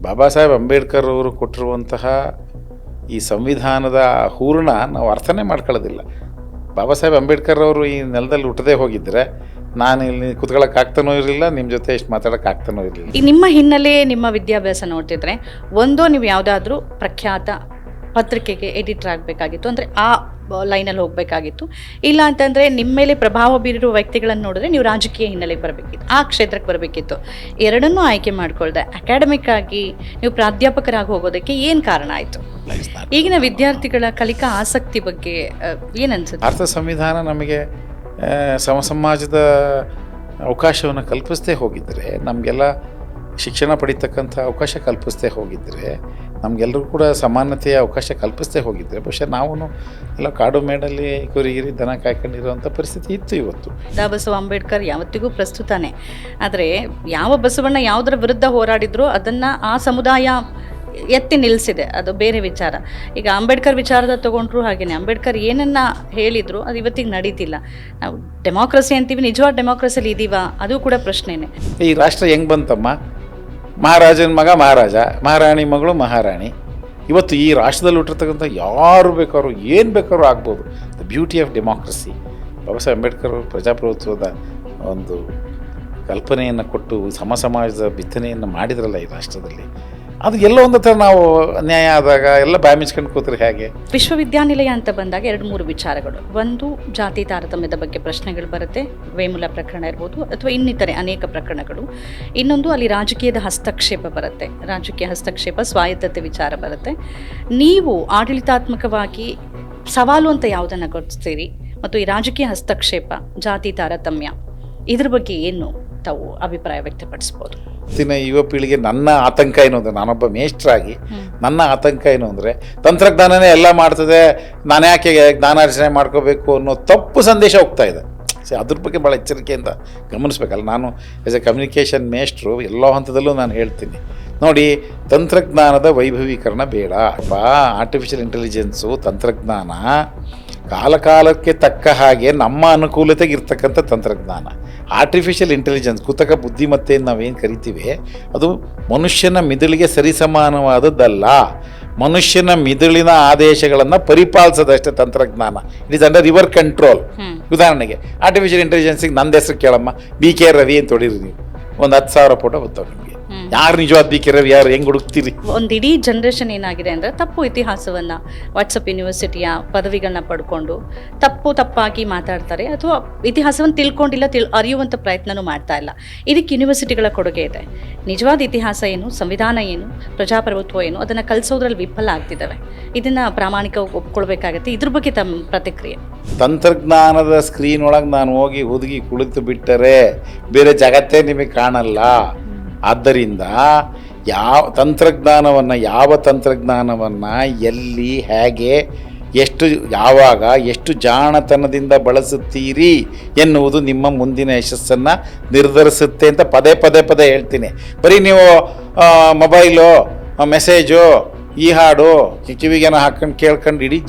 ಬಾಬಾ ಸಾಹೇಬ್ ಅಂಬೇಡ್ಕರ್ ಅವರು ಕೊಟ್ಟಿರುವಂತಹ ಈ ಸಂವಿಧಾನದ ಹೂರಣ ನಾವು ಅರ್ಥನೇ ಮಾಡ್ಕೊಳ್ಳೋದಿಲ್ಲ. ಬಾಬಾ ಸಾಹೇಬ್ ಅಂಬೇಡ್ಕರ್ ಅವರು ಈ ನೆಲದಲ್ಲಿ ಹುಟ್ಟದೇ ಹೋಗಿದ್ದರೆ ನಾನು ಇಲ್ಲಿ ಕುತ್ಕೊಳ್ಳೋಕೆ ಆಗ್ತಾನೂ ಇರಲಿಲ್ಲ, ನಿಮ್ಮ ಜೊತೆ ಇಷ್ಟು ಮಾತಾಡೋಕೆ ಆಗ್ತಾನೂ ಇರಲಿಲ್ಲ. ಈಗ ನಿಮ್ಮ ಹಿನ್ನೆಲೆ, ನಿಮ್ಮ ವಿದ್ಯಾಭ್ಯಾಸ ನೋಡ್ತಿದ್ರೆ, ಒಂದು ನೀವು ಯಾವುದಾದ್ರೂ ಪ್ರಖ್ಯಾತ ಪತ್ರಿಕೆಗೆ ಎಡಿಟರ್ ಆಗಬೇಕಾಗಿತ್ತು, ಅಂದರೆ ಆ ಲೈನಲ್ಲಿ ಹೋಗಬೇಕಾಗಿತ್ತು. ಇಲ್ಲ ಅಂತಂದರೆ ನಿಮ್ಮ ಮೇಲೆ ಪ್ರಭಾವ ಬೀರಿರುವ ವ್ಯಕ್ತಿಗಳನ್ನು ನೋಡಿದ್ರೆ ನೀವು ರಾಜಕೀಯ ಹಿನ್ನೆಲೆಗೆ ಬರಬೇಕಿತ್ತು, ಆ ಕ್ಷೇತ್ರಕ್ಕೆ ಬರಬೇಕಿತ್ತು. ಎರಡನ್ನೂ ಆಯ್ಕೆ ಮಾಡ್ಕೊಳ್ದೆ ಅಕಾಡೆಮಿಕ್ ಆಗಿ ನೀವು ಪ್ರಾಧ್ಯಾಪಕರಾಗಿ ಹೋಗೋದಕ್ಕೆ ಏನು ಕಾರಣ ಆಯಿತು? ಈಗಿನ ವಿದ್ಯಾರ್ಥಿಗಳ ಕಲಿಕಾ ಆಸಕ್ತಿ ಬಗ್ಗೆ ಏನನ್ಸುತ್ತೆ? ಭಾರತ ಸಂವಿಧಾನ ನಮಗೆ ಸಮಾಜದ ಅವಕಾಶವನ್ನು ಕಲ್ಪಿಸದೇ ಹೋಗಿದ್ದರೆ, ನಮಗೆಲ್ಲ ಶಿಕ್ಷಣ ಪಡಿತಕ್ಕಂಥ ಅವಕಾಶ ಕಲ್ಪಿಸದೇ ಹೋಗಿದ್ದರೆ, ನಮಗೆಲ್ಲರೂ ಕೂಡ ಸಮಾನತೆಯ ಅವಕಾಶ ಕಲ್ಪಿಸದೇ ಹೋಗಿದ್ದರೆ ಬಹುಶಃ ನಾವು ಎಲ್ಲ ಕಾಡು ಮೇಡಲ್ಲಿ ಕುರಿಗಿರಿ ದನ ಕಾಯ್ಕೊಂಡಿರುವಂಥ ಪರಿಸ್ಥಿತಿ ಇತ್ತು ಇವತ್ತು. ಬಸವ ಅಂಬೇಡ್ಕರ್ ಯಾವತ್ತಿಗೂ ಪ್ರಸ್ತುತನೇ. ಆದರೆ ಯಾವ ಬಸವಣ್ಣ ಯಾವುದರ ವಿರುದ್ಧ ಹೋರಾಡಿದ್ರು ಅದನ್ನು ಆ ಸಮುದಾಯ ಎತ್ತಿ ನಿಲ್ಲಿಸಿದೆ, ಅದು ಬೇರೆ ವಿಚಾರ. ಈಗ ಅಂಬೇಡ್ಕರ್ ವಿಚಾರದ ತೊಗೊಂಡ್ರು ಹಾಗೆಯೇ ಅಂಬೇಡ್ಕರ್ ಏನನ್ನ ಹೇಳಿದ್ರು ಅದು ಇವತ್ತಿಗೆ ನಡೀತಿಲ್ಲ. ನಾವು ಡೆಮಾಕ್ರಸಿ ಅಂತೀವಿ, ನಿಜವಾದ ಡೆಮಾಕ್ರಸಿಯಲ್ಲಿ ಇದೀವಾ ಅದು ಕೂಡ ಪ್ರಶ್ನೆನೇ. ಈ ರಾಷ್ಟ್ರ ಹೆಂಗೆ ಬಂತಮ್ಮ? ಮಹಾರಾಜನ ಮಗ ಮಹಾರಾಜ, ಮಹಾರಾಣಿ ಮಗಳು ಮಹಾರಾಣಿ. ಇವತ್ತು ಈ ರಾಷ್ಟ್ರದಲ್ಲಿ ಹುಟ್ಟಿರ್ತಕ್ಕಂಥ ಯಾರು ಬೇಕಾದ್ರು ಏನು ಬೇಕಾದ್ರೂ ಆಗ್ಬೋದು. The beauty of democracy. Baba Saheb Ambedkar ಪ್ರಜಾಪ್ರಭುತ್ವದ ಒಂದು ಕಲ್ಪನೆಯನ್ನು ಕೊಟ್ಟು ಸಮಾಜದ ಬಿತ್ತನೆಯನ್ನು ಮಾಡಿದ್ರಲ್ಲ ಈ ರಾಷ್ಟ್ರದಲ್ಲಿ, ಅದು ಎಲ್ಲೋ ಒಂದು ಥರ ನಾವು ನ್ಯಾಯ ಆದಾಗ ಎಲ್ಲ ಬಾಮಿಚ್ಕೊಂಡು ಕೂತ್ರೆ ಹೇಗೆ? ವಿಶ್ವವಿದ್ಯಾನಿಲಯ ಅಂತ ಬಂದಾಗ 2-3 ವಿಚಾರಗಳು. ಒಂದು, ಜಾತಿ ತಾರತಮ್ಯದ ಬಗ್ಗೆ ಪ್ರಶ್ನೆಗಳು ಬರುತ್ತೆ, ವೇಮುಲ ಪ್ರಕರಣ ಇರ್ಬೋದು ಅಥವಾ ಇನ್ನಿತರೆ ಅನೇಕ ಪ್ರಕರಣಗಳು. ಇನ್ನೊಂದು, ಅಲ್ಲಿ ರಾಜಕೀಯದ ಹಸ್ತಕ್ಷೇಪ ಬರುತ್ತೆ, ರಾಜಕೀಯ ಹಸ್ತಕ್ಷೇಪ, ಸ್ವಾಯತ್ತತೆ ವಿಚಾರ ಬರುತ್ತೆ. ನೀವು ಆಡಳಿತಾತ್ಮಕವಾಗಿ ಸವಾಲು ಅಂತ ಯಾವುದನ್ನು ಗುರುತಿಸ್ತೀರಿ? ಮತ್ತು ಈ ರಾಜಕೀಯ ಹಸ್ತಕ್ಷೇಪ, ಜಾತಿ ತಾರತಮ್ಯ, ಇದ್ರ ಬಗ್ಗೆ ಏನು ತಾವು ಅಭಿಪ್ರಾಯ ವ್ಯಕ್ತಪಡಿಸ್ಬೋದು? ಇವತ್ತಿನ ಯುವ ಪೀಳಿಗೆ ನನ್ನ ಆತಂಕ ಏನು ಅಂದರೆ, ನಾನೊಬ್ಬ ಮೇಷ್ಟ್ರಾಗಿ ನನ್ನ ಆತಂಕ ಏನು ಅಂದರೆ, ತಂತ್ರಜ್ಞಾನನೇ ಎಲ್ಲ ಮಾಡ್ತದೆ, ನಾನು ಯಾಕೆ ಜ್ಞಾನಾರ್ಜನೆ ಮಾಡ್ಕೋಬೇಕು ಅನ್ನೋ ತಪ್ಪು ಸಂದೇಶ ಹೋಗ್ತಾ ಇದೆ. ಅದ್ರ ಬಗ್ಗೆ ಭಾಳ ಎಚ್ಚರಿಕೆಯಿಂದ ಗಮನಿಸ್ಬೇಕಲ್ಲ. ನಾನು ಆ್ಯಸ್ ಎ ಕಮ್ಯುನಿಕೇಷನ್ ಮೇಷ್ಟ್ರು ಎಲ್ಲ ಹಂತದಲ್ಲೂ ನಾನು ಹೇಳ್ತೀನಿ, ನೋಡಿ, ತಂತ್ರಜ್ಞಾನದ ವೈಭವೀಕರಣ ಬೇಡ. ಆರ್ಟಿಫಿಷಿಯಲ್ ಇಂಟೆಲಿಜೆನ್ಸು, ತಂತ್ರಜ್ಞಾನ ಕಾಲಕಾಲಕ್ಕೆ ತಕ್ಕ ಹಾಗೆ ನಮ್ಮ ಅನುಕೂಲತೆಗೆ ಇರ್ತಕ್ಕಂಥ ತಂತ್ರಜ್ಞಾನ. ಆರ್ಟಿಫಿಷಿಯಲ್ ಇಂಟೆಲಿಜೆನ್ಸ್, ಕೃತಕ ಬುದ್ಧಿಮತ್ತೆಯನ್ನು ನಾವೇನು ಕರಿತೀವಿ, ಅದು ಮನುಷ್ಯನ ಮಿದುಳಿಗೆ ಸರಿಸಮಾನವಾದದ್ದಲ್ಲ. ಮನುಷ್ಯನ ಮಿದುಳಿನ ಆದೇಶಗಳನ್ನು ಪರಿಪಾಲಿಸೋದಷ್ಟೇ ತಂತ್ರಜ್ಞಾನ. It is under river control. ಉದಾಹರಣೆಗೆ ಆರ್ಟಿಫಿಷಿಯಲ್ ಇಂಟೆಲಿಜೆನ್ಸಿಗೆ ನನ್ನ ಹೆಸರು ಕೇಳಮ್ಮ, ಬಿ ಕೆ ರವಿ ಅಂತ ಹೊಡೀರಿ, ನೀವು ಒಂದು 10,000 ಫೋಟೋ ಬರ್ತಾವೆ ನಿಮಗೆ. ಯಾರು ನಿಜವಾದ ಬಿ ಕೆ ರವಿ, ಯಾರು ಹೆಂಗೆ ಹುಡುಕ್ತೀರಿ? ಒಂದು ಇಡೀ ಜನ್ರೇಷನ್ ಏನಾಗಿದೆ ಅಂದರೆ, ತಪ್ಪು ಇತಿಹಾಸವನ್ನು ವಾಟ್ಸಪ್ ಯೂನಿವರ್ಸಿಟಿಯ ಪದವಿಗಳನ್ನ ಪಡ್ಕೊಂಡು ತಪ್ಪಾಗಿ ಮಾತಾಡ್ತಾರೆ, ಅಥವಾ ಇತಿಹಾಸವನ್ನು ತಿಳ್ಕೊಂಡಿಲ್ಲ, ಅರಿಯುವಂಥ ಪ್ರಯತ್ನನೂ ಮಾಡ್ತಾ ಇಲ್ಲ. ಇದಕ್ಕೆ ಯೂನಿವರ್ಸಿಟಿಗಳ ಕೊಡುಗೆ ಇದೆ. ನಿಜವಾದ ಇತಿಹಾಸ ಏನು, ಸಂವಿಧಾನ ಏನು, ಪ್ರಜಾಪ್ರಭುತ್ವ ಏನು, ಅದನ್ನು ಕಲಿಸೋದ್ರಲ್ಲಿ ವಿಫಲ ಆಗ್ತಿದ್ದಾವೆ. ಇದನ್ನು ಪ್ರಾಮಾಣಿಕವಾಗಿ ಒಪ್ಕೊಳ್ಬೇಕಾಗತ್ತೆ. ಇದ್ರ ಬಗ್ಗೆ ತಮ್ಮ ಪ್ರತಿಕ್ರಿಯೆ? ತಂತ್ರಜ್ಞಾನದ ಸ್ಕ್ರೀನ್ ಒಳಗೆ ನಾನು ಹೋಗಿ ಹುದುಗಿ ಕುಳಿತು ಬಿಟ್ಟರೆ ಬೇರೆ ಜಗತ್ತೇ ನಿಮಗೆ ಕಾಣಲ್ಲ. ಆದ್ದರಿಂದ ಯಾವ ತಂತ್ರಜ್ಞಾನವನ್ನು ಎಲ್ಲಿ, ಹೇಗೆ, ಎಷ್ಟು, ಯಾವಾಗ, ಎಷ್ಟು ಜಾಣತನದಿಂದ ಬಳಸುತ್ತೀರಿ ಎನ್ನುವುದು ನಿಮ್ಮ ಮುಂದಿನ ಯಶಸ್ಸನ್ನು ನಿರ್ಧರಿಸುತ್ತೆ ಅಂತ ಪದೇ ಹೇಳ್ತೀನಿ. ಬರೀ ನೀವು ಮೊಬೈಲು, ಮೆಸೇಜು, ಈ ಹಾಡು ಕಿವಿಗೇನ ಹಾಕೊಂಡು ಕೇಳ್ಕೊಂಡು ಇಡೀ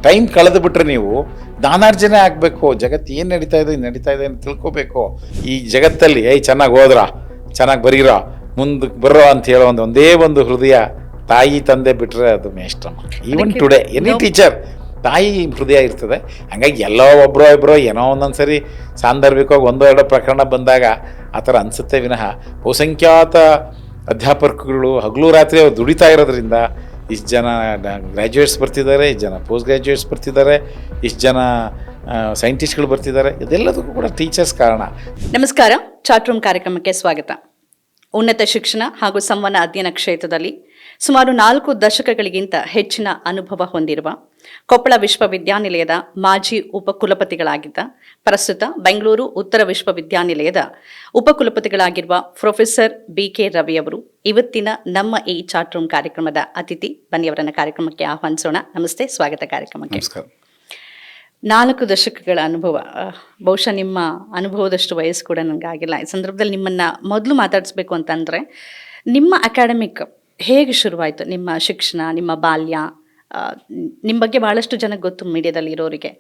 ಟೈಮ್ ಕಳೆದು ಬಿಟ್ರೆ ನೀವು ಜ್ಞಾನಾರ್ಜನೆ ಆಗಬೇಕು. ಜಗತ್ತು ಏನು ನಡೀತಾ ಇದೆ ಅಂತ ತಿಳ್ಕೊಬೇಕು. ಈ ಜಗತ್ತಲ್ಲಿ ಚೆನ್ನಾಗಿ ಹೋದ್ರ, ಚೆನ್ನಾಗಿ ಬರೀರೋ, ಮುಂದಕ್ಕೆ ಬರ್ರೋ ಅಂತ ಹೇಳೋ ಒಂದೇ ಒಂದು ಹೃದಯ ತಾಯಿ ತಂದೆ ಬಿಟ್ಟರೆ ಅದು ಮೇಷ್ಟ್ರಮ್ಮ. ಈವನ್ ಟುಡೇ ಎನಿ ಟೀಚರ್ ತಾಯಿ ಹೃದಯ ಇರ್ತದೆ. ಹಾಗಾಗಿ ಎಲ್ಲೋ ಒಬ್ಬರೋ ಇಬ್ಬರೋ ಏನೋ ಒಂದೊಂದು ಸರಿ ಸಾಂದರ್ಭಿಕವಾಗಿ 1-2 ಪ್ರಕರಣ ಬಂದಾಗ ಆ ಥರ ಅನಿಸುತ್ತೆ ವಿನಃ, ಬಹುಸಂಖ್ಯಾತ ಅಧ್ಯಾಪಕರುಗಳು ಹಗಲು ರಾತ್ರಿ ಅವ್ರು ದುಡಿತಾ ಇರೋದ್ರಿಂದ ಇಷ್ಟು ಜನ ಗ್ರ್ಯಾಜುಯೇಟ್ಸ್ ಬರ್ತಿದ್ದಾರೆ, ಇಷ್ಟು ಜನ ಪೋಸ್ಟ್ ಗ್ರ್ಯಾಜುಯೇಟ್ಸ್ ಬರ್ತಿದ್ದಾರೆ, ಇಷ್ಟು ಜನ ಸೈಂಟಿಸ್ಟ್ಗಳು ಬರ್ತಿದ್ದಾರೆ. ಇದೆಲ್ಲದಕ್ಕೂ ಕೂಡ ಟೀಚರ್ಸ್ ಕಾರಣ. ನಮಸ್ಕಾರ, ಚಾಟ್ ರೂಮ್ ಕಾರ್ಯಕ್ರಮಕ್ಕೆ ಸ್ವಾಗತ. ಉನ್ನತ ಶಿಕ್ಷಣ ಹಾಗೂ ಸಂವಹನ ಅಧ್ಯಯನ ಕ್ಷೇತ್ರದಲ್ಲಿ ಸುಮಾರು 4 ದಶಕಗಳಿಗಿಂತ ಹೆಚ್ಚಿನ ಅನುಭವ ಹೊಂದಿರುವ ಕೊಪ್ಪಳ ವಿಶ್ವವಿದ್ಯಾನಿಲಯದ ಮಾಜಿ ಉಪಕುಲಪತಿಗಳಾಗಿದ್ದ, ಪ್ರಸ್ತುತ ಬೆಂಗಳೂರು ಉತ್ತರ ವಿಶ್ವವಿದ್ಯಾನಿಲಯದ ಉಪಕುಲಪತಿಗಳಾಗಿರುವ ಪ್ರೊಫೆಸರ್ BK ರವಿ ಅವರು ಇವತ್ತಿನ ನಮ್ಮ ಈ ಚಾಟ್ ರೂಮ್ ಕಾರ್ಯಕ್ರಮದ ಅತಿಥಿ. ಬನ್ನಿ ಅವರನ್ನ ಕಾರ್ಯಕ್ರಮಕ್ಕೆ ಆಹ್ವಾನಿಸೋಣ. ನಮಸ್ತೆ, ಸ್ವಾಗತ ಕಾರ್ಯಕ್ರಮಕ್ಕೆ. ನಮಸ್ಕಾರ. 4 ದಶಕಗಳ ಅನುಭವ, ಬಹುಶಃ ನಿಮ್ಮ ಅನುಭವದಷ್ಟು ವಯಸ್ಸು ಕೂಡ ನನಗಾಗಿಲ್ಲ. ಈ ಸಂದರ್ಭದಲ್ಲಿ ನಿಮ್ಮನ್ನು ಮೊದಲು ಮಾತಾಡಿಸ್ಬೇಕು ಅಂತಂದರೆ, ನಿಮ್ಮ ಅಕಾಡೆಮಿಕ್ ಹೇಗೆ ಶುರುವಾಯಿತು? ನಿಮ್ಮ ಶಿಕ್ಷಣ, ನಿಮ್ಮ ಬಾಲ್ಯ, ನಿಮ್ಮ ಬಗ್ಗೆ ಭಾಳಷ್ಟು ಜನಕ್ಕೆ ಗೊತ್ತು, ಮೀಡಿಯಾದಲ್ಲಿ ಇರೋರಿಗೆ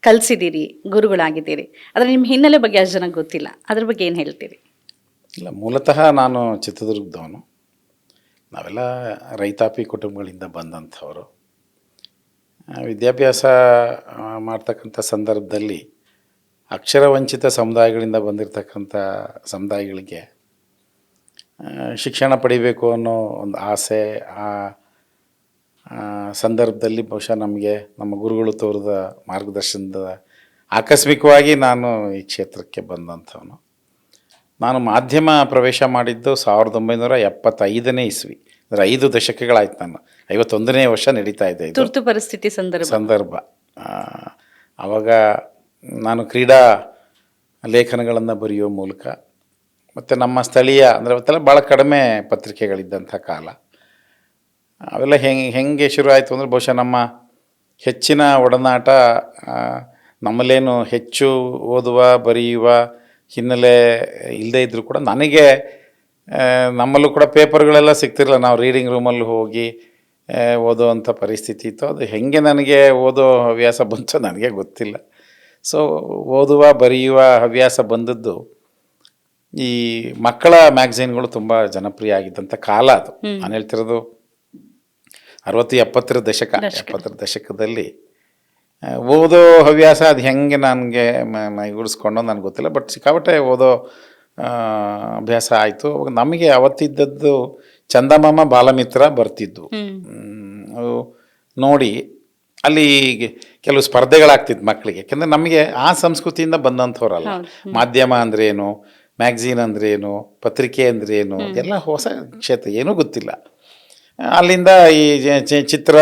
ಕಲಿಸಿದ್ದೀರಿ, ಗುರುಗಳಾಗಿದ್ದೀರಿ. ಆದರೆ ನಿಮ್ಮ ಹಿನ್ನೆಲೆ ಬಗ್ಗೆ ಅಷ್ಟು ಜನಕ್ಕೆ ಗೊತ್ತಿಲ್ಲ. ಅದ್ರ ಬಗ್ಗೆ ಏನು ಹೇಳ್ತೀರಿ? ಇಲ್ಲ, ಮೂಲತಃ ನಾನು ಚಿತ್ರದುರ್ಗದವನು. ನಾವೆಲ್ಲ ರೈತಾಪಿ ಕುಟುಂಬಗಳಿಂದ ಬಂದಂಥವರು. ವಿದ್ಯಾಭ್ಯಾಸ ಮಾಡ್ತಕ್ಕಂಥ ಸಂದರ್ಭದಲ್ಲಿ ಅಕ್ಷರವಂಚಿತ ಸಮುದಾಯಗಳಿಂದ ಬಂದಿರತಕ್ಕಂಥ ಸಮುದಾಯಗಳಿಗೆ ಶಿಕ್ಷಣ ಪಡಿಬೇಕು ಅನ್ನೋ ಒಂದು ಆಸೆ, ಆ ಸಂದರ್ಭದಲ್ಲಿ ಬಹುಶಃ ನಮಗೆ ನಮ್ಮ ಗುರುಗಳು ತೋರಿದ ಮಾರ್ಗದರ್ಶನದ ಆಕಸ್ಮಿಕವಾಗಿ ನಾನು ಈ ಕ್ಷೇತ್ರಕ್ಕೆ ಬಂದಂಥವನು. ನಾನು ಮಾಧ್ಯಮ ಪ್ರವೇಶ ಮಾಡಿದ್ದು 1975ನೇ ಇಸ್ವಿ, ಅಂದರೆ 5 ದಶಕಗಳಾಯ್ತು. ನಾನು 51ನೇ ವರ್ಷ ನಡೀತಾ ಇದೆ ಇದು ತುರ್ತು ಪರಿಸ್ಥಿತಿ ಸಂದರ್ಭ. ಆವಾಗ ನಾನು ಕ್ರೀಡಾ ಲೇಖನಗಳನ್ನು ಬರೆಯೋ ಮೂಲಕ ಮತ್ತು ನಮ್ಮ ಸ್ಥಳೀಯ, ಅಂದರೆ ಅವತ್ತೆಲ್ಲ ಭಾಳ ಕಡಿಮೆ ಪತ್ರಿಕೆಗಳಿದ್ದಂಥ ಕಾಲ. ಅವೆಲ್ಲ ಹೆಂಗೆ ಶುರು ಆಯಿತು ಅಂದರೆ ಬಹುಶಃ ನಮ್ಮ ಹೆಚ್ಚಿನ ಒಡನಾಟ, ನಮ್ಮಲ್ಲೇನು ಹೆಚ್ಚು ಓದುವ ಬರೆಯುವ ಹಿನ್ನೆಲೆ ಇಲ್ಲದೇ ಇದ್ದರೂ ಕೂಡ ನನಗೆ ನಮ್ಮಲ್ಲೂ ಕೂಡ ಪೇಪರ್ಗಳೆಲ್ಲ ಸಿಗ್ತಿರಲಿಲ್ಲ. ನಾವು ರೀಡಿಂಗ್ ರೂಮಲ್ಲಿ ಹೋಗಿ ಓದೋವಂಥ ಪರಿಸ್ಥಿತಿ ಇತ್ತು. ಅದು ಹೆಂಗೆ ನನಗೆ ಓದೋ ಹವ್ಯಾಸ ಬಂತು ನನಗೆ ಗೊತ್ತಿಲ್ಲ. ಸೊ ಓದುವ ಬರೆಯುವ ಹವ್ಯಾಸ ಬಂದದ್ದು ಈ ಮಕ್ಕಳ ಮ್ಯಾಗ್ಝಿನ್ಗಳು ತುಂಬ ಜನಪ್ರಿಯ ಆಗಿದ್ದಂಥ ಕಾಲ ಅದು. ನಾನು ಹೇಳ್ತಿರೋದು 60-70ರ ದಶಕ. 70ರ ದಶಕದಲ್ಲಿ ಓದೋ ಹವ್ಯಾಸ ಅದು ಹೆಂಗೆ ನನಗೆ ಮೈಗೂಡಿಸ್ಕೊಂಡೋ ನನಗೆ ಗೊತ್ತಿಲ್ಲ, ಬಟ್ ಸಿಕ್ಕಾಪಟ್ಟೆ ಓದೋ ಅಭ್ಯಾಸ ಆಯಿತು. ನಮಗೆ ಅವತ್ತಿದ್ದದ್ದು ಚಂದಮಾಮ ಬಾಲಮಿತ್ರ ಬರ್ತಿದ್ವು. ಅವು ನೋಡಿ ಅಲ್ಲಿ ಕೆಲವು ಸ್ಪರ್ಧೆಗಳಾಗ್ತಿತ್ತು ಮಕ್ಕಳಿಗೆ. ಯಾಕೆಂದರೆ ನಮಗೆ ಆ ಸಂಸ್ಕೃತಿಯಿಂದ ಬಂದಂಥವ್ರಲ್ಲ. ಮಾಧ್ಯಮ ಅಂದ್ರೇನು, ಮ್ಯಾಗ್ಝಿನ್ ಅಂದ್ರೇನು, ಪತ್ರಿಕೆ ಅಂದ್ರೇನು, ಎಲ್ಲ ಹೊಸ ಕ್ಷೇತ್ರ, ಏನೂ ಗೊತ್ತಿಲ್ಲ. ಅಲ್ಲಿಂದ ಈ ಚಿತ್ರ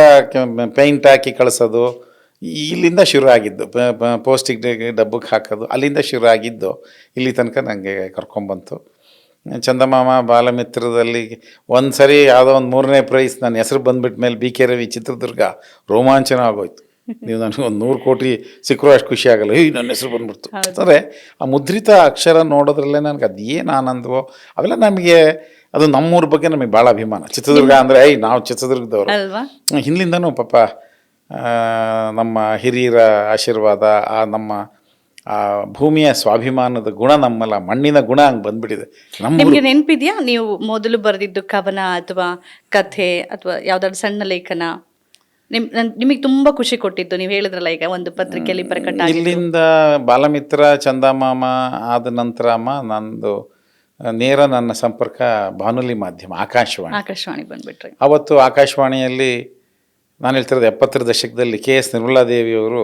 ಪೇಂಟ್ ಹಾಕಿ ಕಳಿಸೋದು ಇಲ್ಲಿಂದ ಶುರು ಆಗಿದ್ದು, ಪೋಸ್ಟಿಗೆ ಡಬ್ಬಕ್ಕೆ ಹಾಕೋದು ಅಲ್ಲಿಂದ ಶುರು ಆಗಿದ್ದು ಇಲ್ಲಿ ತನಕ ನನಗೆ ಕರ್ಕೊಂಬಂತು. ಚಂದಮಾಮ ಬಾಲಮಿತ್ರದಲ್ಲಿ ಒಂದು ಸರಿ ಯಾವುದೋ ಒಂದು 3ನೇ ಪ್ರೈಸ್ ನನ್ನ ಹೆಸರು ಬಂದ್ಬಿಟ್ಟ ಮೇಲೆ BK ರವಿ ಚಿತ್ರದುರ್ಗ ರೋಮಾಂಚನ ಆಗೋಯ್ತು. ನೀವು ನನಗೆ ಒಂದು 100 ಕೋಟಿ ಸಿಕ್ಕರೂ ಅಷ್ಟು ಖುಷಿ ಆಗಲ್ಲ, ನನ್ನ ಹೆಸರು ಬಂದ್ಬಿಡ್ತು. ಅಂದರೆ ಆ ಮುದ್ರಿತ ಅಕ್ಷರ ನೋಡೋದ್ರಲ್ಲೇ ನನಗೆ ಅದು ಏನು ಆನಂದವೋ ಅವೆಲ್ಲ ನಮಗೆ. ಅದು ನಮ್ಮೂರ ಬಗ್ಗೆ ನಮಗೆ ಭಾಳ ಅಭಿಮಾನ. ಚಿತ್ರದುರ್ಗ ಅಂದರೆ ನಾವು ಚಿತ್ರದುರ್ಗದವರು. ಹಿಂದಿಂದನೂ ಪಾಪ ನಮ್ಮ ಹಿರಿಯರ ಆಶೀರ್ವಾದ, ಆ ನಮ್ಮ ಆ ಭೂಮಿಯ ಸ್ವಾಭಿಮಾನದ ಗುಣ, ನಮ್ಮಲ್ಲ ಮಣ್ಣಿನ ಗುಣ ಹಂಗೆ ಬಂದ್ಬಿಟ್ಟಿದೆ. ನಿಮಗೆ ನೆನಪಿದೆಯಾ ನೀವು ಮೊದಲು ಬರೆದಿದ್ದು ಕವನ ಅಥವಾ ಕಥೆ ಅಥವಾ ಯಾವ್ದಾದ್ರು ಸಣ್ಣ ಲೇಖನ ನಿಮಗೆ ತುಂಬ ಖುಷಿ ಕೊಟ್ಟಿದ್ದು? ನೀವು ಹೇಳಿದ್ರಲ್ಲ ಈಗ ಒಂದು ಪತ್ರಿಕೆಯಲ್ಲಿ ಪ್ರಕಟ. ಇಲ್ಲಿಂದ ಬಾಲಮಿತ್ರ ಚಂದಮಾಮ ಆದ ನಂತರ ನಂದು ನೇರ ನನ್ನ ಸಂಪರ್ಕ ಬಾನುಲಿ ಮಾಧ್ಯಮ ಆಕಾಶವಾಣಿ ಬಂದ್ಬಿಟ್ರೆ. ಅವತ್ತು ಆಕಾಶವಾಣಿಯಲ್ಲಿ ನಾನು ಹೇಳ್ತಿರೋದು 70ರ ದಶಕದಲ್ಲಿ KS ನಿರ್ಮಲಾದೇವಿಯವರು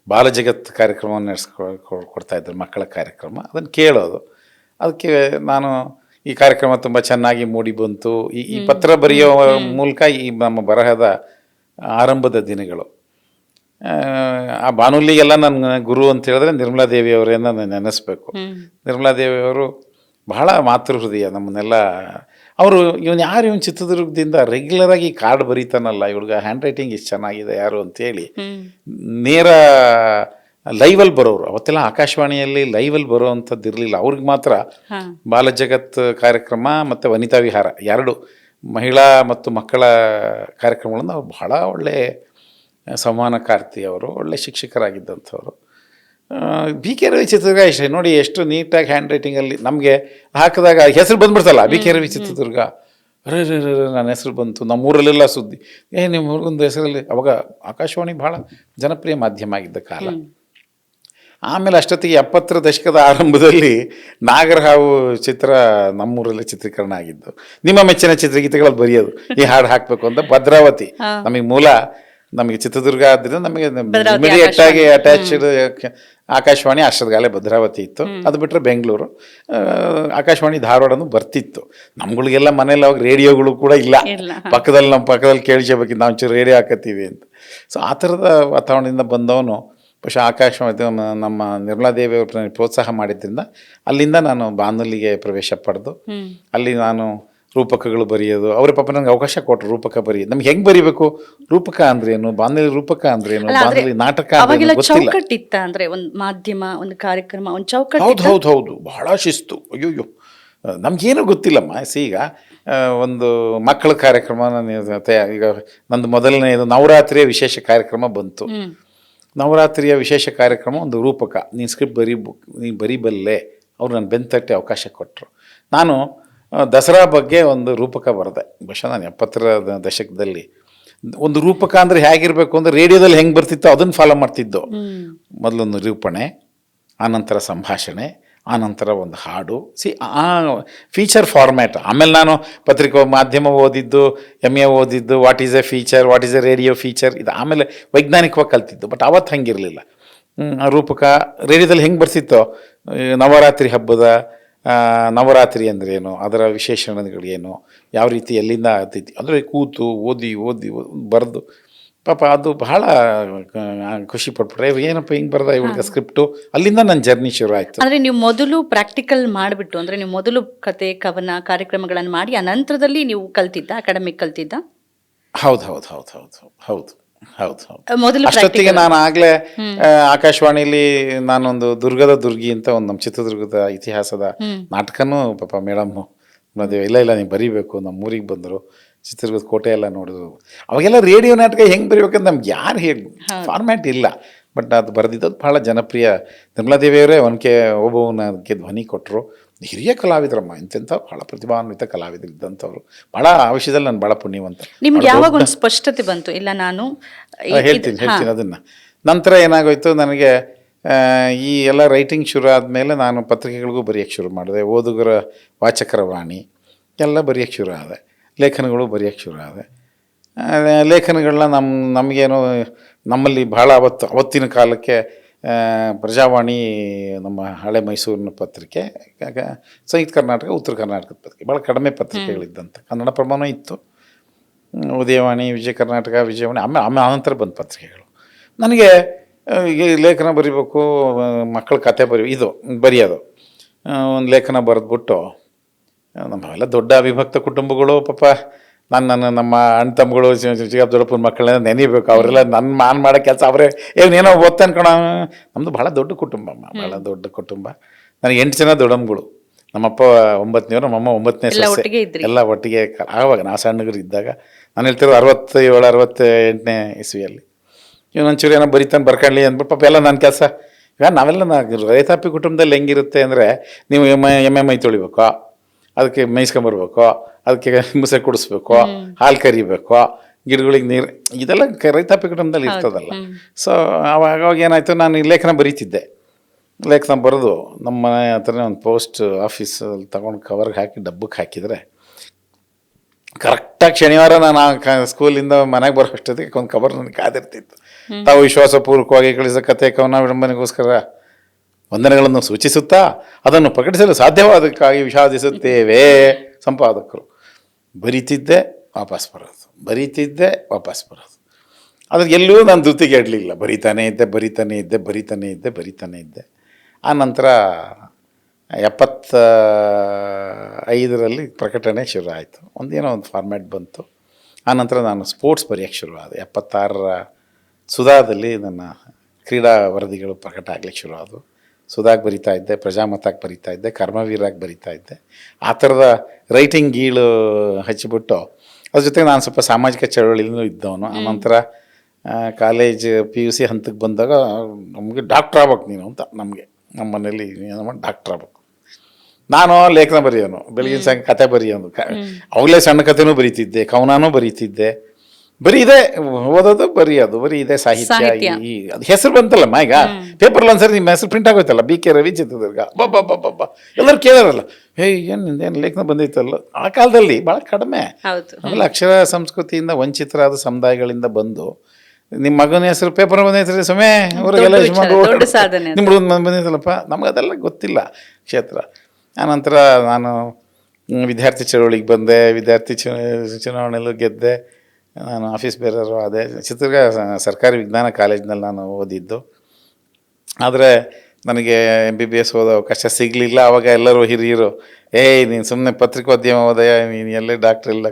ಬಾಲಜಗತ್ ಕಾರ್ಯಕ್ರಮವನ್ನು ಕೊಡ್ತಾಯಿದ್ರು, ಮಕ್ಕಳ ಕಾರ್ಯಕ್ರಮ. ಅದನ್ನು ಕೇಳೋದು, ಅದಕ್ಕೆ ನಾನು ಈ ಕಾರ್ಯಕ್ರಮ ತುಂಬ ಚೆನ್ನಾಗಿ ಮೂಡಿ ಬಂತು. ಈ ಪತ್ರ ಬರೆಯೋ ಮೂಲಕ ಈ ನಮ್ಮ ಬರಹದ ಆರಂಭದ ದಿನಗಳು. ಆ ಬಾನುಲಿಗೆಲ್ಲ ನನ್ನ ಗುರು ಅಂತ ಹೇಳಿದ್ರೆ ನಿರ್ಮಲಾದೇವಿಯವರೇ ನಾನು ನೆನೆಸ್ಬೇಕು. ನಿರ್ಮಲಾದೇವಿಯವರು ಬಹಳ ಮಾತೃ ಹೃದಯ. ನಮ್ಮನ್ನೆಲ್ಲ ಅವರು ಇವನು ಚಿತ್ರದುರ್ಗದಿಂದ ರೆಗ್ಯುಲರಾಗಿ ಕಾರ್ಡ್ ಬರೀತಾನಲ್ಲ, ಇವ್ರಿಗೆ ಹ್ಯಾಂಡ್ ರೈಟಿಂಗ್ ಇಷ್ಟು ಚೆನ್ನಾಗಿದೆ ಯಾರು ಅಂತೇಳಿ ನೇರ ಲೈವಲ್ಲಿ ಬರೋರು. ಅವತ್ತೆಲ್ಲ ಆಕಾಶವಾಣಿಯಲ್ಲಿ ಲೈವಲ್ಲಿ ಬರೋ ಅಂಥದ್ದು ಇರಲಿಲ್ಲ. ಅವ್ರಿಗೆ ಮಾತ್ರ ಬಾಲಜಗತ್ ಕಾರ್ಯಕ್ರಮ ಮತ್ತು ವನಿತಾ ವಿಹಾರ 2 ಮಹಿಳಾ ಮತ್ತು ಮಕ್ಕಳ ಕಾರ್ಯಕ್ರಮಗಳನ್ನು ಅವ್ರು ಬಹಳ ಒಳ್ಳೆ ಸಂವಹನಕಾರ್ತಿ. ಅವರು ಒಳ್ಳೆ ಶಿಕ್ಷಕರಾಗಿದ್ದಂಥವ್ರು. BK ರವಿ ಚಿತ್ರದುರ್ಗ ಇಷ್ಟೇ ನೋಡಿ, ಎಷ್ಟು ನೀಟಾಗಿ ಹ್ಯಾಂಡ್ ರೈಟಿಂಗಲ್ಲಿ ನಮಗೆ ಹಾಕಿದಾಗ ಹೆಸರು ಬಂದ್ಬಿಡ್ತಲ್ಲ, BK ರವಿ ಚಿತ್ರದುರ್ಗ. ಅರೆ ನನ್ನ ಹೆಸರು ಬಂತು, ನಮ್ಮೂರಲ್ಲೆಲ್ಲ ಸುದ್ದಿ, ನಿಮ್ಮ ಊರಿಗೊಂದು ಹೆಸರಲ್ಲಿ. ಅವಾಗ ಆಕಾಶವಾಣಿ ಭಾಳ ಜನಪ್ರಿಯ ಮಾಧ್ಯಮ ಆಗಿದ್ದ ಕಾಲ. ಆಮೇಲೆ ಅಷ್ಟೊತ್ತಿಗೆ 70ರ ದಶಕದ ಆರಂಭದಲ್ಲಿ ನಾಗರಹಾವು ಚಿತ್ರ ನಮ್ಮೂರಲ್ಲಿ ಚಿತ್ರೀಕರಣ ಆಗಿದ್ದು. ನಿಮ್ಮ ಮೆಚ್ಚಿನ ಚಿತ್ರಗೀತೆಗಳಲ್ಲಿ ಬರೆಯೋದು, ಈ ಹಾಡು ಹಾಕಬೇಕು ಅಂತ. ಭದ್ರಾವತಿ ನಮಗೆ ಮೂಲ, ನಮಗೆ ಚಿತ್ರದುರ್ಗ ಆದ್ದರಿಂದ ನಮಗೆ ಇಮಿಡಿಯೇಟ್ ಆಗಿ ಅಟ್ಯಾಚ್ಡ್ ಆಕಾಶವಾಣಿ ಅಷ್ಟೊತ್ತಿಗಾಲೇ ಭದ್ರಾವತಿ ಇತ್ತು. ಅದು ಬಿಟ್ಟರೆ ಬೆಂಗಳೂರು ಆಕಾಶವಾಣಿ ಧಾರವಾಡನು ಬರ್ತಿತ್ತು. ನಮ್ಗಳಿಗೆಲ್ಲ ಮನೇಲಿ ಅವಾಗ ರೇಡಿಯೋಗಳು ಕೂಡ ಇಲ್ಲ, ನಮ್ಮ ಪಕ್ಕದಲ್ಲಿ ಕೇಳಿಸಬೇಕಿತ್ತು, ನಾವು ಒಂಚೂರು ರೇಡಿಯೋ ಹಾಕತ್ತೀವಿ ಅಂತ. ಸೊ ಆ ಥರದ ವಾತಾವರಣದಿಂದ ಬಂದವನು. പക്ഷേ ಆಕಾಶವಾಣಿ ನಮ್ಮ ನಿರ್ಮಲಾದೇವಿ ಅವರು ಪ್ರೋತ್ಸಾಹ ಮಾಡಿದ್ದರಿಂದ ಅಲ್ಲಿಂದ ನಾನು ಬಾನುಲಿಗೆ ಪ್ರವೇಶ ಪಡೆದು ಅಲ್ಲಿ ನಾನು ರೂಪಕಗಳು ಬರೆಯೋದು. ಅವ್ರ ಪಾಪ ನನಗೆ ಅವಕಾಶ ಕೊಟ್ಟರು ರೂಪಕ ಬರೆಯೋದು. ನಮ್ಗೆ ಹೆಂಗೆ ಬರೀಬೇಕು, ರೂಪಕ ಅಂದ್ರೇನು, ಬಾನುಲಿ ರೂಪಕ ಅಂದ್ರೇನು, ಬಾನುಲಿ ನಾಟಕ ಚೌಕಟ್ಟಿತ್ತ ಅಂದ್ರೆ ಒಂದು ಮಾಧ್ಯಮ, ಒಂದು ಕಾರ್ಯಕ್ರಮ, ಒಂದು ಚೌಕಟ್ಟು. ಹೌದು ಬಹಳ ಶಿಸ್ತು. ಅಯ್ಯೋ ನಮ್ಗೇನು ಗೊತ್ತಿಲ್ಲಮ್ಮ. ಈಗ ಒಂದು ಮಕ್ಕಳ ಕಾರ್ಯಕ್ರಮ ಈಗ ನಂದು ಮೊದಲನೆಯದು ನವರಾತ್ರಿಯ ವಿಶೇಷ ಕಾರ್ಯಕ್ರಮ ಬಂತು. ನವರಾತ್ರಿಯ ವಿಶೇಷ ಕಾರ್ಯಕ್ರಮ ಒಂದು ರೂಪಕ, ನೀನು ಸ್ಕ್ರಿಪ್ಟ್ ನೀನು ಬರೀಬಲ್ಲೆ. ಅವ್ರು ನನ್ನ ಬೆಂತಟ್ಟೆ ಅವಕಾಶ ಕೊಟ್ಟರು. ನಾನು ದಸರಾ ಬಗ್ಗೆ ಒಂದು ರೂಪಕ ಬರೆದೆ. ಬಹುಶಃ ನಾನು 70ರ ದಶಕದಲ್ಲಿ ಒಂದು ರೂಪಕ ಅಂದರೆ ಹೇಗಿರಬೇಕು ಅಂದರೆ ರೇಡಿಯೋದಲ್ಲಿ ಹೆಂಗೆ ಬರ್ತಿತ್ತೋ ಅದನ್ನು ಫಾಲೋ ಮಾಡ್ತಿದ್ದೋ. ಮೊದಲೊಂದು ನಿರೂಪಣೆ, ಆನಂತರ ಸಂಭಾಷಣೆ, ಆನಂತರ ಒಂದು ಹಾಡು, ಆ ಫೀಚರ್ ಫಾರ್ಮ್ಯಾಟ್. ಆಮೇಲೆ ನಾನು ಪತ್ರಿಕಾ ಮಾಧ್ಯಮ ಓದಿದ್ದು, MA ಓದಿದ್ದು, what is A feature, what is A radio feature, ಇದು ಆಮೇಲೆ ವೈಜ್ಞಾನಿಕವಾಗಿ ಕಲ್ತಿದ್ದು. ಬಟ್ ಅವತ್ತು ಹಂಗಿರಲಿಲ್ಲ. ಆ ರೂಪಕ ರೇಡಿಯೋದಲ್ಲಿ ಹೆಂಗೆ ಬರ್ತಿತ್ತೋ, ನವರಾತ್ರಿ ಹಬ್ಬದ ನವರಾತ್ರಿ ಅಂದ್ರೇನು, ಅದರ ವಿಶೇಷಣಗಳೇನು, ಯಾವ ರೀತಿ ಎಲ್ಲಿಂದ ಆಗ್ತೈತಿ ಅಂದರೆ ಕೂತು ಓದಿ ಬರೆದು ಪಾಪ ಅದು ಬಹಳ ಖುಷಿ ಪಟ್ಬಿಟ್ರೆ, ಏನಪ್ಪ ಹಿಂಗೆ ಬರ್ದ ಇವ್ರಿಗೆ ಸ್ಕ್ರಿಪ್ಟು. ಅಲ್ಲಿಂದ ನನ್ನ ಜರ್ನಿ ಶುರು ಆಯಿತು. ಅಂದರೆ ನೀವು ಮೊದಲು ಪ್ರಾಕ್ಟಿಕಲ್ ಮಾಡಿಬಿಟ್ಟು, ಅಂದರೆ ನೀವು ಮೊದಲು ಕತೆ ಕವನ ಕಾರ್ಯಕ್ರಮಗಳನ್ನು ಮಾಡಿ ಅನಂತರದಲ್ಲಿ ನೀವು ಕಲ್ತಿದ್ದ, ಅಕಾಡೆಮಿಕ್ ಕಲ್ತಿದ್ದ? ಹೌದು. ಮೊದಲು ಅಷ್ಟೊತ್ತಿಗೆ ನಾನು ಆಗಲೇ ಆಕಾಶವಾಣಿಲಿ ನಾನೊಂದು ದುರ್ಗದ ದುರ್ಗಿ ಅಂತ ಒಂದು ನಮ್ಮ ಚಿತ್ರದುರ್ಗದ ಇತಿಹಾಸದ ನಾಟಕನೂ ಪಾಪ ಮೇಡಮ್ ಇಲ್ಲ ನೀವು ಬರೀಬೇಕು, ನಮ್ಮ ಊರಿಗೆ ಬಂದರು, ಚಿತ್ರದುರ್ಗದ ಕೋಟೆ ಎಲ್ಲ ನೋಡಿದ್ರು. ಅವಾಗೆಲ್ಲ ರೇಡಿಯೋ ನಾಟಕ ಹೆಂಗೆ ಬರೀಬೇಕಂತ ನಮ್ಗೆ ಯಾರು ಹೇಳಿ ಫಾರ್ಮ್ಯಾಟ್ ಇಲ್ಲ. ಬಟ್ ಅದು ಬರೆದಿದ್ದದು ಭಾಳ ಜನಪ್ರಿಯ. ನಿರ್ಮಲಾದೇವಿಯವರೇ ಓಬವ್ವನಿಗೆ ಧ್ವನಿ ಕೊಟ್ಟರು. ಹಿರಿಯ ಕಲಾವಿದರಮ್ಮ, ಇಂತೆಂಥ ಭಾಳ ಪ್ರತಿಭಾನ್ವಿತ ಕಲಾವಿದರು ಇದ್ದಂಥವ್ರು. ಭಾಳ ಆ ವಿಷಯದಲ್ಲಿ ನಾನು ಭಾಳ ಪುಣ್ಯವಂತ. ನಿಮ್ಗೆ ಯಾವಾಗ ಒಂದು ಸ್ಪಷ್ಟತೆ ಬಂತು, ಇಲ್ಲ ನಾನು ಹೇಳ್ತೀನಿ ಅದನ್ನು. ನಂತರ ಏನಾಗೋಯ್ತು, ನನಗೆ ಈ ಎಲ್ಲ ರೈಟಿಂಗ್ ಶುರು ಆದಮೇಲೆ ನಾನು ಪತ್ರಿಕೆಗಳಿಗೂ ಬರೆಯೋಕ್ಕೆ ಶುರು ಮಾಡಿದೆ. ಓದುಗರ ವಾಚಕರ ವಾಣಿ ಎಲ್ಲ ಬರೆಯೋಕ್ಕೆ ಶುರು ಆದೆ. ಲೇಖನಗಳು ಬರೆಯೋಕ್ಕೆ ಶುರು ಆದೆ. ಲೇಖನಗಳನ್ನ ನಮಗೇನು ನಮ್ಮಲ್ಲಿ ಭಾಳ ಅವತ್ತಿನ ಕಾಲಕ್ಕೆ ಪ್ರಜಾವಾಣಿ, ನಮ್ಮ ಹಳೆ ಮೈಸೂರಿನ ಪತ್ರಿಕೆ, ಸಂಯುಕ್ತ ಕರ್ನಾಟಕ, ಉತ್ತರ ಕರ್ನಾಟಕದ ಪತ್ರಿಕೆ, ಭಾಳ ಕಡಿಮೆ ಪತ್ರಿಕೆಗಳಿದ್ದಂಥ. ಕನ್ನಡ ಪ್ರಮಾಣ ಇತ್ತು, ಉದಯವಾಣಿ, ವಿಜಯ ಕರ್ನಾಟಕ, ವಿಜಯವಾಣಿ, ಆಮೇಲೆ ಆನಂತರ ಬಂದ ಪತ್ರಿಕೆಗಳು. ನನಗೆ ಈ ಲೇಖನ ಬರೀಬೇಕು, ಮಕ್ಕಳ ಕತೆ ಬರೆಯೋದು. ಒಂದು ಲೇಖನ ಬರೆದ್ಬಿಟ್ಟು, ನಮ್ಮೆಲ್ಲ ದೊಡ್ಡ ಅವಿಭಕ್ತ ಕುಟುಂಬಗಳು, ಪಾಪ ನಮ್ಮ ಅಣ್ಣ ತಮ್ಮಗಳು, ದೊಡ್ಡಪ್ಪನ ಮಕ್ಕಳನ್ನ ನೆನೀಬೇಕು. ಅವರೆಲ್ಲ ನಾನು ಮಾಡೋ ಕೆಲಸ ಅವರೇ ಏನೋ ಓದ್ತಾ ಅನ್ಕೊಳ. ನಮ್ಮದು ಭಾಳ ದೊಡ್ಡ ಕುಟುಂಬ, ಭಾಳ ದೊಡ್ಡ ಕುಟುಂಬ. ನನಗೆ 8 ಜನ ದೊಡ್ಡಮ್ಮಗಳು. ನಮ್ಮಪ್ಪ 9ನೇವರು, ನಮ್ಮಮ್ಮ 9ನೇ ಸೊಸೆ, ಎಲ್ಲ ಒಟ್ಟಿಗೆ. ಆವಾಗ ನಾವು ಸಣ್ಣಗರು ಇದ್ದಾಗ, ನಾನು ಹೇಳ್ತಿರೋದು 67, 68ನೇ ಇಸ್ವಿಯಲ್ಲಿ. ಒಂಚೂರು ಏನೋ ಬರೀತಾನೆ ಬರ್ಕೊಳ್ಳಿ ಅಂದ್ಬಿಟ್ಟು ಪಾಪ ಎಲ್ಲ ನನ್ನ ಕೆಲಸ. ಈಗ ನಾವೆಲ್ಲ ರೈತಾಪಿ ಕುಟುಂಬದಲ್ಲಿ ಹೆಂಗಿರುತ್ತೆ ಅಂದರೆ, ನೀವು ಎಮ್ಮೆ ಮೈ ತೊಳಿಬೇಕು, ಅದಕ್ಕೆ ಮೇಯಿಸ್ಕೊಂಬರ್ಬೇಕು, ಅದಕ್ಕೆ ಮುಸೆ ಕುಡಿಸ್ಬೇಕು, ಹಾಲು ಕರಿಬೇಕು, ಗಿಡಗಳಿಗೆ ನೀರು, ಇದೆಲ್ಲ ರೈತಾಪಿ ಕುಟುಂಬದಲ್ಲಿ ಇರ್ತದಲ್ಲ. ಸೊ ಅವಾಗ ಏನಾಯಿತು, ನಾನು ಈ ಲೇಖನ ಬರೀತಿದ್ದೆ. ಲೇಖನ ಬರೆದು ನಮ್ಮ ಮನೆ ಹತ್ರನೇ ಒಂದು ಪೋಸ್ಟ್ ಆಫೀಸಲ್ಲಿ ತಗೊಂಡು ಕವರ್ಗೆ ಹಾಕಿ ಡಬ್ಬಕ್ಕೆ ಹಾಕಿದರೆ, ಕರೆಕ್ಟಾಗಿ ಶನಿವಾರ ನಾನು ಸ್ಕೂಲಿಂದ ಮನೆಗೆ ಬರೋ ಅಷ್ಟೊತ್ತಿಗೆ ಒಂದು ಕವರ್ ನನಗೆ ಕಾದಿರ್ತಿತ್ತು. ತಾವು ವಿಶ್ವಾಸಪೂರ್ವಕವಾಗಿ ಕಳಿಸೋ ಕಥೆ, ಕವನ, ವಿಡಂಬನೆಗೋಸ್ಕರ ವಂದನೆಗಳನ್ನು ಸೂಚಿಸುತ್ತಾ ಅದನ್ನು ಪ್ರಕಟಿಸಲು ಸಾಧ್ಯವಾದಕ್ಕಾಗಿ ವಿಷಾದಿಸುತ್ತೇವೆ ಸಂಪಾದಕರು. ಬರೀತಿದ್ದೆ, ವಾಪಸ್ ಬರೋದು. ಅದ್ರ ಎಲ್ಲೂ ನಾನು ಧೃತಿಗೆ ಇಡಲಿಲ್ಲ. ಬರೀತಾನೇ ಇದ್ದೆ. ಆ ನಂತರ 75ರಲ್ಲಿ ಪ್ರಕಟಣೆ ಶುರು ಆಯಿತು. ಒಂದೇನೋ ಒಂದು ಫಾರ್ಮ್ಯಾಟ್ ಬಂತು. ಆನಂತರ ನಾನು ಸ್ಪೋರ್ಟ್ಸ್ ಬರೆಯೋಕ್ಕೆ ಶುರು ಆದೆ. 76ರ ಸುಧಾದಲ್ಲಿ ನನ್ನ ಕ್ರೀಡಾ ವರದಿಗಳು ಪ್ರಕಟ ಆಗಲಿಕ್ಕೆ ಶುರು ಆದವು. ಸುಧಾಗೆ ಬರಿತಾ ಇದ್ದೆ, ಪ್ರಜಾಮತಕ್ಕೆ ಬರಿತಾ ಇದ್ದೆ, ಕರ್ಮವೀರಾಗಿ ಬರಿತಾ ಇದ್ದೆ. ಆ ಥರದ ರೈಟಿಂಗ್ ಗೀಳು ಹಚ್ಚಿಬಿಟ್ಟು ಅದ್ರ ಜೊತೆಗೆ ನಾನು ಸ್ವಲ್ಪ ಸಾಮಾಜಿಕ ಚಳವಳಿಲೂ ಇದ್ದವನು. ಆನಂತರ ಕಾಲೇಜ್ PUC ಹಂತಕ್ಕೆ ಬಂದಾಗ ನಮಗೆ ಡಾಕ್ಟ್ರ್ ಆಗ್ಬೇಕು ನೀನು ಅಂತ, ನಮ್ಮ ಮನೇಲಿ ಡಾಕ್ಟ್ರ್ ಆಗ್ಬೇಕು. ನಾನು ಲೇಖನ ಬರೆಯೋನು, ಬೆಳಗಿನ ಸಾಯಂಕಾಲ ಕತೆ ಬರೆಯೋನು. ಅವಾಗಲೇ ಸಣ್ಣ ಕಥೆನೂ ಬರೀತಿದ್ದೆ, ಕವನನೂ ಬರೀತಿದ್ದೆ. ಬರೀದೆ ಓದೋದು, ಬರೀದೆ ಸಾಹಿತ್ಯ. ಅದು ಹೆಸರು ಬಂತಲ್ಲಮ್ಮ, ಈಗ ಪೇಪರ್ಲ್ಲಿ ಒಂದ್ಸರಿ ನಿಮ್ಮ ಹೆಸರು ಪ್ರಿಂಟ್ ಆಗೋಯ್ತಲ್ಲ, BK ರವಿ ಚಿತ್ರದುರ್ಗ, ಎಲ್ಲರೂ ಕೇಳೋರಲ್ಲ, ಏನು ಲೇಖನ ಬಂದೈತಲ್ಲ. ಆ ಕಾಲದಲ್ಲಿ ಭಾಳ ಕಡಿಮೆ. ಆಮೇಲೆ ಅಕ್ಷರ ಸಂಸ್ಕೃತಿಯಿಂದ ವಂಚಿತರಾದ ಸಮುದಾಯಗಳಿಂದ ಬಂದು ನಿಮ್ಮ ಮಗನ ಹೆಸರು ಪೇಪರ್ ಬಂದೈತ್ರಿ ಸಮಯ ಊರಿಗೆಲ್ಲ ನಿಮ್ಮ ಹುಡುಗನ ಬಂದೈತಲ್ಲಪ್ಪ, ನಮ್ಗೆ ಅದೆಲ್ಲ ಗೊತ್ತಿಲ್ಲ ಕ್ಷೇತ್ರ. ಆನಂತರ ನಾನು ವಿದ್ಯಾರ್ಥಿ ಚಳವಳಿಗೆ ಬಂದೆ, ವಿದ್ಯಾರ್ಥಿ ಚುನಾವಣೆಯಲ್ಲೂ ಗೆದ್ದೆ. ನಾನು ಆಫೀಸ್ ಬೇರರು ಅದೇ ಚಿತ್ರದುರ್ಗ ಸರ್ಕಾರಿ ವಿಜ್ಞಾನ ಕಾಲೇಜಿನಲ್ಲಿ ನಾನು ಓದಿದ್ದು. ಆದರೆ ನನಗೆ MBBS ಓದೋ ಅವಕಾಶ ಸಿಗಲಿಲ್ಲ. ಆವಾಗ ಎಲ್ಲರೂ ಹಿರಿಯರು, ನೀನು ಸುಮ್ಮನೆ ಪತ್ರಿಕೋದ್ಯಮ ಓದಯ, ನೀನು ಎಲ್ಲೇ ಡಾಕ್ಟ್ರ್ ಇಲ್ಲ.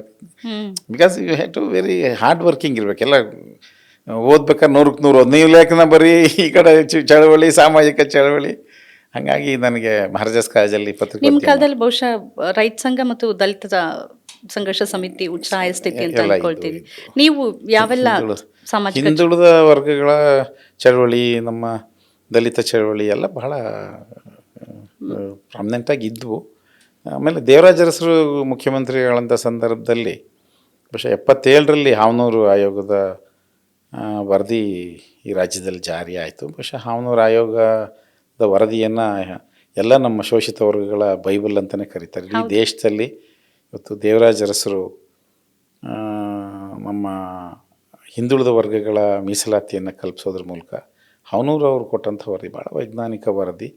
Because you have to very hard working ಇರಬೇಕೆಲ್ಲ. ಓದ್ಬೇಕಾದ್ರೆ 100ಕ್ಕೆ 100 ನೀವು ಲೇಖನ ಬರೀ, ಈ ಕಡೆ ಚಳವಳಿ, ಸಾಮಾಜಿಕ ಚಳವಳಿ. ಹಾಗಾಗಿ ನನಗೆ ಮಹಾರಾಜಾಸ್ ಕಾಲೇಜಲ್ಲಿ ಪತ್ರಿಕೆ. ನಿಮ್ಮ ಕಾಲದಲ್ಲಿ ಬಹುಶಃ ರೈತ ಸಂಘ ಮತ್ತು ದಲಿತ ಸಂಘರ್ಷ ಸಮಿತಿ ಉಚ್ಚಾಯ ಸ್ಥಿತಿ ಅಂತ ಅನ್ಕೊಳ್ತೀವಿ. ನೀವು ಯಾವೆಲ್ಲ ಸಾಮಾಜಿಕ ಹಿಂದುಳಿದ ವರ್ಗಗಳ ಚಳವಳಿ, ನಮ್ಮ ದಲಿತ ಚಳವಳಿ ಎಲ್ಲ ಬಹಳ ಪ್ರಾಮಿನೆಂಟಾಗಿ ಇದ್ವು. ಆಮೇಲೆ ದೇವರಾಜ ಅರಸರು ಮುಖ್ಯಮಂತ್ರಿಗಳಂಥ ಸಂದರ್ಭದಲ್ಲಿ ಬಹುಶಃ 77ರಲ್ಲಿ ಹಾವನೂರು ಆಯೋಗದ ವರದಿ ಈ ರಾಜ್ಯದಲ್ಲಿ ಜಾರಿ ಆಯಿತು. ಬಹುಶಃ ಹಾವನೂರು ಆಯೋಗದ ವರದಿಯನ್ನು ಎಲ್ಲ ನಮ್ಮ ಶೋಷಿತ ವರ್ಗಗಳ ಬೈಬಲ್ ಅಂತಲೇ ಕರೀತಾರೆ. ಈ ದೇಶದಲ್ಲಿ ಇವತ್ತು ದೇವರಾಜ ಅರಸರು ನಮ್ಮ ಹಿಂದುಳಿದ ವರ್ಗಗಳ ಮೀಸಲಾತಿಯನ್ನು ಕಲ್ಪಿಸೋದ್ರ ಮೂಲಕ ಹಾವನೂರು ಅವರು ಕೊಟ್ಟಂಥ ವರದಿ ಭಾಳ ವೈಜ್ಞಾನಿಕ ವರದಿ.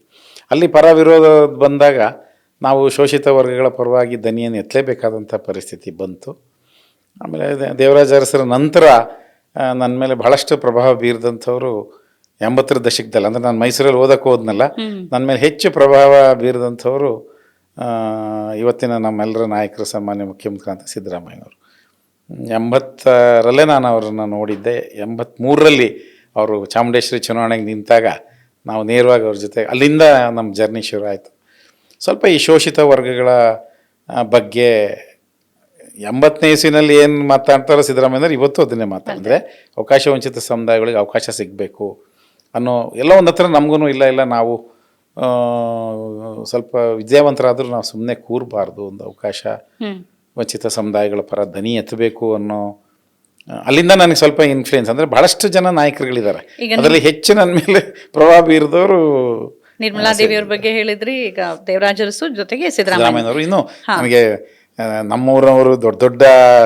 ಅಲ್ಲಿ ಪರ ವಿರೋಧ ಬಂದಾಗ ನಾವು ಶೋಷಿತ ವರ್ಗಗಳ ಪರವಾಗಿ ದನಿಯನ್ನು ಎತ್ತಲೇಬೇಕಾದಂಥ ಪರಿಸ್ಥಿತಿ ಬಂತು. ಆಮೇಲೆ ದೇವರಾಜ ಅರಸರ ನಂತರ ನನ್ನ ಮೇಲೆ ಬಹಳಷ್ಟು ಪ್ರಭಾವ ಬೀರಿದಂಥವ್ರು 80ರ ದಶಕದಲ್ಲಿ, ಅಂದರೆ ನಾನು ಮೈಸೂರಲ್ಲಿ ಓದಕ್ಕೆ ಹೋದ್ನಲ್ಲ, ನನ್ನ ಮೇಲೆ ಹೆಚ್ಚು ಪ್ರಭಾವ ಬೀರಿದಂಥವರು ಇವತ್ತಿನ ನಮ್ಮೆಲ್ಲರ ನಾಯಕರು ಸನ್ಮಾನ್ಯ ಮುಖ್ಯಮಂತ್ರಿ ಅಂತ ಸಿದ್ದರಾಮಯ್ಯನವರು. 80ರಲ್ಲೇ ನಾನು ಅವರನ್ನು ನೋಡಿದ್ದೆ. 83ರಲ್ಲಿ ಅವರು ಚಾಮುಂಡೇಶ್ವರಿ ಚುನಾವಣೆಗೆ ನಿಂತಾಗ ನಾವು ನೇರವಾಗಿ ಅವ್ರ ಜೊತೆ ಅಲ್ಲಿಂದ ನಮ್ಮ ಜರ್ನಿ ಶುರು ಆಯಿತು. ಸ್ವಲ್ಪ ಈ ಶೋಷಿತ ವರ್ಗಗಳ ಬಗ್ಗೆ 80ನೇ ಇಸ್ವಿನಲ್ಲಿ ಏನು ಮಾತಾಡ್ತಾರೋ ಸಿದ್ದರಾಮಯ್ಯನವರು ಇವತ್ತು ಅದನ್ನೇ ಮಾತಾಡಿದ್ರೆ ಅವಕಾಶ ವಂಚಿತ ಸಮುದಾಯಗಳಿಗೆ ಅವಕಾಶ ಸಿಗಬೇಕು ಅನ್ನೋ ಎಲ್ಲ ಒಂದು ಹತ್ರ ನಮಗೂ ಇಲ್ಲ ನಾವು ಸ್ವಲ್ಪ ವಿದ್ಯಾವಂತರಾದರೂ ನಾವು ಸುಮ್ಮನೆ ಕೂರಬಾರ್ದು, ಒಂದು ಅವಕಾಶ ವಂಚಿತ ಸಮುದಾಯಗಳ ಪರ ದನಿ ಎತ್ತಬೇಕು ಅನ್ನೋ ಅಲ್ಲಿಂದ ನನಗೆ ಸ್ವಲ್ಪ ಇನ್ಫ್ಲೂಯೆನ್ಸ್. ಅಂದರೆ ಬಹಳಷ್ಟು ಜನ ನಾಯಕರುಗಳಿದ್ದಾರೆ, ಅದರಲ್ಲಿ ಹೆಚ್ಚು ನನ್ನ ಮೇಲೆ ಪ್ರಭಾವ ಬೀರಿದವರು ನಿರ್ಮಲಾ ದೇವಿ ಅವ್ರ ಬಗ್ಗೆ ಹೇಳಿದ್ರಿ. ಈಗ ದೇವರಾಜ ಅರಸು ಜೊತೆಗೆ ಸಿದ್ದರಾಮಯ್ಯನವರು. ಇನ್ನು ನನಗೆ ನಮ್ಮೂರವರು ದೊಡ್ಡ ದೊಡ್ಡ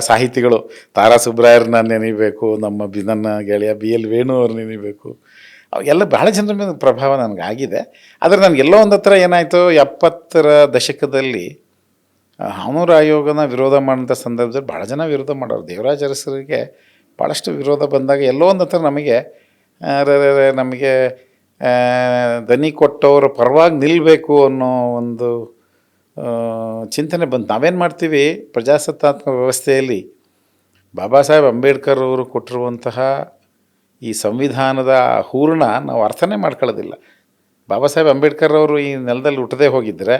ಸಾಹಿತಿಗಳು, ತಾರಾ ಸುಬ್ರಾಯರನ್ನ ನೆನೀಬೇಕು, ನನ್ನ ಗೆಳೆಯ BL ವೇಣು ಅವ್ರು ನೆನೀಬೇಕು. ಎಲ್ಲ ಬಹಳ ಜನರ ಮೇಲೆ ಪ್ರಭಾವ ನನಗಾಗಿದೆ. ಆದರೆ ನನಗೆಲ್ಲೋ ಒಂದು ಹತ್ರ ಏನಾಯಿತು, 70ರ ದಶಕದಲ್ಲಿ ಹಾವನೂರು ಆಯೋಗನ ವಿರೋಧ ಮಾಡೋಂಥ ಸಂದರ್ಭದಲ್ಲಿ ಭಾಳ ಜನ ವಿರೋಧ ಮಾಡೋರು. ದೇವರಾಜ ಅರಸರಿಗೆ ಭಾಳಷ್ಟು ವಿರೋಧ ಬಂದಾಗ ಎಲ್ಲೋ ಒಂದು ಹತ್ರ ನಮಗೆ ದನಿ ಕೊಟ್ಟವ್ರ ಪರವಾಗಿ ನಿಲ್ಲಬೇಕು ಅನ್ನೋ ಒಂದು ಚಿಂತನೆ ಬಂತು. ನಾವೇನು ಮಾಡ್ತೀವಿ, ಪ್ರಜಾಸತ್ತಾತ್ಮಕ ವ್ಯವಸ್ಥೆಯಲ್ಲಿ ಬಾಬಾ ಸಾಹೇಬ್ ಅಂಬೇಡ್ಕರ್ ಅವರು ಕೊಟ್ಟಿರುವಂತಹ ಈ ಸಂವಿಧಾನದ ಹೂರಣ ನಾವು ಅರ್ಥನೇ ಮಾಡ್ಕೊಳ್ಳೋದಿಲ್ಲ. ಬಾಬಾ ಸಾಹೇಬ್ ಅಂಬೇಡ್ಕರ್ ಅವರು ಈ ನೆಲದಲ್ಲಿ ಹುಟ್ಟದೇ ಹೋಗಿದ್ದರೆ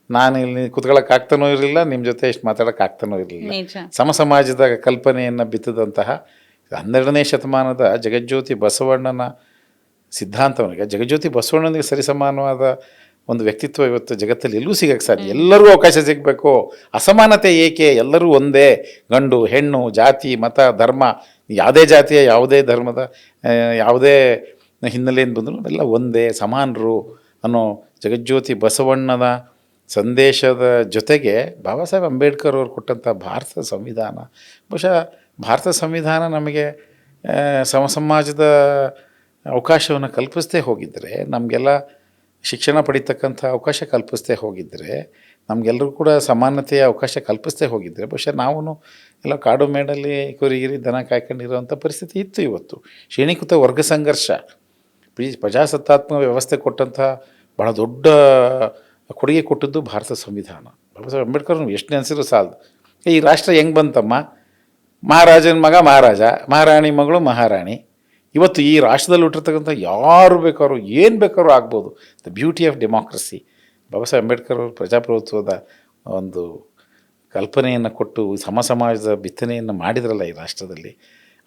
ನಾನು ಇಲ್ಲಿ ಕೂತ್ಕೊಳ್ಳೋಕೆ ಆಗ್ತಾನೂ ಇರಲಿಲ್ಲ, ನಿಮ್ಮ ಜೊತೆ ಎಷ್ಟು ಮಾತಾಡೋಕೆ ಆಗ್ತಾನೂ ಇರಲಿಲ್ಲ. ಸಮ ಸಮಾಜದ ಕಲ್ಪನೆಯನ್ನು ಬಿತ್ತಿದಂತಹ 12ನೇ ಶತಮಾನದ ಜಗಜ್ಯೋತಿ ಬಸವಣ್ಣನ ಸಿದ್ಧಾಂತವನಿಗೆ, ಜಗಜ್ಯೋತಿ ಬಸವಣ್ಣನಿಗೆ ಸರಿಸಮಾನವಾದ ಒಂದು ವ್ಯಕ್ತಿತ್ವ ಇವತ್ತು ಜಗತ್ತಲ್ಲಿ ಎಲ್ಲೂ ಸಿಗೋಕ್ಕೆ ಸಾಧ್ಯ. ಎಲ್ಲರಿಗೂ ಅವಕಾಶ ಸಿಗಬೇಕು, ಅಸಮಾನತೆ ಏಕೆ, ಎಲ್ಲರೂ ಒಂದೇ, ಗಂಡು ಹೆಣ್ಣು ಜಾತಿ ಮತ ಧರ್ಮ, ಯಾವುದೇ ಜಾತಿಯ ಯಾವುದೇ ಧರ್ಮದ ಯಾವುದೇ ಹಿನ್ನೆಲೆಯಿಂದ ಬಂದರೂ ಎಲ್ಲ ಒಂದೇ ಸಮಾನರು ಅನ್ನೋ ಜಗಜ್ಯೋತಿ ಬಸವಣ್ಣನ ಸಂದೇಶದ ಜೊತೆಗೆ ಬಾಬಾ ಸಾಹೇಬ್ ಅಂಬೇಡ್ಕರ್ ಅವರು ಕೊಟ್ಟಂಥ ಭಾರತದ ಸಂವಿಧಾನ, ಬಹುಶಃ ಭಾರತ ಸಂವಿಧಾನ ನಮಗೆ ಸಮಾಜದ ಅವಕಾಶವನ್ನು ಕಲ್ಪಿಸದೇ ಹೋಗಿದ್ದರೆ, ನಮಗೆಲ್ಲ ಶಿಕ್ಷಣ ಪಡಿತಕ್ಕಂಥ ಅವಕಾಶ ಕಲ್ಪಿಸದೇ ಹೋಗಿದ್ದರೆ, ನಮಗೆಲ್ಲರೂ ಕೂಡ ಸಮಾನತೆಯ ಅವಕಾಶ ಕಲ್ಪಿಸದೇ ಹೋಗಿದ್ದರೆ ಬಹುಶಃ ನಾವು ಎಲ್ಲ ಕಾಡು ಮೇಡಲ್ಲಿ ಕುರಿಗಿರಿ ದನ ಕಾಯ್ಕೊಂಡಿರೋವಂಥ ಪರಿಸ್ಥಿತಿ ಇತ್ತು. ಇವತ್ತು ಶ್ರೇಣೀಕೃತ ವರ್ಗ ಸಂಘರ್ಷ, ಪ್ರಜಾಸತ್ತಾತ್ಮಕ ವ್ಯವಸ್ಥೆ ಕೊಟ್ಟಂಥ ಬಹಳ ದೊಡ್ಡ ಕೊಡುಗೆ ಕೊಟ್ಟದ್ದು ಭಾರತ ಸಂವಿಧಾನ. ಬಾಬಾ ಸಾಹೇಬ್ ಅಂಬೇಡ್ಕರ್ ಎಷ್ಟು ನೆನೆಸಿದ್ರು ಸಾಲದು. ಈ ರಾಷ್ಟ್ರ ಹೆಂಗೆ ಬಂತಮ್ಮ, ಮಹಾರಾಜನ ಮಗ ಮಹಾರಾಜ, ಮಹಾರಾಣಿ ಮಗಳು ಮಹಾರಾಣಿ. ಇವತ್ತು ಈ ರಾಷ್ಟ್ರದಲ್ಲಿ ಹುಟ್ಟಿರ್ತಕ್ಕಂಥ ಯಾರು ಬೇಕಾದ್ರು ಏನು ಬೇಕಾದ್ರೂ ಆಗ್ಬೋದು. The beauty of democracy. Baba Saheb Ambedkar ಅವರು ಪ್ರಜಾಪ್ರಭುತ್ವದ ಒಂದು ಕಲ್ಪನೆಯನ್ನು ಕೊಟ್ಟು ಸಮ ಸಮಾಜದ ಬಿತ್ತನೆಯನ್ನು ಮಾಡಿದ್ರಲ್ಲ ಈ ರಾಷ್ಟ್ರದಲ್ಲಿ,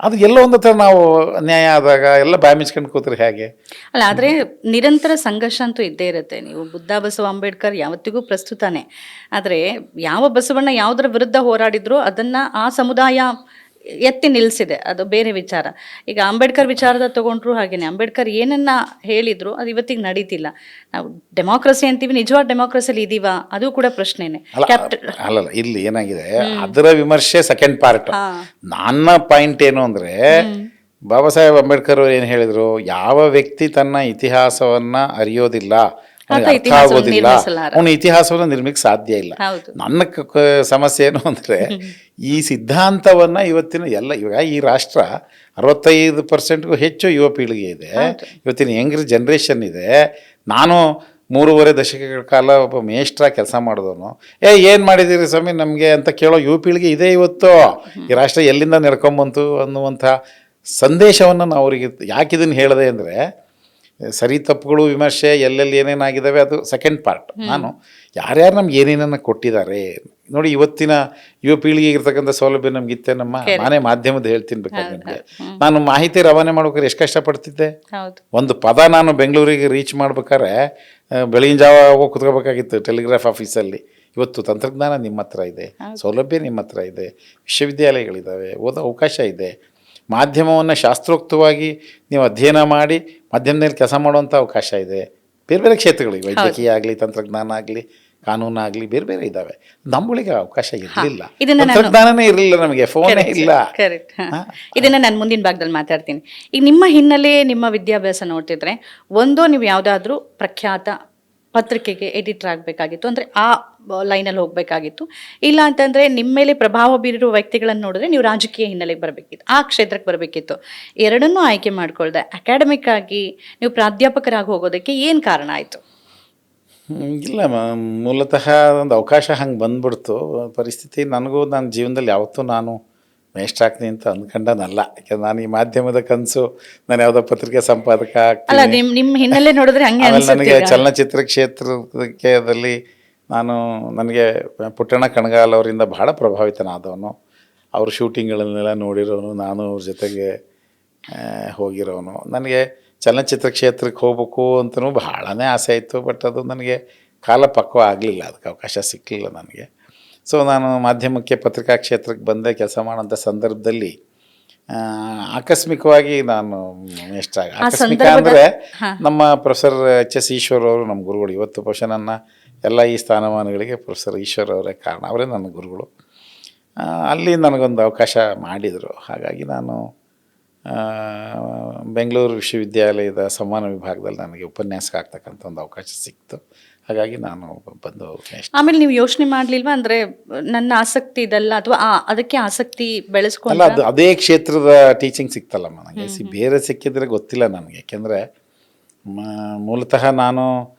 ಅದು ಎಲ್ಲ ಒಂದು ಥರ ನಾವು ನ್ಯಾಯ ಆದಾಗ ಎಲ್ಲ ಬಾಯಿ ಮುಚ್ಕೊಂಡು ಕೂತ್ರೆ ಹೇಗೆ ಅಲ್ಲ. ಆದರೆ ನಿರಂತರ ಸಂಘರ್ಷ ಅಂತೂ ಇದ್ದೇ ಇರುತ್ತೆ. ನೀವು ಬುದ್ಧ ಬಸವ ಅಂಬೇಡ್ಕರ್ ಯಾವತ್ತಿಗೂ ಪ್ರಸ್ತುತನೇ. ಆದರೆ ಯಾವ ಬಸವಣ್ಣ ಯಾವುದರ ವಿರುದ್ಧ ಹೋರಾಡಿದ್ರು ಅದನ್ನು ಆ ಸಮುದಾಯ ಎತ್ತಿ ನಿಲ್ಲಿಸಿದೆ, ಅದು ಬೇರೆ ವಿಚಾರ. ಈಗ ಅಂಬೇಡ್ಕರ್ ವಿಚಾರದ ತಗೊಂಡ್ರು ಹಾಗೇನೆ, ಅಂಬೇಡ್ಕರ್ ಏನನ್ನ ಹೇಳಿದ್ರು ಅದು ಇವತ್ತಿಗೆ ನಡೀತಿಲ್ಲ. ನಾವು ಡೆಮಾಕ್ರಸಿ ಅಂತೀವಿ, ನಿಜವಾದ ಡೆಮಾಕ್ರಸಿಯಲ್ಲಿ ಇದೀವಾ ಅದು ಕೂಡ ಪ್ರಶ್ನೆನೆ. ಅಲ್ಲಲ್ಲ, ಇಲ್ಲಿ ಏನಾಗಿದೆ ಅದರ ವಿಮರ್ಶೆ ಸೆಕೆಂಡ್ ಪಾರ್ಟ್. ನನ್ನ ಪಾಯಿಂಟ್ ಏನು ಅಂದರೆ, ಬಾಬಾ ಸಾಹೇಬ್ ಅಂಬೇಡ್ಕರ್ ಅವರು ಏನು ಹೇಳಿದರು, ಯಾವ ವ್ಯಕ್ತಿ ತನ್ನ ಇತಿಹಾಸವನ್ನ ಅರಿಯೋದಿಲ್ಲ, ಅರ್ಥ ಆಗೋದಿಲ್ಲ, ಅವನು ಇತಿಹಾಸವನ್ನು ನಿರ್ಮಿಕ್ ಸಾಧ್ಯ ಇಲ್ಲ. ನನ್ನ ಸಮಸ್ಯೆ ಏನು ಅಂದರೆ, ಈ ಸಿದ್ಧಾಂತವನ್ನು ಇವತ್ತಿನ ಇವಾಗ ಈ ರಾಷ್ಟ್ರ 65%ಗೂ ಹೆಚ್ಚು ಯುವ ಪೀಳಿಗೆ ಇದೆ, ಇವತ್ತಿನ ಯಂಗ್ರ್ ಜನ್ರೇಷನ್ ಇದೆ. ನಾನು 3.5 ದಶಕಗಳ ಕಾಲ ಒಬ್ಬ ಮೇಷ್ಟ್ರ ಕೆಲಸ ಮಾಡಿದವನು, ಏನು ಮಾಡಿದ್ದೀರಿ ಸ್ವಾಮಿ ನಮಗೆ ಅಂತ ಕೇಳೋ ಯುವ ಪೀಳಿಗೆ ಇದೆ ಇವತ್ತು. ಈ ರಾಷ್ಟ್ರ ಎಲ್ಲಿಂದ ನೆಡ್ಕೊಂಬಂತು ಅನ್ನುವಂಥ ಸಂದೇಶವನ್ನು ನಾವು ಅವರಿಗೆ ಯಾಕೆ ಇದನ್ನು ಹೇಳಿದೆ ಅಂದರೆ, ಸರಿ ತಪ್ಪುಗಳು ವಿಮರ್ಶೆ ಎಲ್ಲೆಲ್ಲಿ ಏನೇನಾಗಿದ್ದಾವೆ ಅದು ಸೆಕೆಂಡ್ ಪಾರ್ಟ್. ನಾನು ಯಾರ್ಯಾರು ನಮ್ಗೆ ಏನೇನನ್ನು ಕೊಟ್ಟಿದ್ದಾರೆ ನೋಡಿ, ಇವತ್ತಿನ ಯುವ ಪೀಳಿಗೆಗೆ ಇರ್ತಕ್ಕಂಥ ಸೌಲಭ್ಯ ನಮಗಿತ್ತೆ. ನಾನೇ ಮಾಧ್ಯಮದ ಹೇಳ್ತೀನಿ ಬೇಕಾದ್ರೆ ನಿಮಗೆ, ನಾನು ಮಾಹಿತಿ ರವಾನೆ ಮಾಡ್ಬೇಕಾದ್ರೆ ಎಷ್ಟು ಕಷ್ಟಪಡ್ತಿದ್ದೆ. ಒಂದು ಪದ ನಾನು ಬೆಂಗಳೂರಿಗೆ ರೀಚ್ ಮಾಡ್ಬೇಕಾದ್ರೆ ಬೆಳಗಿನ ಜಾವ ಹೋಗಿ ಕುತ್ಕೋಬೇಕಾಗಿತ್ತು ಟೆಲಿಗ್ರಾಫ್ ಆಫೀಸಲ್ಲಿ. ಇವತ್ತು ತಂತ್ರಜ್ಞಾನ ನಿಮ್ಮ ಹತ್ರ ಇದೆ, ಸೌಲಭ್ಯ ನಿಮ್ಮ ಹತ್ರ ಇದೆ, ವಿಶ್ವವಿದ್ಯಾಲಯಗಳಿದ್ದಾವೆ, ಓದೋ ಅವಕಾಶ ಇದೆ. ಮಾಧ್ಯಮವನ್ನು ಶಾಸ್ತ್ರೋಕ್ತವಾಗಿ ನೀವು ಅಧ್ಯಯನ ಮಾಡಿ ಮಾಧ್ಯಮದಲ್ಲಿ ಕೆಲಸ ಮಾಡುವಂಥ ಅವಕಾಶ ಇದೆ. ಬೇರೆ ಬೇರೆ ಕ್ಷೇತ್ರಗಳಿಗೆ ವೈದ್ಯಕೀಯ ಆಗಲಿ, ತಂತ್ರಜ್ಞಾನ ಆಗಲಿ, ಕಾನೂನಾಗಲಿ, ಬೇರೆ ಬೇರೆ ಇದ್ದಾವೆ. ನಮ್ಮಗಳಿಗೆ ಅವಕಾಶ ಇರಲಿಲ್ಲ, ತಂತ್ರಜ್ಞಾನನೇ ಇರಲಿಲ್ಲ, ನಮಗೆ ಫೋನೇ ಇಲ್ಲ. ಕರೆಕ್ಟ್. ಇದನ್ನ ನಾನು ಮುಂದಿನ ಭಾಗದಲ್ಲಿ ಮಾತಾಡ್ತೀನಿ. ಈಗ ನಿಮ್ಮ ಹಿನ್ನೆಲೆ, ನಿಮ್ಮ ವಿದ್ಯಾಭ್ಯಾಸ ನೋಡ್ತಿದ್ರೆ, ಒಂದು ನೀವು ಯಾವುದಾದ್ರೂ ಪ್ರಖ್ಯಾತ ಪತ್ರಿಕೆಗೆ ಎಡಿಟರ್ ಆಗಬೇಕಾಗಿತ್ತು, ಅಂದರೆ ಆ ಲೈನಲ್ಲಿ ಹೋಗಬೇಕಾಗಿತ್ತು. ಇಲ್ಲ ಅಂತಂದರೆ ನಿಮ್ಮ ಮೇಲೆ ಪ್ರಭಾವ ಬೀರಿರುವ ವ್ಯಕ್ತಿಗಳನ್ನು ನೋಡಿದ್ರೆ ನೀವು ರಾಜಕೀಯ ಹಿನ್ನೆಲೆಗೆ ಬರಬೇಕಿತ್ತು, ಆ ಕ್ಷೇತ್ರಕ್ಕೆ ಬರಬೇಕಿತ್ತು. ಎರಡನ್ನೂ ಆಯ್ಕೆ ಮಾಡ್ಕೊಳ್ದೆ ಅಕಾಡೆಮಿಕ್ ಆಗಿ ನೀವು ಪ್ರಾಧ್ಯಾಪಕರಾಗಿ ಹೋಗೋದಕ್ಕೆ ಏನು ಕಾರಣ ಆಯಿತು? ಇಲ್ಲ, ಮೂಲತಃ ಒಂದು ಅವಕಾಶ ಹಂಗೆ ಬಂದ್ಬಿಡ್ತು ಪರಿಸ್ಥಿತಿ. ನನಗೂ ನನ್ನ ಜೀವನದಲ್ಲಿ ಯಾವತ್ತೂ ನಾನು ಮೇಷ್ಟ್ರ ಆಗ್ತೀನಿ ಅಂತ ಅಂದ್ಕೊಂಡನಲ್ಲ. ಯಾಕೆಂದ್ರೆ ನಾನು ಈ ಮಾಧ್ಯಮದ ಕನಸು, ನಾನು ಯಾವುದೋ ಪತ್ರಿಕೆ ಸಂಪಾದಕ ಅಲ್ಲ, ಆಗ್ತೀನಿ. ನಿಮ್ಮ ಹಿನ್ನೆಲೆ ನೋಡಿದ್ರೆ ಹಂಗೆ ಆಮೇಲೆ ನನಗೆ ಚಲನಚಿತ್ರ ಕ್ಷೇತ್ರದಲ್ಲಿ ನನಗೆ ಪುಟ್ಟಣ್ಣ ಕಣಗಾಲ್ ಅವರಿಂದ ಬಹಳ ಪ್ರಭಾವಿತನಾದವನು. ಅವ್ರ ಶೂಟಿಂಗ್ಗಳನ್ನೆಲ್ಲ ನೋಡಿರೋನು, ನಾನು ಅವ್ರ ಜೊತೆಗೆ ಹೋಗಿರೋನು. ನನಗೆ ಚಲನಚಿತ್ರ ಕ್ಷೇತ್ರಕ್ಕೆ ಹೋಗ್ಬೇಕು ಅಂತಲೂ ಬಹಳನೇ ಆಸೆ ಇತ್ತು. ಬಟ್ ಅದು ನನಗೆ ಕಾಲ ಪಕ್ವ ಆಗಲಿಲ್ಲ, ಅದಕ್ಕೆ ಅವಕಾಶ ಸಿಕ್ಕಲಿಲ್ಲ ನನಗೆ. ಸೊ ನಾನು ಮಾಧ್ಯಮಕ್ಕೆ, ಪತ್ರಿಕಾ ಕ್ಷೇತ್ರಕ್ಕೆ ಬಂದೆ. ಕೆಲಸ ಮಾಡೋಂಥ ಸಂದರ್ಭದಲ್ಲಿ ಆಕಸ್ಮಿಕವಾಗಿ ನಾನು ಆಕಸ್ಮಿಕ ಅಂದರೆ ನಮ್ಮ ಪ್ರೊಫೆಸರ್ HS ಈಶ್ವರ್ ಅವರು ನಮ್ಮ ಗುರುಗಳು. ಇವತ್ತು ಬಹುಶಃ ನನ್ನ ಎಲ್ಲ ಈ ಸ್ಥಾನಮಾನಗಳಿಗೆ ಪ್ರೊಫೆಸರ್ ಈಶ್ವರ್ ಅವರೇ ಕಾರಣ, ಅವರೇ ನನ್ನ ಗುರುಗಳು. ಅಲ್ಲಿ ನನಗೊಂದು ಅವಕಾಶ ಮಾಡಿದರು. ಹಾಗಾಗಿ ನಾನು ಬೆಂಗಳೂರು ವಿಶ್ವವಿದ್ಯಾಲಯದ ಸಂವಹನ ವಿಭಾಗದಲ್ಲಿ ನನಗೆ ಉಪನ್ಯಾಸಕ ಆಗ್ತಕ್ಕಂಥ ಒಂದು ಅವಕಾಶ ಸಿಕ್ತು. ಹಾಗಾಗಿ ನಾನು ಬಂದು ಆಮೇಲೆ ನೀವು ಯೋಚನೆ ಮಾಡಲಿಲ್ವಾ, ಅಂದರೆ ನನ್ನ ಆಸಕ್ತಿ ಇದಲ್ಲ ಅಥವಾ ಅದಕ್ಕೆ ಆಸಕ್ತಿ ಬೆಳೆಸ್ಕೊಂಡು? ಅಲ್ಲ, ಅದು ಅದೇ ಕ್ಷೇತ್ರದ ಟೀಚಿಂಗ್ ಸಿಕ್ತಲ್ಲಮ್ಮ ನನಗೆ. ಬೇರೆ ಸಿಕ್ಕಿದ್ರೆ ಗೊತ್ತಿಲ್ಲ ನನಗೆ. ಯಾಕೆಂದರೆ ಮೂಲತಃ ನಾನು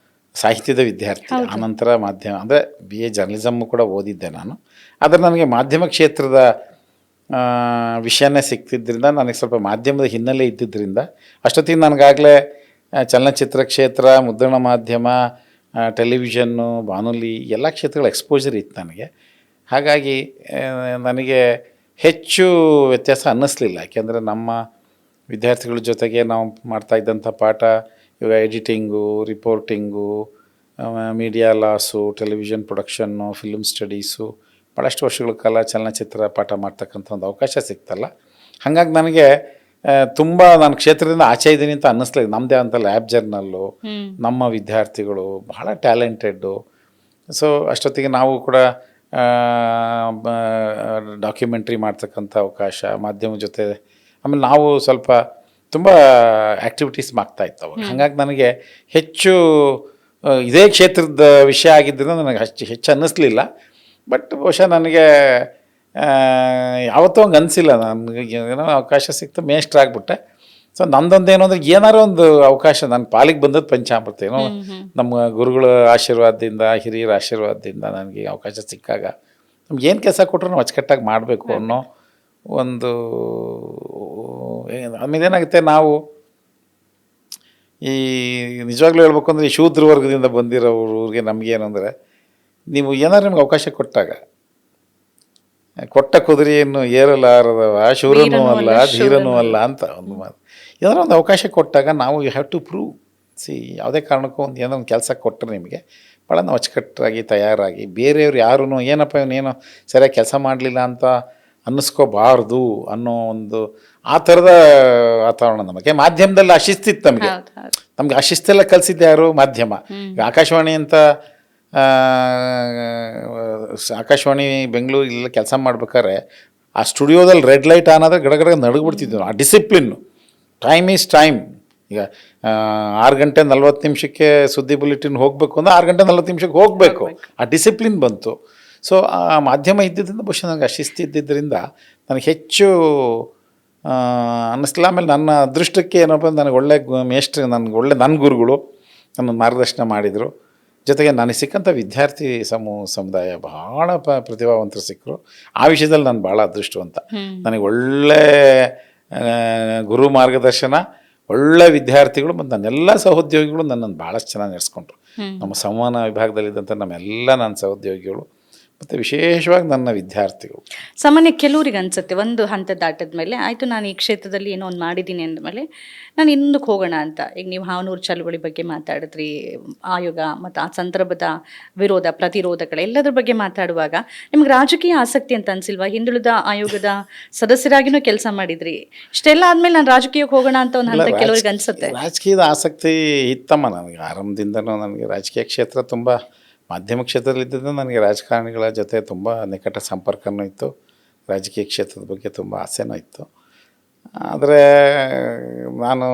ಸಾಹಿತ್ಯದ ವಿದ್ಯಾರ್ಥಿ, ಆನಂತರ ಮಾಧ್ಯಮ ಅಂದರೆ BA ಜರ್ನಲಿಸಮ್ಮು ಕೂಡ ಓದಿದ್ದೆ ನಾನು. ಆದರೆ ನನಗೆ ಮಾಧ್ಯಮ ಕ್ಷೇತ್ರದ ವಿಷಯನೇ ಸಿಕ್ತಿದ್ದರಿಂದ, ನನಗೆ ಸ್ವಲ್ಪ ಮಾಧ್ಯಮದ ಹಿನ್ನೆಲೆ ಇದ್ದಿದ್ದರಿಂದ ಅಷ್ಟೊತ್ತಿಗೆ ನನಗಾಗಲೇ ಚಲನಚಿತ್ರ ಕ್ಷೇತ್ರ, ಮುದ್ರಣ ಮಾಧ್ಯಮ, ಟೆಲಿವಿಷನ್ನು, ಬಾನುಲಿ ಎಲ್ಲ ಕ್ಷೇತ್ರಗಳ ಎಕ್ಸ್ಪೋಜರ್ ಇತ್ತು ನನಗೆ. ಹಾಗಾಗಿ ನನಗೆ ಹೆಚ್ಚು ವ್ಯತ್ಯಾಸ ಅನ್ನಿಸ್ಲಿಲ್ಲ. ಯಾಕೆಂದರೆ ನಮ್ಮ ವಿದ್ಯಾರ್ಥಿಗಳ ಜೊತೆಗೆ ನಾವು ಮಾಡ್ತಾಯಿದ್ದಂಥ ಪಾಠ, ಇವಾಗ editing, reporting, media loss, television production, film studies, ಭಾಳಷ್ಟು ವರ್ಷಗಳ ಕಾಲ ಚಲನಚಿತ್ರ ಪಾಠ ಮಾಡ್ತಕ್ಕಂಥ ಒಂದು ಅವಕಾಶ ಸಿಕ್ತಲ್ಲ. ಹಾಗಾಗಿ ನನಗೆ ತುಂಬ ನಾನು ಕ್ಷೇತ್ರದಿಂದ ಆಚೆ ಇದ್ದೀನಿ ಅಂತ ಅನ್ನಿಸ್ಲಿಲ್ಲ. ನಮ್ಮದೇ ಅಂತ ಲ್ಯಾಬ್ ಜರ್ನಲ್ಲು, ನಮ್ಮ ವಿದ್ಯಾರ್ಥಿಗಳು ಭಾಳ ಟ್ಯಾಲೆಂಟೆಡ್ಡು. ಸೊ ಅಷ್ಟೊತ್ತಿಗೆ ನಾವು ಕೂಡ ಡಾಕ್ಯುಮೆಂಟ್ರಿ ಮಾಡ್ತಕ್ಕಂಥ ಅವಕಾಶ ಮಾಧ್ಯಮ ಜೊತೆ. ಆಮೇಲೆ ನಾವು ಸ್ವಲ್ಪ ತುಂಬ ಆ್ಯಕ್ಟಿವಿಟೀಸ್ ಮಾಡ್ತಾಯಿತ್ತು ಅವಾಗ. ಹಾಗಾಗಿ ನನಗೆ ಹೆಚ್ಚು ಇದೇ ಕ್ಷೇತ್ರದ ವಿಷಯ ಆಗಿದ್ದರಿಂದ ನನಗೆ ಹೆಚ್ಚು ಅನ್ನಿಸ್ಲಿಲ್ಲ. ಬಟ್ ಬಹುಶಃ ನನಗೆ ಯಾವತ್ತೂ ಹಂಗೆ ಅನಿಸಿಲ್ಲ. ನನಗೆ ಏನೋ ಅವಕಾಶ ಸಿಕ್ತು, ಮೇಷ್ಟ್ರ ಆಗಿಬಿಟ್ಟೆ. ಸೊ ನಂದೊಂದೇನು ಅಂದರೆ, ಏನಾರೋ ಒಂದು ಅವಕಾಶ ನನ್ನ ಪಾಲಿಗೆ ಬಂದದ್ದು ಪಂಚಾಮೃತ. ಏನೋ ನಮ್ಮ ಗುರುಗಳ ಆಶೀರ್ವಾದದಿಂದ, ಹಿರಿಯರ ಆಶೀರ್ವಾದದಿಂದ ನನಗೆ ಅವಕಾಶ ಸಿಕ್ಕಾಗ ನಮ್ಗೆ ಏನು ಕೆಲಸ ಕೊಟ್ಟರು ನಾವು ಅಚ್ಚುಕಟ್ಟಾಗಿ ಮಾಡಬೇಕು ಅನ್ನೋ ಒಂದು. ಆಮೇಲೆ ಏನಾಗುತ್ತೆ, ನಾವು ಈ ನಿಜವಾಗ್ಲೂ ಹೇಳ್ಬೇಕು ಅಂದರೆ, ಈ ಶೂದ್ರ ವರ್ಗದಿಂದ ಬಂದಿರೋರಿಗೆ ನಮಗೇನು ಅಂದರೆ, ನೀವು ಏನಾದ್ರು ನಿಮ್ಗೆ ಅವಕಾಶ ಕೊಟ್ಟಾಗ, ಕೊಟ್ಟ ಕುದುರೆಯನ್ನು ಏರಲಾರದವ ಶೂರನೂ ಅಲ್ಲ ಧೀರನೂ ಅಲ್ಲ ಅಂತ ಒಂದು ಮಾತು. ಏನಾದ್ರು ಒಂದು ಅವಕಾಶ ಕೊಟ್ಟಾಗ ನಾವು ಯು ಹ್ಯಾವ್ ಟು ಪ್ರೂವ್. ಯಾವುದೇ ಕಾರಣಕ್ಕೂ ಒಂದು ಏನೋ ಒಂದು ಕೆಲಸ ಕೊಟ್ಟರೆ ನಿಮಗೆ ಭಾಳ ನಾವು ಅಚ್ಚುಕಟ್ಟಾಗಿ ತಯಾರಾಗಿ, ಬೇರೆಯವ್ರು ಯಾರೂ ಏನಪ್ಪ ಇವನೇನೋ ಸರಿಯಾಗಿ ಕೆಲಸ ಮಾಡಲಿಲ್ಲ ಅಂತ ಅನ್ನಿಸ್ಕೋಬಾರ್ದು ಅನ್ನೋ ಒಂದು ಆ ಥರದ ವಾತಾವರಣ ನಮಗೆ. ಮಾಧ್ಯಮದಲ್ಲಿ ಅಶಿಸ್ತಿತ್ತು ನಮಗೆ ಅಶಿಸ್ತೆಲ್ಲ ಕಲಿಸಿದ್ದು ಯಾರು? ಮಾಧ್ಯಮ. ಈಗ ಆಕಾಶವಾಣಿ ಅಂತ ಆಕಾಶವಾಣಿ ಬೆಂಗಳೂರು ಇಲ್ಲ ಕೆಲಸ ಮಾಡ್ಬೇಕಾದ್ರೆ ಆ ಸ್ಟುಡಿಯೋದಲ್ಲಿ ರೆಡ್ ಲೈಟ್ ಆನ್ ಆದರೆ ಗಡಗಡ ನಡುಗ್ಬಿಡ್ತಿದ್ವಿ. ಆ ಡಿಸಿಪ್ಲಿನ್ನು, ಟೈಮ್ ಈಸ್ ಟೈಮ್. ಈಗ 6:40 ಸುದ್ದಿ ಬುಲೆಟಿನ್ ಹೋಗಬೇಕು ಅಂದರೆ 6:40 ಹೋಗಬೇಕು. ಆ ಡಿಸಿಪ್ಲಿನ್ ಬಂತು. ಸೊ ಆ ಮಾಧ್ಯಮ ಇದ್ದಿದ್ದರಿಂದ ಬಹುಶಃ ನನಗೆ ಅಶಿಸ್ತು ಇದ್ದಿದ್ದರಿಂದ ನನಗೆ ಹೆಚ್ಚು ಅನ್ನಿಸ್ಲಿಲ್ಲ. ಆಮೇಲೆ ನನ್ನ ಅದೃಷ್ಟಕ್ಕೆ ಏನಪ್ಪ, ನನಗೆ ಒಳ್ಳೆ ಮೇಷ್ಟ್ರು, ನನ್ನ ಗುರುಗಳು ನನ್ನ ಮಾರ್ಗದರ್ಶನ ಮಾಡಿದರು. ಜೊತೆಗೆ ನನಗೆ ಸಿಕ್ಕಂಥ ವಿದ್ಯಾರ್ಥಿ ಸಮುದಾಯ ಬಹಳ ಪ್ರತಿಭಾವಂತರು ಸಿಕ್ಕರು. ಆ ವಿಷಯದಲ್ಲಿ ನಾನು ಭಾಳ ಅದೃಷ್ಟವಂತ. ನನಗೆ ಒಳ್ಳೆ ಗುರು ಮಾರ್ಗದರ್ಶನ, ಒಳ್ಳೆ ವಿದ್ಯಾರ್ಥಿಗಳು ಮತ್ತು ನನ್ನೆಲ್ಲ ಸಹೋದ್ಯೋಗಿಗಳು ನನ್ನನ್ನು ಭಾಳಷ್ಟು ಚೆನ್ನಾಗಿ ನಡೆಸ್ಕೊಂಡ್ರು. ನಮ್ಮ ಸಂವಹನ ವಿಭಾಗದಲ್ಲಿದ್ದಂಥ ನಮ್ಮೆಲ್ಲ ನನ್ನ ಸಹೋದ್ಯೋಗಿಗಳು ಮತ್ತು ವಿಶೇಷವಾಗಿ ನನ್ನ ವಿದ್ಯಾರ್ಥಿಗಳು. ಸಾಮಾನ್ಯ ಕೆಲವ್ರಿಗೆ ಅನ್ಸುತ್ತೆ ಒಂದು ಹಂತ ದಾಟಿದ ಮೇಲೆ ಆಯಿತು ನಾನು ಈ ಕ್ಷೇತ್ರದಲ್ಲಿ ಏನೋ ಒಂದು ಮಾಡಿದ್ದೀನಿ ಅಂದಮೇಲೆ ನಾನು ಇನ್ನೊಂದಕ್ಕೆ ಹೋಗೋಣ ಅಂತ. ಈಗ ನೀವು ಹಾವನೂರು ಚಳುವಳಿ ಬಗ್ಗೆ ಮಾತಾಡಿದ್ರಿ, ಆಯೋಗ ಮತ್ತು ಆ ಸಂದರ್ಭದ ವಿರೋಧ ಪ್ರತಿರೋಧಗಳು ಎಲ್ಲದ್ರ ಬಗ್ಗೆ ಮಾತಾಡುವಾಗ ನಿಮ್ಗೆ ರಾಜಕೀಯ ಆಸಕ್ತಿ ಅಂತ ಅನ್ಸಿಲ್ವಾ? ಹಿಂದುಳಿದ ಆಯೋಗದ ಸದಸ್ಯರಾಗಿನೂ ಕೆಲಸ ಮಾಡಿದ್ರಿ, ಇಷ್ಟೆಲ್ಲ ಆದಮೇಲೆ ನಾನು ರಾಜಕೀಯಕ್ಕೆ ಹೋಗೋಣ ಅಂತ ಒಂದು ಹಂತ ಕೆಲವ್ರಿಗೆ ಅನ್ಸುತ್ತೆ. ರಾಜಕೀಯದ ಆಸಕ್ತಿ ಇತ್ತಮ್ಮ ನನಗೆ ಆರಂಭದಿಂದನೂ. ನನಗೆ ರಾಜಕೀಯ ಕ್ಷೇತ್ರ ತುಂಬ ಮಾಧ್ಯಮ ಕ್ಷೇತ್ರದಲ್ಲಿದ್ದರಿಂದ ನನಗೆ ರಾಜಕಾರಣಿಗಳ ಜೊತೆ ತುಂಬ ನಿಕಟ ಸಂಪರ್ಕವೂ ಇತ್ತು, ರಾಜಕೀಯ ಕ್ಷೇತ್ರದ ಬಗ್ಗೆ ತುಂಬ ಆಸೆನೂ ಇತ್ತು. ಆದರೆ ನಾನು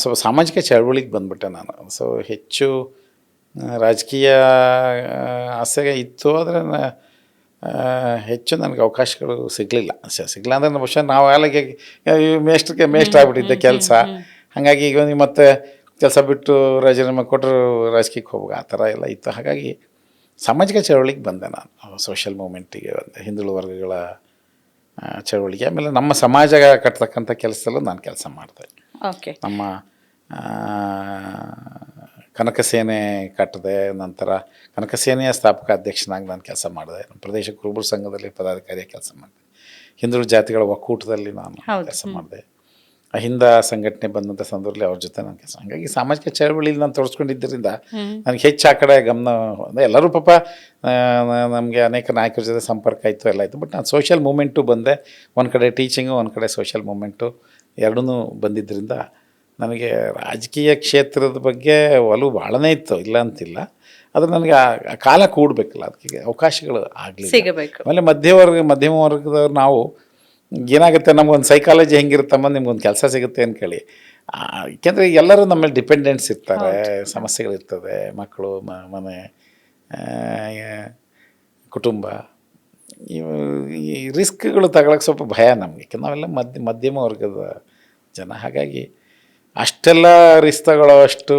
ಸ್ವಲ್ಪ ಸಾಮಾಜಿಕ ಚಳವಳಿಗೆ ಬಂದುಬಿಟ್ಟೆ ನಾನು. ಸೊ ಹೆಚ್ಚು ರಾಜಕೀಯ ಆಸೆ ಇತ್ತು, ಆದರೆ ಹೆಚ್ಚು ನನಗೆ ಅವಕಾಶಗಳು ಸಿಗಲಿಲ್ಲ. ಅಂದರೆ ಬಹುಶಃ ನಾವು ಅಲ್ಲಿಗೆ ಮೇಷ್ಟ್ರ ಆಗ್ಬಿಟ್ಟಿದ್ದೆ ಕೆಲಸ. ಹಾಗಾಗಿ ಈಗ ಮತ್ತೆ ಕೆಲಸ ಬಿಟ್ಟು ರಾಜೀನಾಮೆ ಕೊಟ್ಟರು ರಾಜಕೀಯಕ್ಕೆ ಹೋಗುವ ಆ ಥರ ಎಲ್ಲ ಇತ್ತು. ಹಾಗಾಗಿ ಸಾಮಾಜಿಕ ಚಳವಳಿಗೆ ಬಂದೆ ನಾನು, ಸೋಷಿಯಲ್ ಮೂಮೆಂಟಿಗೆ ಬಂದೆ, ಹಿಂದುಳಿದ ವರ್ಗಗಳ ಚಳವಳಿಗೆ. ಆಮೇಲೆ ನಮ್ಮ ಸಮಾಜ ಕಟ್ತಕ್ಕಂಥ ಕೆಲಸದಲ್ಲೂ ನಾನು ಕೆಲಸ ಮಾಡಿದೆ. ಓಕೆ. ನಮ್ಮ ಕನಕ ಸೇನೆ ಕಟ್ಟಿದೆ, ನಂತರ ಕನಕ ಸೇನೆಯ ಸ್ಥಾಪಕ ಅಧ್ಯಕ್ಷನಾಗಿ ನಾನು ಕೆಲಸ ಮಾಡಿದೆ. ನಮ್ಮ ಪ್ರದೇಶ ಕುರುಬರ ಸಂಘದಲ್ಲಿ ಪದಾಧಿಕಾರಿಯಾಗಿ ಕೆಲಸ ಮಾಡಿದೆ. ಹಿಂದುಳಿದ ಜಾತಿಗಳ ಒಕ್ಕೂಟದಲ್ಲಿ ನಾನು ಕೆಲಸ ಮಾಡಿದೆ. ಅಹಿಂದ ಸಂಘಟನೆ ಬಂದಂಥ ಸಂದರ್ಭದಲ್ಲಿ ಅವ್ರ ಜೊತೆ ನಾನು ಕೆಲಸ. ಹಾಗಾಗಿ ಸಾಮಾಜಿಕ ಚಳವಳಿಯಲ್ಲಿ ನಾನು ತೊಡಸ್ಕೊಂಡಿದ್ದರಿಂದ ನನಗೆ ಹೆಚ್ಚು ಆ ಕಡೆ ಗಮನ. ಎಲ್ಲರೂ ಪಾಪ ನಮಗೆ ಅನೇಕ ನಾಯಕರ ಜೊತೆ ಸಂಪರ್ಕ ಇತ್ತು, ಎಲ್ಲ ಇತ್ತು. ಬಟ್ ನಾನು ಸೋಷಿಯಲ್ ಮೂಮೆಂಟು ಬಂದೆ. ಒಂದು ಕಡೆ ಟೀಚಿಂಗು, ಒಂದು ಕಡೆ ಸೋಷಿಯಲ್ ಮೂಮೆಂಟು ಎರಡೂ ಬಂದಿದ್ದರಿಂದ ನನಗೆ ರಾಜಕೀಯ ಕ್ಷೇತ್ರದ ಬಗ್ಗೆ ಒಲವು ಭಾಳನೇ ಇತ್ತು, ಇಲ್ಲ ಅಂತಿಲ್ಲ. ಆದರೆ ನನಗೆ ಆ ಕಾಲ ಕೂಡಬೇಕಲ್ಲ, ಅದಕ್ಕೆ ಅವಕಾಶಗಳು ಆಗಲಿ. ಆಮೇಲೆ ಮಧ್ಯಮ ವರ್ಗದವ್ರು ನಾವು ಏನಾಗುತ್ತೆ, ನಮಗೊಂದು ಸೈಕಾಲಜಿ ಹೆಂಗಿರುತ್ತಮ್ಮ, ನಿಮ್ಗೊಂದು ಕೆಲಸ ಸಿಗುತ್ತೆ ಅಂತ ಕೇಳಿ. ಏಕೆಂದರೆ ಎಲ್ಲರೂ ನಮ್ಮ ಮೇಲೆ ಡಿಪೆಂಡೆನ್ಸ್ ಇರ್ತಾರೆ, ಸಮಸ್ಯೆಗಳಿರ್ತದೆ, ಮಕ್ಕಳು, ಮನೆ, ಕುಟುಂಬ. ಈ ರಿಸ್ಕ್ಗಳು ತಗೊಳಕ್ಕೆ ಸ್ವಲ್ಪ ಭಯ ನಮಗೆ, ಯಾಕೆಂದ್ರೆ ನಾವೆಲ್ಲ ಮಧ್ಯಮ ವರ್ಗದ ಜನ. ಹಾಗಾಗಿ ಅಷ್ಟೆಲ್ಲ ರಿಸ್ಕ್ ತಗೊಳ್ಳೋ ಅಷ್ಟು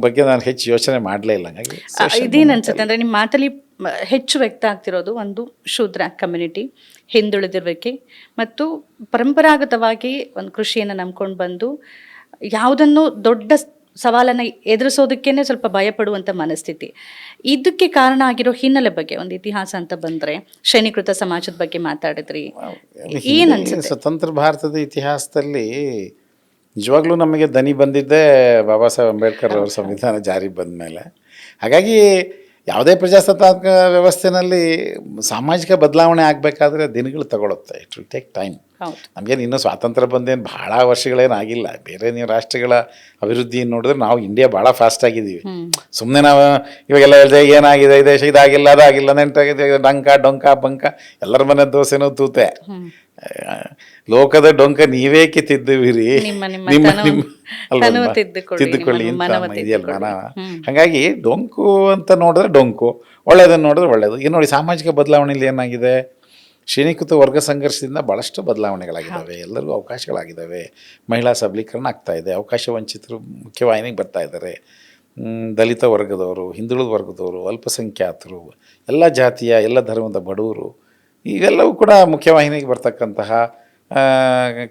ಬಗ್ಗೆ ನಾನು ಹೆಚ್ಚು ಯೋಚನೆ ಮಾಡಲೇ ಇಲ್ಲ. ಹಾಗಾಗಿ ಇದೇನು ಅನ್ಸುತ್ತೆ ಅಂದರೆ ನಿಮ್ಮ ಮಾತಲ್ಲಿ ಹೆಚ್ಚು ವ್ಯಕ್ತ ಆಗ್ತಿರೋದು ಒಂದು ಶೂದ್ರ ಕಮ್ಯುನಿಟಿ, ಹಿಂದುಳಿದಿರುವಿಕೆ ಮತ್ತು ಪರಂಪರಾಗತವಾಗಿ ಒಂದು ಕೃಷಿಯನ್ನು ನಂಬ್ಕೊಂಡು ಬಂದು ಯಾವುದನ್ನು ದೊಡ್ಡ ಸವಾಲನ್ನು ಎದುರಿಸೋದಕ್ಕೇ ಸ್ವಲ್ಪ ಭಯಪಡುವಂಥ ಮನಸ್ಥಿತಿ. ಇದಕ್ಕೆ ಕಾರಣ ಆಗಿರೋ ಹಿನ್ನೆಲೆ ಬಗ್ಗೆ ಒಂದು ಇತಿಹಾಸ ಅಂತ ಬಂದರೆ ಶ್ರೇಣೀಕೃತ ಸಮಾಜದ ಬಗ್ಗೆ ಮಾತಾಡಿದ್ರಿ. ಏನು ಅನ್ಸುತ್ತೆ? ಸ್ವತಂತ್ರ ಭಾರತದ ಇತಿಹಾಸದಲ್ಲಿ ನಿಜವಾಗ್ಲೂ ನಮಗೆ ದನಿ ಬಂದಿದ್ದೇ ಬಾಬಾ ಸಾಹೇಬ್ ಅಂಬೇಡ್ಕರ್ ಅವರ ಸಂವಿಧಾನ ಜಾರಿ ಬಂದ ಮೇಲೆ. ಹಾಗಾಗಿ ಯಾವುದೇ ಪ್ರಜಾಸತ್ತಾತ್ಮಕ ವ್ಯವಸ್ಥೆಯಲ್ಲಿ ಸಾಮಾಜಿಕ ಬದಲಾವಣೆ ಆಗಬೇಕಾದ್ರೆ ದಿನಗಳು ತಗೊಳುತ್ತೆ. It will take time. ನಮಗೇನು ಇನ್ನೂ ಸ್ವಾತಂತ್ರ್ಯ ಬಂದೇನು ಭಾಳ ವರ್ಷಗಳೇನಾಗಿಲ್ಲ. ಬೇರೆ ನೀವು ರಾಷ್ಟ್ರಗಳ ಅಭಿವೃದ್ಧಿ ನೋಡಿದ್ರೆ ನಾವು ಇಂಡಿಯಾ ಭಾಳ ಫಾಸ್ಟ್ ಆಗಿದ್ದೀವಿ. ಸುಮ್ಮನೆ ನಾವು ಇವಾಗೆಲ್ಲ ಹೇಳಿದೆ ಏನಾಗಿದೆ ಈ ದೇಶ, ಇದಾಗಿಲ್ಲ ಅದಾಗಿಲ್ಲ ನೆಂಟಾಗಿದೆ, ಡೊಂಕ ಬಂಕ ಎಲ್ಲರ ಮನೆ ದೋಸೆನೂ ತೂತೆ. ಲೋಕದ ಡೊಂಕ ನೀವೇ ಕಿತ್ತಿದ್ದೀವಿರಿ, ತಿದ್ದುಕೊಳ್ಳಿ ಅಂತ ಇದೆಯಲ್ಲ ಮಾನವ. ಹಾಗಾಗಿ ಡೊಂಕು ಅಂತ ನೋಡಿದ್ರೆ ಡೊಂಕು, ಒಳ್ಳೇದನ್ನು ನೋಡಿದ್ರೆ ಒಳ್ಳೇದು. ಈಗ ನೋಡಿ, ಸಾಮಾಜಿಕ ಬದಲಾವಣೆಯಲ್ಲಿ ಏನಾಗಿದೆ, ಶ್ರೇಣೀಕೃತ ವರ್ಗ ಸಂಘರ್ಷದಿಂದ ಭಾಳಷ್ಟು ಬದಲಾವಣೆಗಳಾಗಿದ್ದಾವೆ, ಎಲ್ಲರಿಗೂ ಅವಕಾಶಗಳಾಗಿದ್ದಾವೆ. ಮಹಿಳಾ ಸಬಲೀಕರಣ ಆಗ್ತಾಯಿದೆ, ಅವಕಾಶ ವಂಚಿತರು ಮುಖ್ಯವಾಹಿನಿಗೆ ಬರ್ತಾ ಇದ್ದಾರೆ. ದಲಿತ ವರ್ಗದವರು, ಹಿಂದುಳಿದ ವರ್ಗದವರು, ಅಲ್ಪಸಂಖ್ಯಾತರು, ಎಲ್ಲ ಜಾತಿಯ ಎಲ್ಲ ಧರ್ಮದ ಬಡವರು, ಇವೆಲ್ಲವೂ ಕೂಡ ಮುಖ್ಯವಾಹಿನಿಗೆ ಬರ್ತಕ್ಕಂತಹ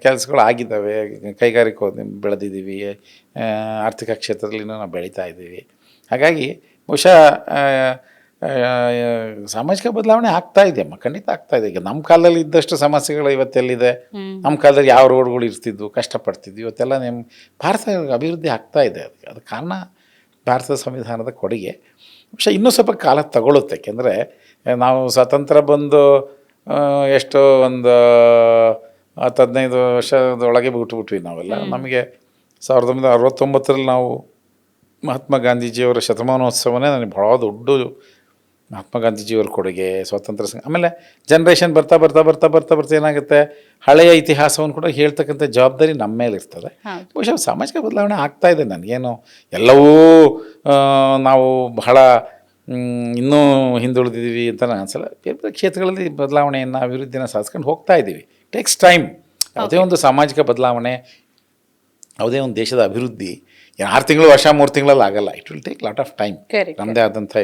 ಕೆಲಸಗಳು ಆಗಿದ್ದಾವೆ. ಕೈಗಾರಿಕೋದ್ಯಮ ಬೆಳೆದಿದ್ದೀವಿ, ಆರ್ಥಿಕ ಕ್ಷೇತ್ರದಲ್ಲಿ ನಾವು ಬೆಳೀತಾ ಇದ್ದೀವಿ. ಹಾಗಾಗಿ ಬಹುಶಃ ಸಾಮಾಜಿಕ ಬದಲಾವಣೆ ಆಗ್ತಾ ಇದೆಯಮ್ಮ, ಖಂಡಿತ ಆಗ್ತಾ ಇದೆ. ಈಗ ನಮ್ಮ ಕಾಲದಲ್ಲಿ ಇದ್ದಷ್ಟು ಸಮಸ್ಯೆಗಳು ಇವತ್ತೆಲ್ಲಿದೆ? ನಮ್ಮ ಕಾಲದಲ್ಲಿ ಯಾವ ರೋಡ್ಗಳು ಇರ್ತಿದ್ವು, ಕಷ್ಟಪಡ್ತಿದ್ವಿ. ಇವತ್ತೆಲ್ಲ ನಮ್ಮ ಭಾರತ ಅಭಿವೃದ್ಧಿ ಆಗ್ತಾ ಇದೆ. ಅದು ಕಾರಣ ಭಾರತದ ಸಂವಿಧಾನದ ಕೊಡುಗೆ. ಬಹುಶಃ ಇನ್ನೂ ಸ್ವಲ್ಪ ಕಾಲ ತಗೊಳ್ಳುತ್ತೆ. ಯಾಕೆಂದರೆ ನಾವು ಸ್ವಾತಂತ್ರ್ಯ ಬಂದು ಎಷ್ಟೋ ಒಂದು 10-15 ವರ್ಷದೊಳಗೆ ಬಿಟ್ಬಿಟ್ವಿ ನಾವೆಲ್ಲ. ನಮಗೆ 1969ರಲ್ಲಿ ನಾವು ಮಹಾತ್ಮ ಗಾಂಧೀಜಿಯವರ ಶತಮಾನೋತ್ಸವನೇ ನನಗೆ ಭಾಳ ದೊಡ್ಡ ಮಹಾತ್ಮ ಗಾಂಧೀಜಿಯವ್ರ ಕೊಡುಗೆ, ಸ್ವಾತಂತ್ರ್ಯ ಸಂಘ. ಆಮೇಲೆ ಜನ್ರೇಷನ್ ಬರ್ತಾ ಬರ್ತಾ ಬರ್ತಾ ಬರ್ತಾ ಬರ್ತಾ ಏನಾಗುತ್ತೆ, ಹಳೆಯ ಇತಿಹಾಸವನ್ನು ಕೂಡ ಹೇಳ್ತಕ್ಕಂಥ ಜವಾಬ್ದಾರಿ ನಮ್ಮ ಮೇಲೆ ಇರ್ತದೆ. ಬಹುಶಃ ಸಾಮಾಜಿಕ ಬದಲಾವಣೆ ಆಗ್ತಾ ಇದೆ. ನನಗೇನು ಎಲ್ಲವೂ ನಾವು ಬಹಳ ಇನ್ನೂ ಹಿಂದುಳಿದಿದ್ದೀವಿ ಅಂತ ನಾನು ಅನ್ಸಲ್ಲ. ಬೇರೆ ಬೇರೆ ಕ್ಷೇತ್ರಗಳಲ್ಲಿ ಬದಲಾವಣೆಯನ್ನು, ಅಭಿವೃದ್ಧಿನ ಸಾಧಿಸ್ಕೊಂಡು ಹೋಗ್ತಾ ಇದ್ದೀವಿ. Takes time. ಯಾವುದೇ ಒಂದು ಸಾಮಾಜಿಕ ಬದಲಾವಣೆ, ಯಾವುದೇ ಒಂದು ದೇಶದ ಅಭಿವೃದ್ಧಿ 6 ತಿಂಗಳು, ವರ್ಷ, 3 ತಿಂಗಳಲ್ಲಿ ಆಗಲ್ಲ. It will take lot of time. ನಮ್ಮದೇ ಆದಂಥ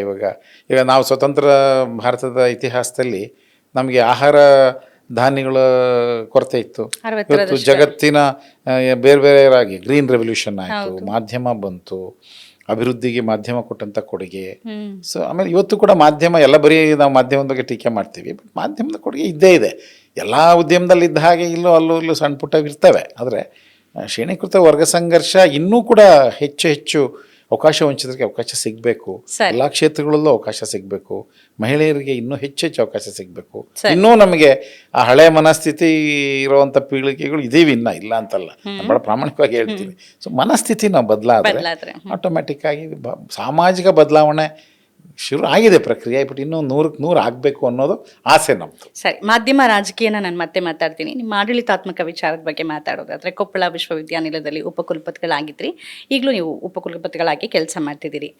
ಈಗ ನಾವು ಸ್ವತಂತ್ರ ಭಾರತದ ಇತಿಹಾಸದಲ್ಲಿ ನಮಗೆ ಆಹಾರ ಧಾನ್ಯಗಳ ಕೊರತೆ ಇತ್ತು. ಇವತ್ತು ಜಗತ್ತಿನ ಬೇರೆ ಬೇರೆಯಾಗಿ ಗ್ರೀನ್ ರೆವಲ್ಯೂಷನ್ ಆಯಿತು, ಮಾಧ್ಯಮ ಬಂತು, ಅಭಿವೃದ್ಧಿಗೆ ಮಾಧ್ಯಮ ಕೊಟ್ಟಂಥ ಕೊಡುಗೆ. ಸೊ ಆಮೇಲೆ ಇವತ್ತು ಕೂಡ ಮಾಧ್ಯಮ ಎಲ್ಲ ಬರೀ ನಾವು ಮಾಧ್ಯಮದ ಬಗ್ಗೆ ಟೀಕೆ ಮಾಡ್ತೀವಿ, ಬಟ್ ಮಾಧ್ಯಮದ ಕೊಡುಗೆ ಇದ್ದೇ ಇದೆ. ಎಲ್ಲ ಉದ್ಯಮದಲ್ಲಿ ಇದ್ದ ಹಾಗೆ ಇಲ್ಲೂ ಸಣ್ಣ ಪುಟ್ಟ ಇರ್ತವೆ. ಆದರೆ ಶ್ರೇಣೀಕೃತ ವರ್ಗ ಸಂಘರ್ಷ ಇನ್ನೂ ಕೂಡ ಹೆಚ್ಚು ಅವಕಾಶ ವಂಚಿತರಿಗೆ ಅವಕಾಶ ಸಿಗಬೇಕು. ಎಲ್ಲ ಕ್ಷೇತ್ರಗಳಲ್ಲೂ ಅವಕಾಶ ಸಿಗಬೇಕು. ಮಹಿಳೆಯರಿಗೆ ಇನ್ನೂ ಹೆಚ್ಚು ಅವಕಾಶ ಸಿಗಬೇಕು. ಇನ್ನೂ ನಮಗೆ ಆ ಹಳೆಯ ಮನಸ್ಥಿತಿ ಇರುವಂಥ ಪೀಳಿಗೆಗಳು ಇದೀವಿ, ಇಲ್ಲ ಅಂತಲ್ಲ, ಬಹಳ ಪ್ರಾಮಾಣಿಕವಾಗಿ ಹೇಳ್ತೀನಿ. ಸೊ ಮನಸ್ಥಿತಿ ನಾವು ಬದಲಾದರೆ ಆಟೋಮ್ಯಾಟಿಕ್ ಆಗಿ ಸಾಮಾಜಿಕ ಬದಲಾವಣೆ ಶುರು ಆಗಿದೆ ಪ್ರಕ್ರಿಯೆ, ಬಟ್ ಇನ್ನೂ 100ಕ್ಕೆ 100 ಆಗಬೇಕು ಅನ್ನೋದು ಆಸೆ ನಮ್ಮದು. ಸರಿ, ಮಾಧ್ಯಮ ರಾಜಕೀಯನ ನಾನು ಮತ್ತೆ ಮಾತಾಡ್ತೀನಿ. ನಿಮ್ಮ ಆಡಳಿತಾತ್ಮಕ ವಿಚಾರದ ಬಗ್ಗೆ ಮಾತಾಡೋದಾದ್ರೆ, ಕೊಪ್ಪಳ ವಿಶ್ವವಿದ್ಯಾನಿಲಯದಲ್ಲಿ ಉಪಕುಲಪತಿಗಳಾಗಿದ್ರಿ, ಈಗಲೂ ನೀವು ಉಪಕುಲಪತಿಗಳಾಗಿ ಕೆಲಸ ಮಾಡ್ತಿದ್ದೀರಿ.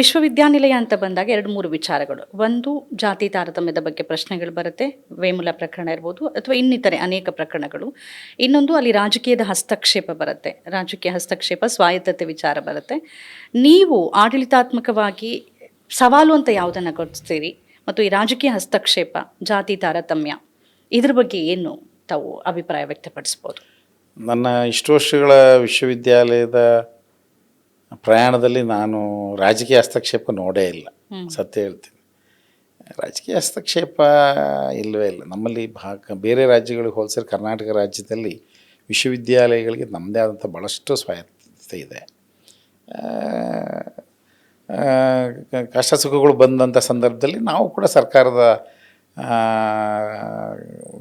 ವಿಶ್ವವಿದ್ಯಾನಿಲಯ ಅಂತ ಬಂದಾಗ 2-3 ವಿಚಾರಗಳು. ಒಂದು, ಜಾತಿ ತಾರತಮ್ಯದ ಬಗ್ಗೆ ಪ್ರಶ್ನೆಗಳು ಬರುತ್ತೆ, ವೇಮುಲ ಪ್ರಕರಣ ಇರ್ಬೋದು ಅಥವಾ ಇನ್ನಿತರೆ ಅನೇಕ ಪ್ರಕರಣಗಳು. ಇನ್ನೊಂದು, ಅಲ್ಲಿ ರಾಜಕೀಯದ ಹಸ್ತಕ್ಷೇಪ ಬರುತ್ತೆ, ರಾಜಕೀಯ ಹಸ್ತಕ್ಷೇಪ, ಸ್ವಾಯತ್ತತೆ ವಿಚಾರ ಬರುತ್ತೆ. ನೀವು ಆಡಳಿತಾತ್ಮಕವಾಗಿ ಸವಾಲು ಅಂತ ಯಾವುದನ್ನು ಗುರುತಿಸ್ತೀರಿ? ಮತ್ತು ಈ ರಾಜಕೀಯ ಹಸ್ತಕ್ಷೇಪ, ಜಾತಿ ತಾರತಮ್ಯ, ಇದ್ರ ಬಗ್ಗೆ ಏನು ತಾವು ಅಭಿಪ್ರಾಯ ವ್ಯಕ್ತಪಡಿಸ್ಬೋದು? ನನ್ನ ಇಷ್ಟು ವರ್ಷಗಳ ವಿಶ್ವವಿದ್ಯಾಲಯದ ಪ್ರಯಾಣದಲ್ಲಿ ನಾನು ರಾಜಕೀಯ ಹಸ್ತಕ್ಷೇಪ ನೋಡೇ ಇಲ್ಲ, ಸತ್ಯ ಹೇಳ್ತೀನಿ. ರಾಜಕೀಯ ಹಸ್ತಕ್ಷೇಪ ಇಲ್ಲವೇ ಇಲ್ಲ ನಮ್ಮಲ್ಲಿ. ಬೇರೆ ರಾಜ್ಯಗಳಿಗೆ ಹೋಲಿಸಿದ್ರೆ ಕರ್ನಾಟಕ ರಾಜ್ಯದಲ್ಲಿ ವಿಶ್ವವಿದ್ಯಾಲಯಗಳಿಗೆ ನಮ್ಮದೇ ಆದಂಥ ಭಾಳಷ್ಟು ಸ್ವಾಯತ್ತತೆ ಇದೆ. ಕಷ್ಟ ಸುಖಗಳು ಬಂದಂಥ ಸಂದರ್ಭದಲ್ಲಿ ನಾವು ಕೂಡ ಸರ್ಕಾರದ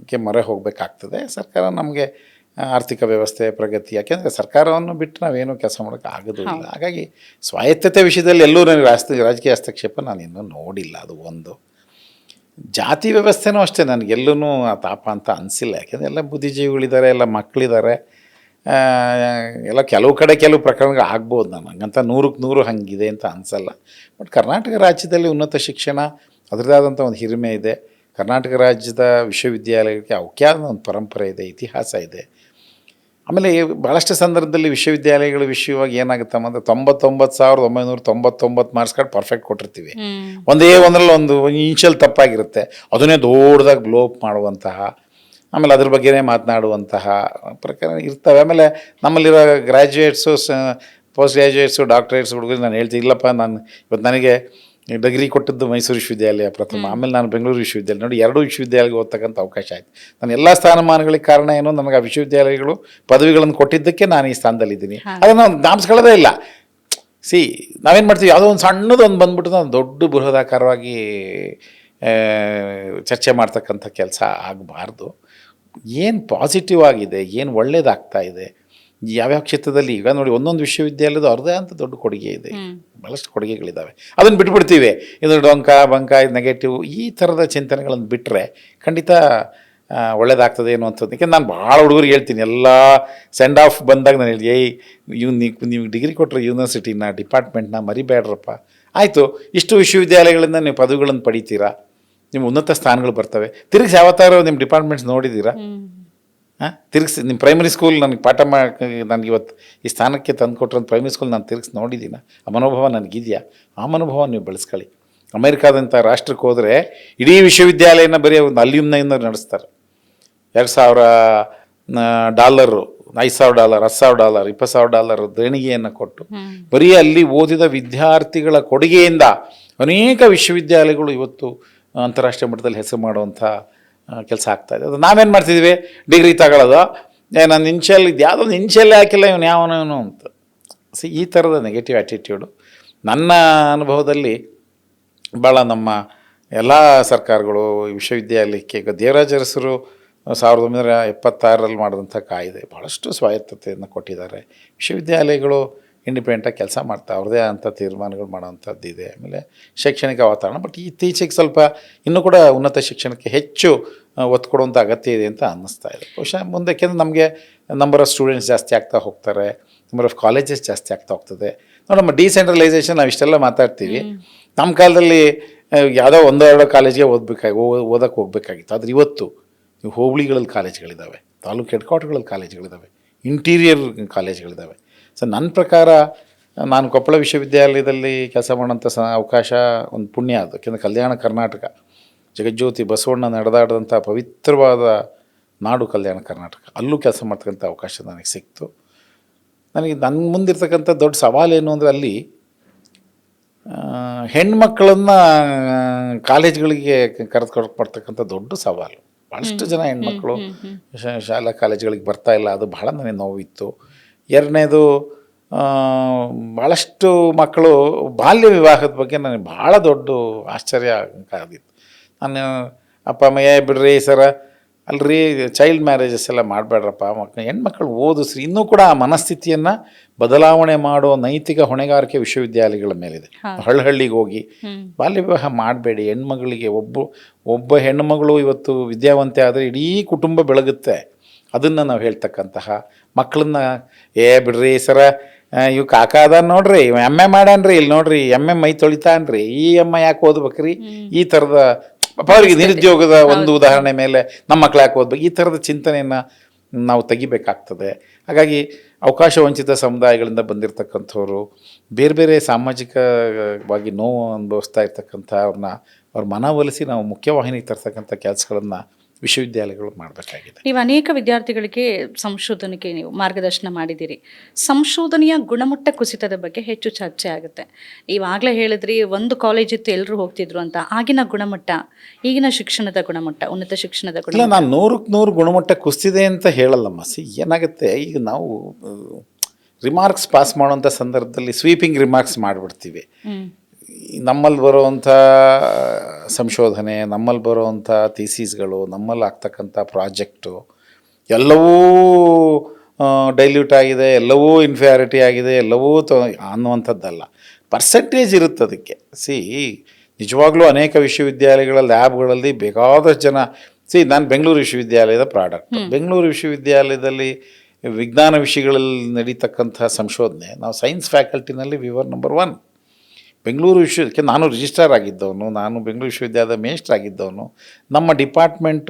ಗೆ ಮೊರೆ ಹೋಗಬೇಕಾಗ್ತದೆ. ಸರ್ಕಾರ ನಮಗೆ ಆರ್ಥಿಕ ವ್ಯವಸ್ಥೆ ಪ್ರಗತಿ, ಯಾಕೆಂದರೆ ಸರ್ಕಾರವನ್ನು ಬಿಟ್ಟು ನಾವೇನು ಕೆಲಸ ಮಾಡೋಕ್ಕೆ ಆಗೋದಿಲ್ಲ. ಹಾಗಾಗಿ ಸ್ವಾಯತ್ತತೆ ವಿಷಯದಲ್ಲಿ ಎಲ್ಲೂ ನನಗೆ ರಾಜಕೀಯ ಹಸ್ತಕ್ಷೇಪ ನಾನು ಇನ್ನೂ ನೋಡಿಲ್ಲ. ಅದು ಒಂದು. ಜಾತಿ ವ್ಯವಸ್ಥೆನೂ ಅಷ್ಟೇ ನನಗೆಲ್ಲೂ ಆ ತಾಪ ಅಂತ ಅನಿಸಿಲ್ಲ, ಯಾಕೆಂದರೆ ಎಲ್ಲ ಬುದ್ಧಿಜೀವಿಗಳಿದ್ದಾರೆ, ಎಲ್ಲ ಮಕ್ಕಳಿದ್ದಾರೆ, ಎಲ್ಲ ಕೆಲವು ಕಡೆ ಕೆಲವು ಪ್ರಕರಣಗಳು ಆಗ್ಬೋದು. ನನಗಂತ 100ಕ್ಕೆ 100 ಹಂಗಿದೆ ಅಂತ ಅನಿಸಲ್ಲ. ಬಟ್ ಕರ್ನಾಟಕ ರಾಜ್ಯದಲ್ಲಿ ಉನ್ನತ ಶಿಕ್ಷಣ ಅದರದೇ ಆದಂಥ ಒಂದು ಹಿರಿಮೆ ಇದೆ. ಕರ್ನಾಟಕ ರಾಜ್ಯದ ವಿಶ್ವವಿದ್ಯಾಲಯಕ್ಕೆ ಅವಕ್ಕೆ ಒಂದು ಪರಂಪರೆ ಇದೆ, ಇತಿಹಾಸ ಇದೆ. ಆಮೇಲೆ ಭಾಳಷ್ಟು ಸಂದರ್ಭದಲ್ಲಿ ವಿಶ್ವವಿದ್ಯಾಲಯಗಳ ವಿಷಯವಾಗಿ ಏನಾಗುತ್ತೆ ಅಂದರೆ 99,999 ಮಾರ್ಕ್ಸ್ ಕಾರ್ಡ್ ಪರ್ಫೆಕ್ಟ್ ಕೊಟ್ಟಿರ್ತೀವಿ, ಒಂದರಲ್ಲಿ ಒಂದು ಇನ್ಷಿಯಲ್ ತಪ್ಪಾಗಿರುತ್ತೆ, ಅದನ್ನೇ ದೊಡ್ಡದಾಗಿ ಬ್ಲೋಪ್ ಮಾಡುವಂತಹ, ಆಮೇಲೆ ಅದ್ರ ಬಗ್ಗೆನೇ ಮಾತನಾಡುವಂತಹ ಪ್ರಕಾರ ಇರ್ತವೆ. ಆಮೇಲೆ ನಮ್ಮಲ್ಲಿರೋ ಗ್ರ್ಯಾಜುಯೇಟ್ಸು, ಪೋಸ್ಟ್ ಗ್ರ್ಯಾಜುಯೇಟ್ಸು, ಡಾಕ್ಟ್ರೇಟ್ಸ್ ಹುಡುಗರು ನಾನು ಹೇಳ್ತೀನಿ, ಇಲ್ಲಪ್ಪ ನಾನು ಇವತ್ತು ನನಗೆ ಡಿಗ್ರಿ ಕೊಟ್ಟಿದ್ದು ಮೈಸೂರು ವಿಶ್ವವಿದ್ಯಾಲಯ ಪ್ರಥಮ, ಆಮೇಲೆ ನಾನು ಬೆಂಗಳೂರು ವಿಶ್ವವಿದ್ಯಾಲಯ, ನೋಡಿ 2 ವಿಶ್ವವಿದ್ಯಾಲಯಕ್ಕೆ ಓದ್ತಕ್ಕಂಥ ಅವಕಾಶ ಆಯಿತು. ನಾನು ಎಲ್ಲ ಸ್ಥಾನಮಾನಗಳಿಗೆ ಕಾರಣ ಏನು, ನನಗೆ ಆ ವಿಶ್ವವಿದ್ಯಾಲಯಗಳು ಪದವಿಗಳನ್ನು ಕೊಟ್ಟಿದ್ದಕ್ಕೆ ನಾನು ಈ ಸ್ಥಾನದಲ್ಲಿದ್ದೀನಿ. ಅದನ್ನು ನಾಮಿಸ್ಕೊಳ್ಳೋದೇ ಇಲ್ಲ. ನಾವೇನು ಮಾಡ್ತೀವಿ, ಯಾವುದೋ ಒಂದು ಸಣ್ಣದೊಂದು ಬಂದ್ಬಿಟ್ಟು ನಾನು ದೊಡ್ಡ ಬೃಹದಾಕಾರವಾಗಿ ಚರ್ಚೆ ಮಾಡ್ತಕ್ಕಂಥ ಕೆಲಸ ಆಗಬಾರ್ದು. ಏನು ಪಾಸಿಟಿವ್ ಆಗಿದೆ, ಏನು ಒಳ್ಳೇದಾಗ್ತಾ ಇದೆ, ಯಾವ್ಯಾವ ಕ್ಷೇತ್ರದಲ್ಲಿ. ಈಗ ನೋಡಿ, ಒಂದೊಂದು ವಿಶ್ವವಿದ್ಯಾಲಯದ ಅವ್ರದ್ದೇ ಅಂತ ದೊಡ್ಡ ಕೊಡುಗೆ ಇದೆ, ಭಾಳಷ್ಟು ಕೊಡುಗೆಗಳಿದ್ದಾವೆ. ಅದನ್ನು ಬಿಟ್ಬಿಡ್ತೀವಿ, ಇದು ಬಂಕ ಇದು ನೆಗೆಟಿವ್, ಈ ಥರದ ಚಿಂತನೆಗಳನ್ನು ಬಿಟ್ಟರೆ ಖಂಡಿತ ಒಳ್ಳೇದಾಗ್ತದೆ ಅನ್ನುವಂಥದ್ದು. ಯಾಕೆಂದ್ರೆ ನಾನು ಭಾಳ ಹುಡುಗರಿಗೆ ಹೇಳ್ತೀನಿ, ಎಲ್ಲ ಸೆಂಡ್ ಆಫ್ ಬಂದಾಗ ನಾನು ಹೇಳಿ, ನೀವು ಡಿಗ್ರಿ ಕೊಟ್ಟರೆ ಯೂನಿವರ್ಸಿಟಿನ, ಡಿಪಾರ್ಟ್ಮೆಂಟ್ನ ಮರಿಬೇಡ್ರಪ್ಪ. ಆಯಿತು, ಇಷ್ಟು ವಿಶ್ವವಿದ್ಯಾಲಯಗಳಿಂದ ನೀವು ಪದವಿಗಳನ್ನು ಪಡಿತೀರಾ, ನಿಮ್ಮ ಉನ್ನತ ಸ್ಥಾನಗಳು ಬರ್ತವೆ. ತಿರುಗಿಸಿ ಯಾವತ್ತಾರು ನಿಮ್ಮ ಡಿಪಾರ್ಟ್ಮೆಂಟ್ಸ್ ನೋಡಿದ್ದೀರಾ? ತಿರುಗಿಸಿ ನಿಮ್ಮ ಪ್ರೈಮರಿ ಸ್ಕೂಲ್ ನನಗೆ ಪಾಠ ನನಗೆ ಇವತ್ತು ಈ ಸ್ಥಾನಕ್ಕೆ ತಂದು ಕೊಟ್ಟರಂತ ಪ್ರೈಮರಿ ಸ್ಕೂಲ್ ನಾನು ತಿರುಗಿಸಿ ನೋಡಿದ್ದೀನ, ಆ ಮನೋಭಾವ ನನಗಿದೆಯಾ? ಆ ಮನೋಭಾವ ನೀವು ಬೆಳೆಸ್ಕೊಳ್ಳಿ. ಅಮೇರಿಕಾದಂಥ ರಾಷ್ಟ್ರಕ್ಕೆ ಹೋದರೆ ಇಡೀ ವಿಶ್ವವಿದ್ಯಾಲಯನ ಬರೀ ಒಂದು ಅಲ್ಯೂಮ್ನೈನ ನಡೆಸ್ತಾರೆ. $2,000, $5,000, $10,000, $20,000 ದೇಣಿಗೆಯನ್ನು ಕೊಟ್ಟು ಬರೀ ಅಲ್ಲಿ ಓದಿದ ವಿದ್ಯಾರ್ಥಿಗಳ ಕೊಡುಗೆಯಿಂದ ಅನೇಕ ವಿಶ್ವವಿದ್ಯಾಲಯಗಳು ಇವತ್ತು ಅಂತಾರಾಷ್ಟ್ರೀಯ ಮಟ್ಟದಲ್ಲಿ ಹೆಸರು ಮಾಡುವಂಥ ಕೆಲಸ ಆಗ್ತಾಯಿದೆ. ಅದು ನಾವೇನು ಮಾಡ್ತಿದ್ದೀವಿ, ಡಿಗ್ರಿ ತಗೊಳ್ಳೋದು, ನಾನು ಇದು ಯಾವುದೊಂದು ಇನ್ಷಿಯಲ್ಲೇ ಹಾಕಿಲ್ಲ, ಇವನು ಯಾವನವನು ಅಂತ. ಈ ಥರದ ನೆಗೆಟಿವ್ ಆ್ಯಟಿಟ್ಯೂಡು ನನ್ನ ಅನುಭವದಲ್ಲಿ ಭಾಳ ನಮ್ಮ ಎಲ್ಲ ಸರ್ಕಾರಗಳು ವಿಶ್ವವಿದ್ಯಾಲಯಕ್ಕೆ, ಈಗ ದೇವರಾಜ ಅರಸರು 1976ರಲ್ಲಿ ಮಾಡಿದಂಥ ಕಾಯ್ದೆ ಭಾಳಷ್ಟು ಸ್ವಾಯತ್ತತೆಯನ್ನು ಕೊಟ್ಟಿದ್ದಾರೆ. ವಿಶ್ವವಿದ್ಯಾಲಯಗಳು ಇಂಡಿಪೆಂಡೆಂಟಾಗಿ ಕೆಲಸ ಮಾಡ್ತಾ ಅವ್ರದ್ದೇ ಅಂಥ ತೀರ್ಮಾನಗಳು ಮಾಡೋವಂಥದ್ದಿದೆ. ಆಮೇಲೆ ಶೈಕ್ಷಣಿಕ ವಾತಾವರಣ, ಬಟ್ ಇತ್ತೀಚೆಗೆ ಸ್ವಲ್ಪ ಇನ್ನೂ ಕೂಡ ಉನ್ನತ ಶಿಕ್ಷಣಕ್ಕೆ ಹೆಚ್ಚು ಒತ್ತು ಕೊಡುವಂಥ ಅಗತ್ಯ ಇದೆ ಅಂತ ಅನ್ನಿಸ್ತಾ ಇದೆ. ಬಹುಶಃ ಮುಂದೆ, ಯಾಕೆಂದರೆ ನಮಗೆ ನಂಬರ್ ಆಫ್ ಸ್ಟೂಡೆಂಟ್ಸ್ ಜಾಸ್ತಿ ಆಗ್ತಾ ಹೋಗ್ತಾರೆ, ನಂಬರ್ ಆಫ್ ಕಾಲೇಜಸ್ ಜಾಸ್ತಿ ಆಗ್ತಾ ಹೋಗ್ತದೆ. ನಮ್ಮ ಡಿಸೆಂಟ್ರಲೈಸೇಷನ್ ನಾವು ಇಷ್ಟೆಲ್ಲ ಮಾತಾಡ್ತೀವಿ. ನಮ್ಮ ಕಾಲದಲ್ಲಿ ಯಾವುದೋ 1-2 ಕಾಲೇಜ್ಗೆ ಓದಕ್ಕೆ ಹೋಗ್ಬೇಕಾಗಿತ್ತು. ಆದರೆ ಇವತ್ತು ನೀವು ಹೋಬಳಿಗಳಲ್ಲಿ ಕಾಲೇಜ್ಗಳಿದ್ದಾವೆ, ತಾಲೂಕು ಹೆಡ್ ಕ್ವಾರ್ಟರ್ಗಳಲ್ಲಿ ಕಾಲೇಜ್ಗಳಿದ್ದಾವೆ, ಇಂಟೀರಿಯರ್ ಕಾಲೇಜ್ಗಳಿದ್ದಾವೆ. ಸೊ ನನ್ನ ಪ್ರಕಾರ ನಾನು ಕೊಪ್ಪಳ ವಿಶ್ವವಿದ್ಯಾಲಯದಲ್ಲಿ ಕೆಲಸ ಮಾಡೋಂಥ ಅವಕಾಶ ಒಂದು ಪುಣ್ಯ ಅದು. ಯಾಕೆಂದರೆ ಕಲ್ಯಾಣ ಕರ್ನಾಟಕ, ಜಗಜ್ಯೋತಿ ಬಸವಣ್ಣ ನಡೆದಾಡಿದಂಥ ಪವಿತ್ರವಾದ ನಾಡು ಕಲ್ಯಾಣ ಕರ್ನಾಟಕ, ಅಲ್ಲೂ ಕೆಲಸ ಮಾಡ್ತಕ್ಕಂಥ ಅವಕಾಶ ನನಗೆ ಸಿಕ್ತು. ನನಗೆ ನನ್ನ ಮುಂದಿರ್ತಕ್ಕಂಥ ದೊಡ್ಡ ಸವಾಲೇನು ಅಂದರೆ, ಅಲ್ಲಿ ಹೆಣ್ಮಕ್ಳನ್ನ ಕಾಲೇಜ್ಗಳಿಗೆ ಕರೆದುಕೊಂಡು ಬರ್ತಕ್ಕಂಥ ದೊಡ್ಡ ಸವಾಲು. ಭಾಳಷ್ಟು ಜನ ಹೆಣ್ಮಕ್ಳು ಶಾಲಾ ಕಾಲೇಜುಗಳಿಗೆ ಬರ್ತಾ ಇಲ್ಲ, ಅದು ಬಹಳ ನನಗೆ ನೋವಿತ್ತು. ಎರಡನೇದು, ಭಾಳಷ್ಟು ಮಕ್ಕಳು ಬಾಲ್ಯ ವಿವಾಹದ ಬಗ್ಗೆ ನನಗೆ ಭಾಳ ದೊಡ್ಡ ಆಶ್ಚರ್ಯ ಆಗಿತ್ತು. ನಾನು ಅಪ್ಪ ಅಮ್ಮ ಬಿಡ್ರಿ ಸರ, ಅಲ್ರಿ ಚೈಲ್ಡ್ ಮ್ಯಾರೇಜಸ್ ಎಲ್ಲ ಮಾಡಬೇಡ್ರಪ್ಪ, ಹೆಣ್ಮಕ್ಳು ಓದಿಸ್ರಿ. ಇನ್ನೂ ಕೂಡ ಆ ಮನಸ್ಥಿತಿಯನ್ನು ಬದಲಾವಣೆ ಮಾಡೋ ನೈತಿಕ ಹೊಣೆಗಾರಿಕೆ ವಿಶ್ವವಿದ್ಯಾಲಯಗಳ ಮೇಲಿದೆ. ಹಳ್ಳಿಗೆ ಹೋಗಿ ಬಾಲ್ಯ ವಿವಾಹ ಮಾಡಬೇಡಿ, ಹೆಣ್ಮಗಳಿಗೆ ಒಬ್ಬ ಹೆಣ್ಣುಮಗಳು ಇವತ್ತು ವಿದ್ಯಾವಂತೆ ಆದರೆ ಇಡೀ ಕುಟುಂಬ ಬೆಳಗುತ್ತೆ. ಅದನ್ನು ನಾವು ಹೇಳ್ತಕ್ಕಂತಹ ಮಕ್ಕಳನ್ನ ಬಿಡ್ರಿ ಸರ, ಇವು ಕಾಕ ಅದ ನೋಡ್ರಿ, ಇವ ಎಮ್ ಎ ಮಾಡ್ಯಾನ್ರಿ, ಇಲ್ಲಿ ನೋಡ್ರಿ ಎಮ್ ಎ ಮೈ ತೊಳಿತಾನ್ರಿ, ಈ ಅಮ್ಮ ಯಾಕೆ ಓದ್ಬೇಕ್ರಿ, ಈ ಥರದ ಅವರಿಗೆ ನಿರುದ್ಯೋಗದ ಒಂದು ಉದಾಹರಣೆ ಮೇಲೆ ನಮ್ಮ ಮಕ್ಳು ಯಾಕೆ ಓದ್ಬೇಕು, ಈ ಥರದ ಚಿಂತನೆಯನ್ನು ನಾವು ತೆಗಿಬೇಕಾಗ್ತದೆ. ಹಾಗಾಗಿ ಅವಕಾಶ ವಂಚಿತ ಸಮುದಾಯಗಳಿಂದ ಬಂದಿರತಕ್ಕಂಥವ್ರು, ಬೇರೆ ಬೇರೆ ಸಾಮಾಜಿಕವಾಗಿ ನೋವು ಅನುಭವಿಸ್ತಾ ಇರ್ತಕ್ಕಂಥ ಅವ್ರ ಮನವೊಲಿಸಿ ನಾವು ಮುಖ್ಯವಾಹಿನಿಗೆ ತರ್ತಕ್ಕಂಥ ಕೆಲಸಗಳನ್ನು ವಿಶ್ವವಿದ್ಯಾಲಯಗಳು ಮಾಡಬೇಕಾಗಿದೆ. ನೀವು ಅನೇಕ ವಿದ್ಯಾರ್ಥಿಗಳಿಗೆ ಸಂಶೋಧನೆಗೆ ನೀವು ಮಾರ್ಗದರ್ಶನ ಮಾಡಿದ್ದೀರಿ. ಸಂಶೋಧನೆಯ ಗುಣಮಟ್ಟ ಕುಸಿತದ ಬಗ್ಗೆ ಹೆಚ್ಚು ಚರ್ಚೆ ಆಗುತ್ತೆ. ಈವಾಗಲೇ ಹೇಳಿದ್ರಿ, ಒಂದು ಕಾಲೇಜಿತ್ತು ಎಲ್ಲರೂ ಹೋಗ್ತಿದ್ರು ಅಂತ. ಆಗಿನ ಗುಣಮಟ್ಟ, ಈಗಿನ ಶಿಕ್ಷಣದ ಗುಣಮಟ್ಟ, ಉನ್ನತ ಶಿಕ್ಷಣದ ಗುಣಮಟ್ಟ. ಇಲ್ಲ, ನಾನು 100ಕ್ಕೆ 100 ಗುಣಮಟ್ಟ ಕುಸಿದೆ ಅಂತ ಹೇಳಲ್ಲಮ್ಮ. ಏನಾಗುತ್ತೆ, ಈಗ ನಾವು ರಿಮಾರ್ಕ್ಸ್ ಪಾಸ್ ಮಾಡುವಂಥ ಸಂದರ್ಭದಲ್ಲಿ ಸ್ವೀಪಿಂಗ್ ರಿಮಾರ್ಕ್ಸ್ ಮಾಡಿಬಿಡ್ತೀವಿ. ನಮ್ಮಲ್ಲಿ ಬರುವಂಥ ಸಂಶೋಧನೆ, ನಮ್ಮಲ್ಲಿ ಬರುವಂಥ ಥೀಸಿಸ್ಗಳು, ನಮ್ಮಲ್ಲಿ ಆಗ್ತಕ್ಕಂಥ ಪ್ರಾಜೆಕ್ಟು ಎಲ್ಲವೂ ಡೈಲ್ಯೂಟ್ ಆಗಿದೆ, ಎಲ್ಲವೂ ಇನ್ಫ್ಯಾರಿಟಿ ಆಗಿದೆ, ಎಲ್ಲವೂ ಅನ್ನುವಂಥದ್ದಲ್ಲ. ಪರ್ಸೆಂಟೇಜ್ ಇರುತ್ತೆ ಅದಕ್ಕೆ. ನಿಜವಾಗ್ಲೂ ಅನೇಕ ವಿಶ್ವವಿದ್ಯಾಲಯಗಳ ಲ್ಯಾಬ್ಗಳಲ್ಲಿ ಬೇಕಾದಷ್ಟು ಜನ. ನಾನು ಬೆಂಗಳೂರು ವಿಶ್ವವಿದ್ಯಾಲಯದ ಪ್ರಾಡಕ್ಟ್. ಬೆಂಗಳೂರು ವಿಶ್ವವಿದ್ಯಾಲಯದಲ್ಲಿ ವಿಜ್ಞಾನ ವಿಷಯಗಳಲ್ಲಿ ನಡೀತಕ್ಕಂಥ ಸಂಶೋಧನೆ, ನಾವು ಸೈನ್ಸ್ ಫ್ಯಾಕಲ್ಟಿನಲ್ಲಿ ವಿ ವರ್ ನಂಬರ್ 1. ಬೆಂಗಳೂರು ವಿಶ್ವಕ್ಕೆ ನಾನು ರಿಜಿಸ್ಟ್ರಾರ್ ಆಗಿದ್ದವನು, ನಾನು ಬೆಂಗಳೂರು ವಿಶ್ವವಿದ್ಯಾಲಯದ ಮೇಸ್ಟ್ರ್ ಆಗಿದ್ದವನು. ನಮ್ಮ department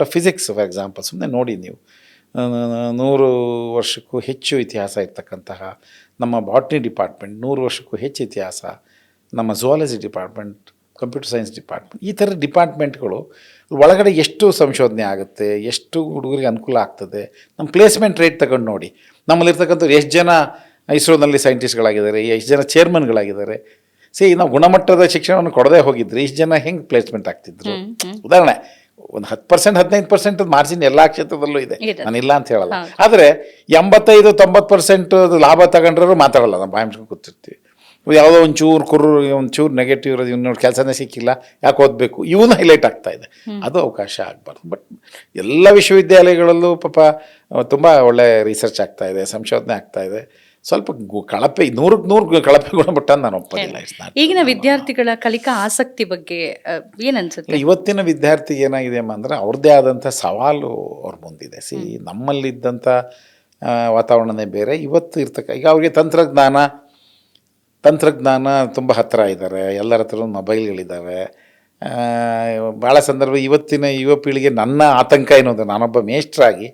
of physics for example, ಸುಮ್ಮನೆ ನೋಡಿ ನೀವು, 100 ವರ್ಷಕ್ಕೂ ಹೆಚ್ಚು ಇತಿಹಾಸ ಇರ್ತಕ್ಕಂತಹ ನಮ್ಮ ಬಾಟ್ನಿ ಡಿಪಾರ್ಟ್ಮೆಂಟ್, 100 ವರ್ಷಕ್ಕೂ ಹೆಚ್ಚು ಇತಿಹಾಸ, ನಮ್ಮ zoology department, computer science department, ಈ ಥರ ಡಿಪಾರ್ಟ್ಮೆಂಟ್ಗಳು ಒಳಗಡೆ ಎಷ್ಟು ಸಂಶೋಧನೆ ಆಗುತ್ತೆ, ಎಷ್ಟು ಹುಡುಗರಿಗೆ ಅನುಕೂಲ ಆಗ್ತದೆ. ನಮ್ಮ ಪ್ಲೇಸ್ಮೆಂಟ್ ರೇಟ್ ತಗೊಂಡು ನೋಡಿ, ನಮ್ಮಲ್ಲಿರ್ತಕ್ಕಂಥವ್ರು ಎಷ್ಟು ಜನ ಇಸ್ರೋನಲ್ಲಿ ಸೈಂಟಿಸ್ಟ್ಗಳಾಗಿದ್ದಾರೆ, ಎಷ್ಟು ಜನ ಚೇರ್ಮನ್ಗಳಾಗಿದ್ದಾರೆ. ನಾವು ಗುಣಮಟ್ಟದ ಶಿಕ್ಷಣವನ್ನು ಕೊಡದೇ ಹೋಗಿದ್ರೆ ಇಷ್ಟು ಜನ ಹೆಂಗೆ ಪ್ಲೇಸ್ಮೆಂಟ್ ಆಗ್ತಿದ್ರು. ಉದಾಹರಣೆ, ಒಂದು 10% 15% ಮಾರ್ಜಿನ್ ಎಲ್ಲ ಕ್ಷೇತ್ರದಲ್ಲೂ ಇದೆ, ನಾನಿಲ್ಲ ಅಂತ ಹೇಳಲ್ಲ. ಆದರೆ 85-90% ಲಾಭ ತಗೊಂಡ್ರೂ ಮಾತಾಡಲ್ಲ, ನಾವು ಬಾಯಿ ಮುಚ್ಕೊಂಡು ಕೂತಿರ್ತೀವಿ. ಯಾವುದೋ ಒಂಚೂರು ನೆಗೆಟಿವ್ ಇರೋದು, ಇವ್ನು ಕೆಲಸನೇ ಸಿಕ್ಕಿಲ್ಲ, ಯಾಕೆ ಓದಬೇಕು, ಇವನು ಹೈಲೈಟ್ ಆಗ್ತಾ ಇದೆ. ಅದು ಅವಕಾಶ ಆಗಬಾರ್ದು. ಬಟ್ ಎಲ್ಲ ವಿಶ್ವವಿದ್ಯಾಲಯಗಳಲ್ಲೂ ಪಾಪ ತುಂಬ ಒಳ್ಳೆ ರಿಸರ್ಚ್ ಆಗ್ತಾ ಇದೆ, ಸಂಶೋಧನೆ ಆಗ್ತಾ ಇದೆ. ಸ್ವಲ್ಪ ಕಳಪೆ, 100ಕ್ಕೆ 100 ಕಳಪೆ ಗುಣಮಟ್ಟ ನಾನು ಒಪ್ಪೋದಿಲ್ಲ. ಈಗಿನ ವಿದ್ಯಾರ್ಥಿಗಳ ಕಲಿಕಾ ಆಸಕ್ತಿ ಬಗ್ಗೆ ಏನನ್ಸುತ್ತೆ? ಇವತ್ತಿನ ವಿದ್ಯಾರ್ಥಿಗೆ ಏನಾಗಿದೆ ಅಂದರೆ ಅವ್ರದ್ದೇ ಆದಂಥ ಸವಾಲು ಅವ್ರ ಮುಂದಿದೆ. ನಮ್ಮಲ್ಲಿದ್ದಂಥ ವಾತಾವರಣನೇ ಬೇರೆ. ಇವತ್ತು ಈಗ ಅವ್ರಿಗೆ ತಂತ್ರಜ್ಞಾನ ತುಂಬ ಹತ್ತಿರ ಇದ್ದಾರೆ, ಎಲ್ಲರ ಹತ್ರ ಮೊಬೈಲ್ಗಳಿದ್ದಾವೆ. ಭಾಳ ಸಂದರ್ಭ ಇವತ್ತಿನ ಯುವ ಪೀಳಿಗೆ, ನನ್ನ ಆತಂಕ ಏನು ಅಂದರೆ, ನಾನೊಬ್ಬ ಮೇಷ್ಟ್ರಾಗಿ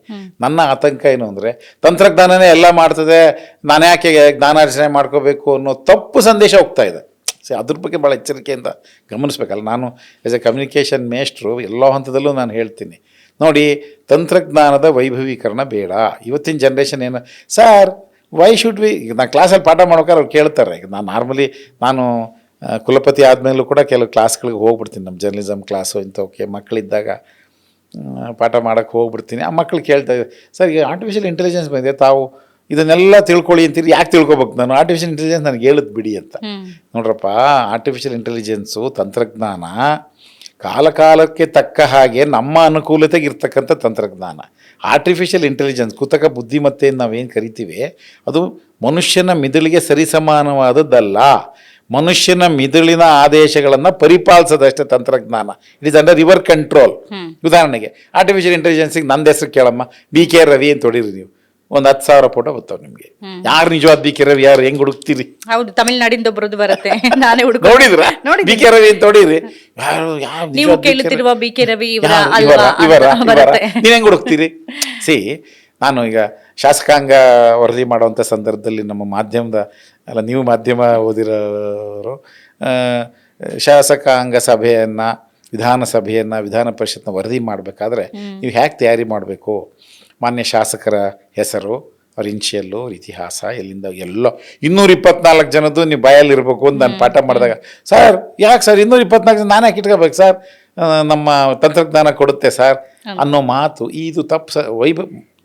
ನನ್ನ ಆತಂಕ ಏನು ಅಂದರೆ, ತಂತ್ರಜ್ಞಾನನೇ ಎಲ್ಲ ಮಾಡ್ತದೆ, ನಾನು ಯಾಕೆ ಜ್ಞಾನಾರ್ಜನೆ ಮಾಡ್ಕೋಬೇಕು ಅನ್ನೋ ತಪ್ಪು ಸಂದೇಶ ಹೋಗ್ತಾ ಇದೆ. ಅದ್ರ ಬಗ್ಗೆ ಭಾಳ ಎಚ್ಚರಿಕೆಯಿಂದ ಗಮನಿಸ್ಬೇಕಲ್ಲ. ನಾನು ಆ್ಯಸ್ ಎ ಕಮ್ಯುನಿಕೇಷನ್ ಮೇಷ್ಟ್ರು ಎಲ್ಲ ಹಂತದಲ್ಲೂ ನಾನು ಹೇಳ್ತೀನಿ, ನೋಡಿ, ತಂತ್ರಜ್ಞಾನದ ವೈಭವೀಕರಣ ಬೇಡ. ಇವತ್ತಿನ ಜನ್ರೇಷನ್ ಏನು ಸರ್, ವೈ ಶುಡ್ ವಿ, ನಾನು ಕ್ಲಾಸಲ್ಲಿ ಪಾಠ ಮಾಡೋಕೆ ಅವ್ರು ಕೇಳ್ತಾರೆ. ನಾನು ನಾರ್ಮಲಿ ಕುಲಪತಿ ಆದಮೇಲೂ ಕೂಡ ಕೆಲವು ಕ್ಲಾಸ್ಗಳಿಗೆ ಹೋಗ್ಬಿಡ್ತೀನಿ, ನಮ್ಮ ಜರ್ನಲಿಸಮ್ ಕ್ಲಾಸು ಇಂಥವಕ್ಕೆ ಮಕ್ಕಳಿದ್ದಾಗ ಪಾಠ ಮಾಡೋಕ್ಕೆ ಹೋಗ್ಬಿಡ್ತೀನಿ. ಆ ಮಕ್ಕಳು ಕೇಳ್ತಾ ಇದ್ದಾರೆ, ಸರ್ ಈಗ ಆರ್ಟಿಫಿಷಿಯಲ್ ಇಂಟೆಲಿಜೆನ್ಸ್ ಬಂದಿದೆ, ತಾವು ಇದನ್ನೆಲ್ಲ ತಿಳ್ಕೊಳ್ಳಿ ಅಂತೀರಿ, ಯಾಕೆ ತಿಳ್ಕೊಬೇಕು ನಾನು, ಆರ್ಟಿಫಿಷಿಯಲ್ ಇಂಟೆಲಿಜೆನ್ಸ್ ನನಗೆ ಹೇಳುದು ಬಿಡಿ ಅಂತ. ನೋಡ್ರಪ್ಪ, ಆರ್ಟಿಫಿಷಿಯಲ್ ಇಂಟೆಲಿಜೆನ್ಸು, ತಂತ್ರಜ್ಞಾನ ಕಾಲಕ್ಕೆ ತಕ್ಕ ಹಾಗೆ ನಮ್ಮ ಅನುಕೂಲತೆಗೆ ಇರ್ತಕ್ಕಂಥ ತಂತ್ರಜ್ಞಾನ. ಆರ್ಟಿಫಿಷಿಯಲ್ ಇಂಟೆಲಿಜೆನ್ಸ್, ಕೃತಕ ಬುದ್ಧಿಮತ್ತೆಯನ್ನು ನಾವೇನು ಕರಿತೀವಿ, ಅದು ಮನುಷ್ಯನ ಮಿದುಳಿಗೆ ಸರಿಸಮಾನವಾದದ್ದಲ್ಲ. ಮನುಷ್ಯನ ಮಿದುಳಿನ ಆದೇಶಗಳನ್ನು ಪರಿಪಾಲಿಸೋದಷ್ಟೇ ತಂತ್ರಜ್ಞಾನ. It is under your control. ಉದಾಹರಣೆಗೆ ಆರ್ಟಿಫಿಷಿಯಲ್ ಇಂಟೆಲಿಜೆನ್ಸಿಗೆ ನಂದು ಹೆಸರು ಕೇಳಮ್ಮ, BK ರವಿ ಅಂತ ಹೊಡೀರಿ ನೀವು, ಒಂದು 10,000 ಫೋಟೋ ಬರ್ತಾವೆ ನಿಮಗೆ. ಯಾರು ನಿಜವಾದ BK ರವಿ, ಯಾರು ಹೆಂಗ್ ಹುಡುಕ್ತೀರಿ? ಹೌದು, ತಮಿಳ್ನಾಡಿಂದ ಒಬ್ಬರದ್ದು ಬರುತ್ತೆ, ನಾನೇ ನೋಡಿದ್ರ BK ರವಿ ಅಂತ ಹೊಡೀರಿ, ನೀವು ಕೇಳುತ್ತಿರುವ BK ರವಿ ನೀವ್ ಹೆಂಗ್ ಹುಡುಕ್ತೀರಿ? ನಾನು ಈಗ ಶಾಸಕಾಂಗ ವರದಿ ಮಾಡುವಂಥ ಸಂದರ್ಭದಲ್ಲಿ ನಮ್ಮ ಮಾಧ್ಯಮದ ನೀವು ಮಾಧ್ಯಮ ಓದಿರೋರು, ಶಾಸಕಾಂಗ ಸಭೆಯನ್ನು, ವಿಧಾನ ಪರಿಷತ್ನ ವರದಿ ಮಾಡಬೇಕಾದ್ರೆ ನೀವು ಹೇಗೆ ತಯಾರಿ ಮಾಡಬೇಕು, ಮಾನ್ಯ ಶಾಸಕರ ಹೆಸರು, ಅವ್ರ ಇನ್ಷಿಯಲ್ಲು, ಅವ್ರ ಇತಿಹಾಸ, ಎಲ್ಲಿಂದ ಎಲ್ಲೋ 224 ಜನದ್ದು ನೀವು ಬಾಯಲ್ಲಿ ಇರಬೇಕು ಅಂತ ನಾನು ಪಾಠ ಮಾಡಿದಾಗ, ಸರ್ ಯಾಕೆ ಸರ್ 224 ಜನ ನಾನು ಯಾಕೆ ಇಟ್ಕೋಬೇಕು ಸರ್, ನಮ್ಮ ತಂತ್ರಜ್ಞಾನ ಕೊಡುತ್ತೆ ಸರ್ ಅನ್ನೋ ಮಾತು ಇದು ತಪ್ಪು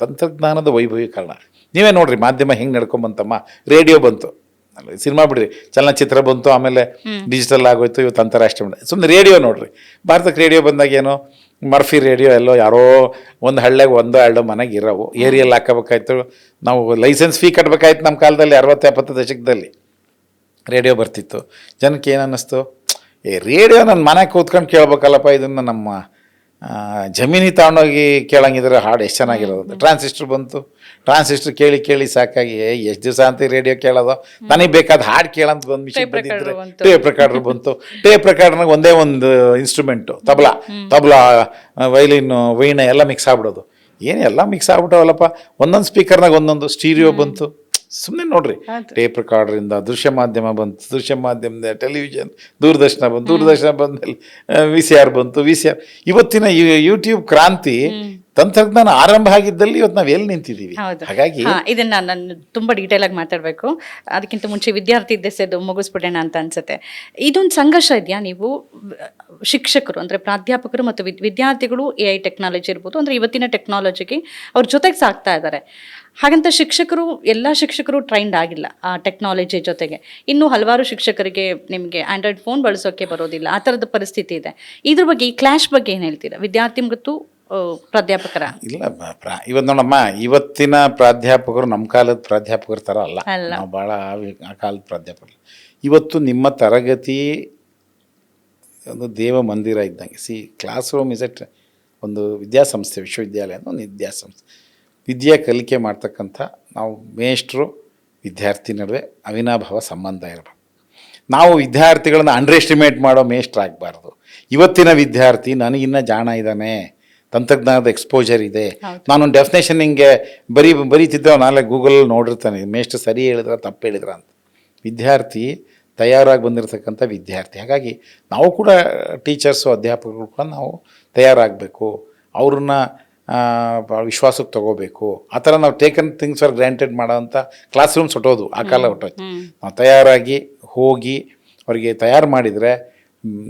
ತಂತ್ರಜ್ಞಾನದ ವೈಭವೀಕರಣ. ನೀವೇ ನೋಡ್ರಿ ಮಾಧ್ಯಮ ಹೆಂಗೆ ನಡ್ಕೊಂಬಂತಮ್ಮ, ರೇಡಿಯೋ ಬಂತು, ಸಿನಿಮಾ ಬಿಡ್ರಿ, ಚಲನಚಿತ್ರ ಬಂತು, ಆಮೇಲೆ ಡಿಜಿಟಲ್ ಆಗೋಯ್ತು, ಇವತ್ತು ಅಂತಾರಾಷ್ಟ್ರೀಯ. ಸುಮ್ಮನೆ ರೇಡಿಯೋ ನೋಡ್ರಿ, ಭಾರತಕ್ಕೆ ರೇಡಿಯೋ ಬಂದಾಗ ಏನು ಮರ್ಫಿ ರೇಡಿಯೋ ಎಲ್ಲೋ ಯಾರೋ ಒಂದು ಹಳ್ಳಿಯಾಗ 1-2 ಮನೆಗೆ ಇರೋವು, ಏರಿಯಲ್ಲಿ ಹಾಕೋಬೇಕಾಯ್ತು, ನಾವು ಲೈಸೆನ್ಸ್ ಫೀ ಕಟ್ಟಬೇಕಾಯ್ತು ನಮ್ಮ ಕಾಲದಲ್ಲಿ 60-70 ದಶಕದಲ್ಲಿ ರೇಡಿಯೋ ಬರ್ತಿತ್ತು. ಜನಕ್ಕೆ ಏನು ಅನ್ನಿಸ್ತು, ರೇಡಿಯೋ ನನ್ನ ಮನೆಗೆ ಕೂತ್ಕೊಂಡು ಕೇಳ್ಬೇಕಲ್ಲಪ್ಪ, ಇದನ್ನು ನಮ್ಮ ಜಮೀನಿಗೆ ತಗೊಂಡೋಗಿ ಕೇಳಂಗಿದ್ರೆ ಹಾಡು ಎಷ್ಟು ಚೆನ್ನಾಗಿರೋದು. ಟ್ರಾನ್ಸಿಸ್ಟರ್ ಬಂತು, ಟ್ರಾನ್ಸಿಸ್ಟರ್ ಕೇಳಿ ಕೇಳಿ ಸಾಕಾಗಿ ಎಷ್ಟು ದಿವಸ ಅಂತ ರೇಡಿಯೋ ಕೇಳೋದು, ನನಗೆ ಬೇಕಾದ ಹಾಡು ಕೇಳಂತ ಬಂದು ಮಿಷಿನ್ ಬಂದಿದ್ರೆ ಟೇಪ್ ರೆಕಾರ್ಡರ್ ಬಂತು. ಟೇಪ್ ರೆಕಾರ್ಡರ್ನಾಗ ಒಂದೇ ಒಂದು ಇನ್ಸ್ಟ್ರೂಮೆಂಟು, ತಬಲಾ, ವೈಲಿನ್ನು, ವೀಣೆ ಎಲ್ಲ ಮಿಕ್ಸ್ ಆಗ್ಬಿಡೋದು. ಏನು ಎಲ್ಲ ಮಿಕ್ಸ್ ಆಗ್ಬಿಟ್ಟವಲ್ಲಪ್ಪ, ಒಂದೊಂದು ಸ್ಪೀಕರ್ನಾಗ ಒಂದೊಂದು ಸ್ಟೀರಿಯೋ ಬಂತು. ಸುಮ್ಮನೆ ನೋಡ್ರಿ, ಟೇಪ್ ರೆಕಾರ್ಡ್ರಿಂದ ದೃಶ್ಯ ಮಾಧ್ಯಮ ಬಂತು, ದೃಶ್ಯ ಮಾಧ್ಯಮದ ಟೆಲಿವಿಷನ್, ದೂರದರ್ಶನ ಬಂತು, ದೂರದರ್ಶನ ಬಂದಲ್ಲಿ VCR ಬಂತು, VCR. ಇವತ್ತಿನ ಯೂಟ್ಯೂಬ್ ಕ್ರಾಂತಿ ತಂತ್ರಜ್ಞಾನ ಆರಂಭ ಆಗಿದ್ದಲ್ಲಿ ಇವತ್ತು ನಾವು ಎಲ್ಲಿ ನಿಂತಿದ್ದೀವಿ. ಹಾಗಾಗಿ ಇದನ್ನ ನಾನು ತುಂಬಾ ಡೀಟೇಲ್ ಆಗಿ ಮಾತಾಡಬೇಕು. ಅದಕ್ಕಿಂತ ಮುಂಚೆ ವಿದ್ಯಾರ್ಥಿ ದೆಸೆದು ಮುಗಿಸ್ಬಿಡೋಣ ಅಂತ ಅನ್ಸುತ್ತೆ. ಇದೊಂದು ಸಂಘರ್ಷ ಇದೆಯಾ, ನೀವು ಶಿಕ್ಷಕರು ಅಂದ್ರೆ ಪ್ರಾಧ್ಯಾಪಕರು ಮತ್ತು ವಿದ್ಯಾರ್ಥಿಗಳು AI ಟೆಕ್ನಾಲಜಿ ಇರ್ಬೋದು, ಅಂದ್ರೆ ಇವತ್ತಿನ ಟೆಕ್ನಾಲಜಿಗೆ ಅವ್ರ ಜೊತೆಗೆ ಸಾಕ್ತಾ ಇದ್ದಾರೆ. ಹಾಗಂತ ಎಲ್ಲ ಶಿಕ್ಷಕರು ಟ್ರೈನ್ಡ್ ಆಗಿಲ್ಲ ಆ ಟೆಕ್ನಾಲಜಿ ಜೊತೆಗೆ. ಇನ್ನು ಹಲವಾರು ಶಿಕ್ಷಕರಿಗೆ ನಿಮಗೆ ಆಂಡ್ರಾಯ್ಡ್ ಫೋನ್ ಬಳಸೋಕೆ ಬರೋದಿಲ್ಲ, ಆ ಥರದ ಪರಿಸ್ಥಿತಿ ಇದೆ. ಇದ್ರ ಬಗ್ಗೆ, ಈ ಕ್ಲಾಶ್ ಬಗ್ಗೆ ಏನು ಹೇಳ್ತೀರಾ, ವಿದ್ಯಾರ್ಥಿ ಮತ್ತು ಪ್ರಾಧ್ಯಾಪಕರ? ಇಲ್ಲ, ಇವತ್ತು ನೋಡಮ್ಮ, ಇವತ್ತಿನ ಪ್ರಾಧ್ಯಾಪಕರು ನಮ್ಮ ಕಾಲದ ಪ್ರಾಧ್ಯಾಪಕರ ಥರ ಅಲ್ಲ, ನಾವು ಭಾಳ ಆ ಕಾಲದ ಪ್ರಾಧ್ಯಾಪಕರು. ಇವತ್ತು ನಿಮ್ಮ ತರಗತಿ ಒಂದು ದೇವ ಮಂದಿರ ಇದ್ದಂಗೆ. ಕ್ಲಾಸ್ ರೂಮ್ ಇಸ್ ಎಟ್ ಒಂದು ವಿದ್ಯಾಸಂಸ್ಥೆ, ವಿಶ್ವವಿದ್ಯಾಲಯ ಒಂದು ವಿದ್ಯಾಸಂಸ್ಥೆ. ವಿದ್ಯೆ ಕಲಿಕೆ ಮಾಡ್ತಕ್ಕಂಥ ನಾವು ಮೇಷ್ಟ್ರು ವಿದ್ಯಾರ್ಥಿ ನಡುವೆ ಅವಿನಾಭಾವ ಸಂಬಂಧ ಇರಬೇಕು. ನಾವು ವಿದ್ಯಾರ್ಥಿಗಳನ್ನ ಅಂಡರ್ ಎಸ್ಟಿಮೇಟ್ ಮಾಡೋ ಮೇಷ್ಟ್ರಾಗಬಾರ್ದು. ಇವತ್ತಿನ ವಿದ್ಯಾರ್ಥಿ ನನಗಿನ್ನ ಜಾಣ ಇದ್ದಾನೆ, ತಂತ್ರಜ್ಞಾನದ ಎಕ್ಸ್ಪೋಜರ್ ಇದೆ, ನಾನೊಂದು ಡೆಫಿನೇಷನ್ ಹಿಂಗೆ ಬರೀತಿದ್ದೆ, ನಾಳೆ ಗೂಗಲಲ್ಲಿ ನೋಡಿರ್ತಾನೆ ಮೇಷ್ಟ್ರು ಸರಿ ಹೇಳಿದ್ರ ತಪ್ಪು ಹೇಳಿದ್ರ ಅಂತ. ವಿದ್ಯಾರ್ಥಿ ತಯಾರಾಗಿ ಬಂದಿರತಕ್ಕಂಥ ವಿದ್ಯಾರ್ಥಿ. ಹಾಗಾಗಿ ನಾವು ಕೂಡ ಟೀಚರ್ಸು, ಅಧ್ಯಾಪಕರು ಕೂಡ ನಾವು ತಯಾರಾಗಬೇಕು, ಅವ್ರನ್ನ ವಿಶ್ವಾಸಕ್ಕೆ ತಗೋಬೇಕು. ಆ ಥರ ನಾವು ಟೇಕನ್ ಥಿಂಗ್ಸ್ ಫಾರ್ ಗ್ರ್ಯಾಂಟೆಡ್ ಮಾಡೋವಂಥ ಕ್ಲಾಸ್ ರೂಮ್ಸ್ ಹೊಟ್ಟೋದು, ಆ ಕಾಲ ಹೊಟ್ಟೋಯ್ತು. ನಾವು ತಯಾರಾಗಿ ಹೋಗಿ ಅವರಿಗೆ ತಯಾರು ಮಾಡಿದರೆ,